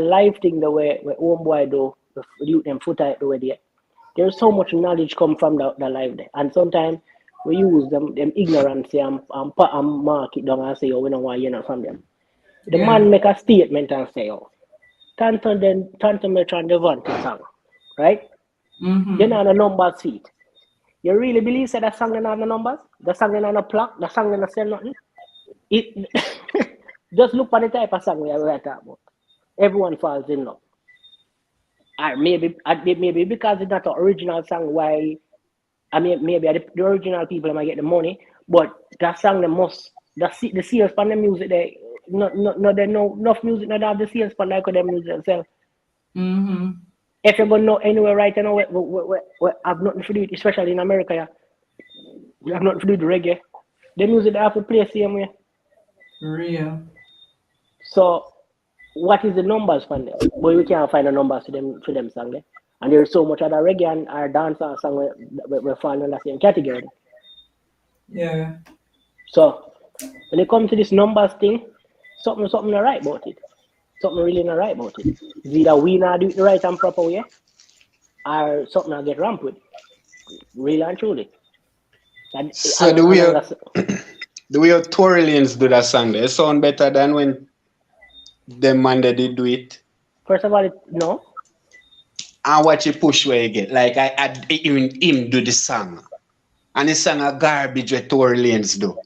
life thing the way homeboy do, the them foot out the way there. There's so much knowledge come from the life there. And sometimes we use them ignorance and mark it down and say, oh, we don't want to hear from them. The man make a statement and say, oh, Tanto Metron Devontae song, right? You're not on a number seat. You really believe that song is not on the numbers? The song is not on a plaque? The song is not saying nothing? Just look at the type of song we are talking about. Everyone falls in love. Or maybe because it's not an original song, why? I mean, maybe the original people might get the money, but that song the sales from the music there, no enough music not have the sales from like the music itself. If you're going to know anywhere right now, we have nothing to do with, especially in America, yeah. We have nothing to do with reggae. The music they have to play same way.
Real.
So, what is the numbers from them? But we can't find the numbers to them song there. And there's so much other reggae and our dancer song we fall in the same category.
Yeah.
So, when it comes to this numbers thing, something not right about it. Something really not right about it. It's either we not do it the right and proper way, or something not get ramped with. Really and truly.
So the way Tory Lanez do that song, they sound better than when them man they did do it.
First of all, no.
And watch you push where you get. Like even him do the song. And the song a garbage what Tory Lanez do.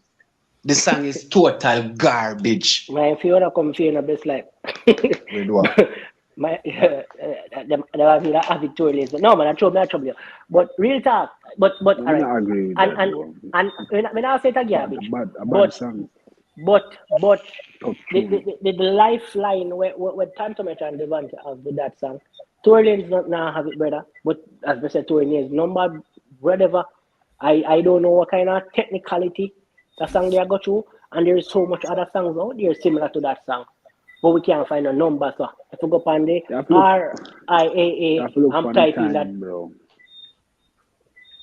The song is total garbage.
Man, if you wanna come here in a best life.
With what?
My them have me avid tour list. No man, I trouble you. But real talk. But
I'm
all right.
not agree with
And
that,
and
bro.
and when I say it a
Bad,
garbage,
a
but
bad song.
but
Top
the
tune.
the lifeline where Tantometer and Devante have with that song. Tour lanes not now have it, brother. But as I said, tour lanes number whatever. I don't know what kind of technicality the song they got through, and there is so much other songs out there similar to that song, but we can't find a number. So if we go on the
You have to look, you
RIAA,
have to look
I'm
for the
typing that.
time, bro.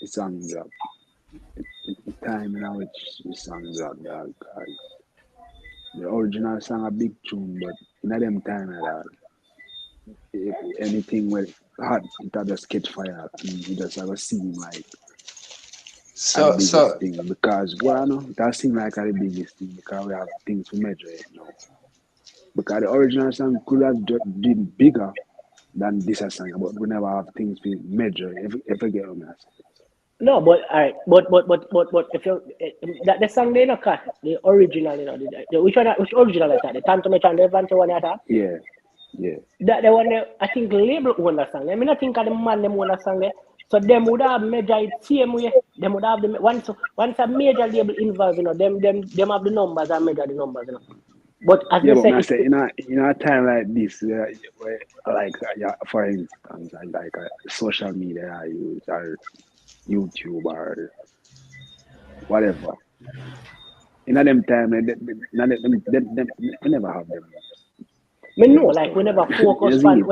The song drop. The time in which the song drop, dog. 'Cause the original song a big tune, but in them time at all, anything with hot, it a just catch fire, and you just have a seem like are the
So
biggest
so
thing because well, no, that seem like are the biggest thing because we have things to measure it now. Because the original song could have been bigger than this song, but we never have things to measure. If you get what I'm saying.
No, but all right, but if you that the song they not cut the original, which original is that? The Tantometer and Devante one at that?
Yeah, yeah.
That the one I think label own that song. I mean, I think of the man them own that song there. So them would have measure it same way. Them would have the once a major label involved, them have the numbers and measure the numbers, But as
Yeah,
they
but
say,
man,
it's
say in a time like this, where like yeah, for instance, like social media I use or YouTube or whatever. In a them time, we never have
me know,
them
like
stuff
we never
like
focus
you
on,
see,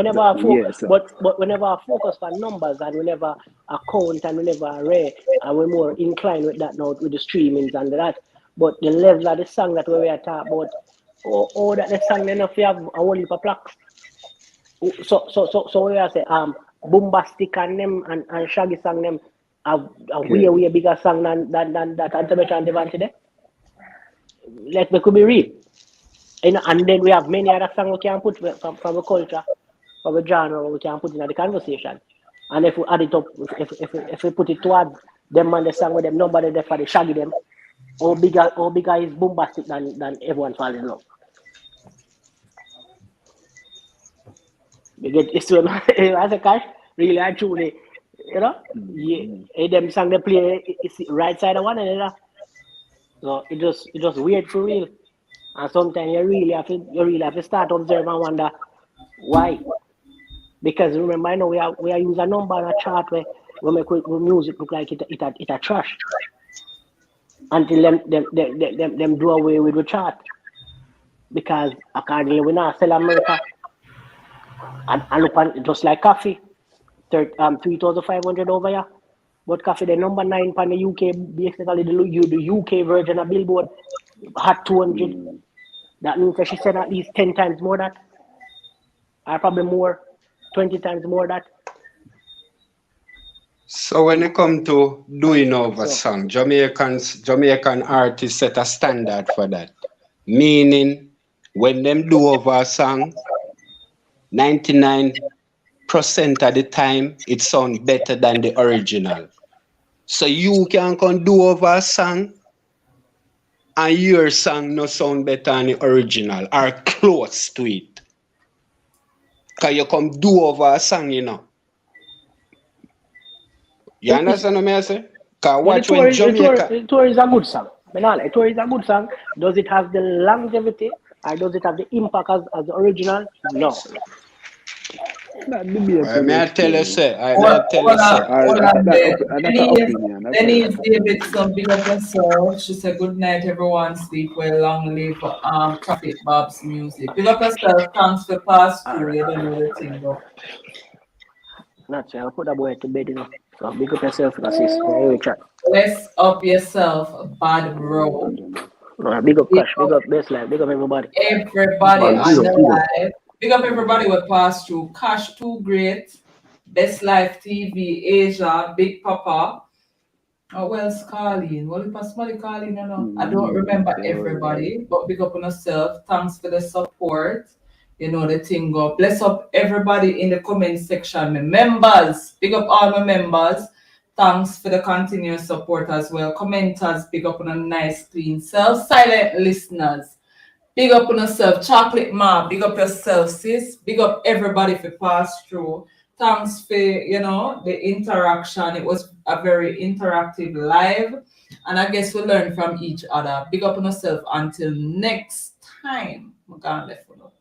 so
but we never focus on numbers and we never account and we never rare and we're more inclined with that now with the streamings and that. But the level of the song that we are talking about, oh that the song enough you have a whole heap of plaques. So we are say bombastic and them and shaggy song them have a
yeah.
way bigger song than that Antimetra and Devante there. Like we could be real. And then we have many other songs we can put from a culture, from a genre we can put in the conversation. And if we add it up, if we put it toward them and the song with them, nobody there for the shaggy them, how bigger is bombastic than everyone fall in love. You get it's so as a cash, really and truly, yeah,
Mm-hmm.
them song they play it's right side of one another. So it just weird for real. And sometimes you really have to start observe and wonder why. Because remember, I know we are use a number on a chart where we make music look like it a trash until them do away with the chart. Because accordingly we now sell America and look on just like coffee, 3,500 over here. But coffee the number 9 on the UK, basically the UK version of Billboard, Hot 200.
Mm.
That means that she said at least 10 times more that, or probably more, 20 times more that.
so when it come to doing over
So
song, Jamaican artists set a standard for that. Meaning when them do over a song, 99% of the time it sounds better than the original. So you can come do over a song and your song no sound better than the original or close to it. Cause you come do over a song, You
it's,
understand what I say? Cause
but the
watch
tour,
when
the tour,
Jamaica.
the tour is a good song. The tour is a good song. Does it have the longevity or does it have the impact as the original? No.
That debate to
May
the
I tell you,
extreme.
say,
Hold,
may I tell you,
hold
say,
on,
Or
hold on there.
that's an opinion. That's a,
Denise Davidson, big up yourself. She said, good night, everyone. Sleep well, long live Traffic Bob's music. Big up yourself. Thanks for pass
All
through.
right.
You don't know the thing, though.
Not so I'll put that boy to bed. So big up yourself, sis. We chat.
Bless up yourself, Bad Bro.
Big up
Big
Cash, big
up
up Best Life, big up everybody.
everybody
big
on
up,
the
big up.
live. Big up everybody with pass through. Cash Too Great. Best Life TV, Asia, Big Papa. Oh, well, Carlin. Well, if somebody Carlin, I don't remember
Yeah, well.
everybody, but big up on yourself. Thanks for the support. You know the thing go. Bless up everybody in the comment section. My members, big up all my members. Thanks for the continuous support as well. Commenters, big up on a nice clean self. Silent listeners, Big up on yourself, Chocolate Ma. Big up yourself, sis. Big up everybody for pass through. Thanks for the interaction. It was a very interactive live, and I guess we learn from each other. Big up on yourself until next time. I'm gonna let you know.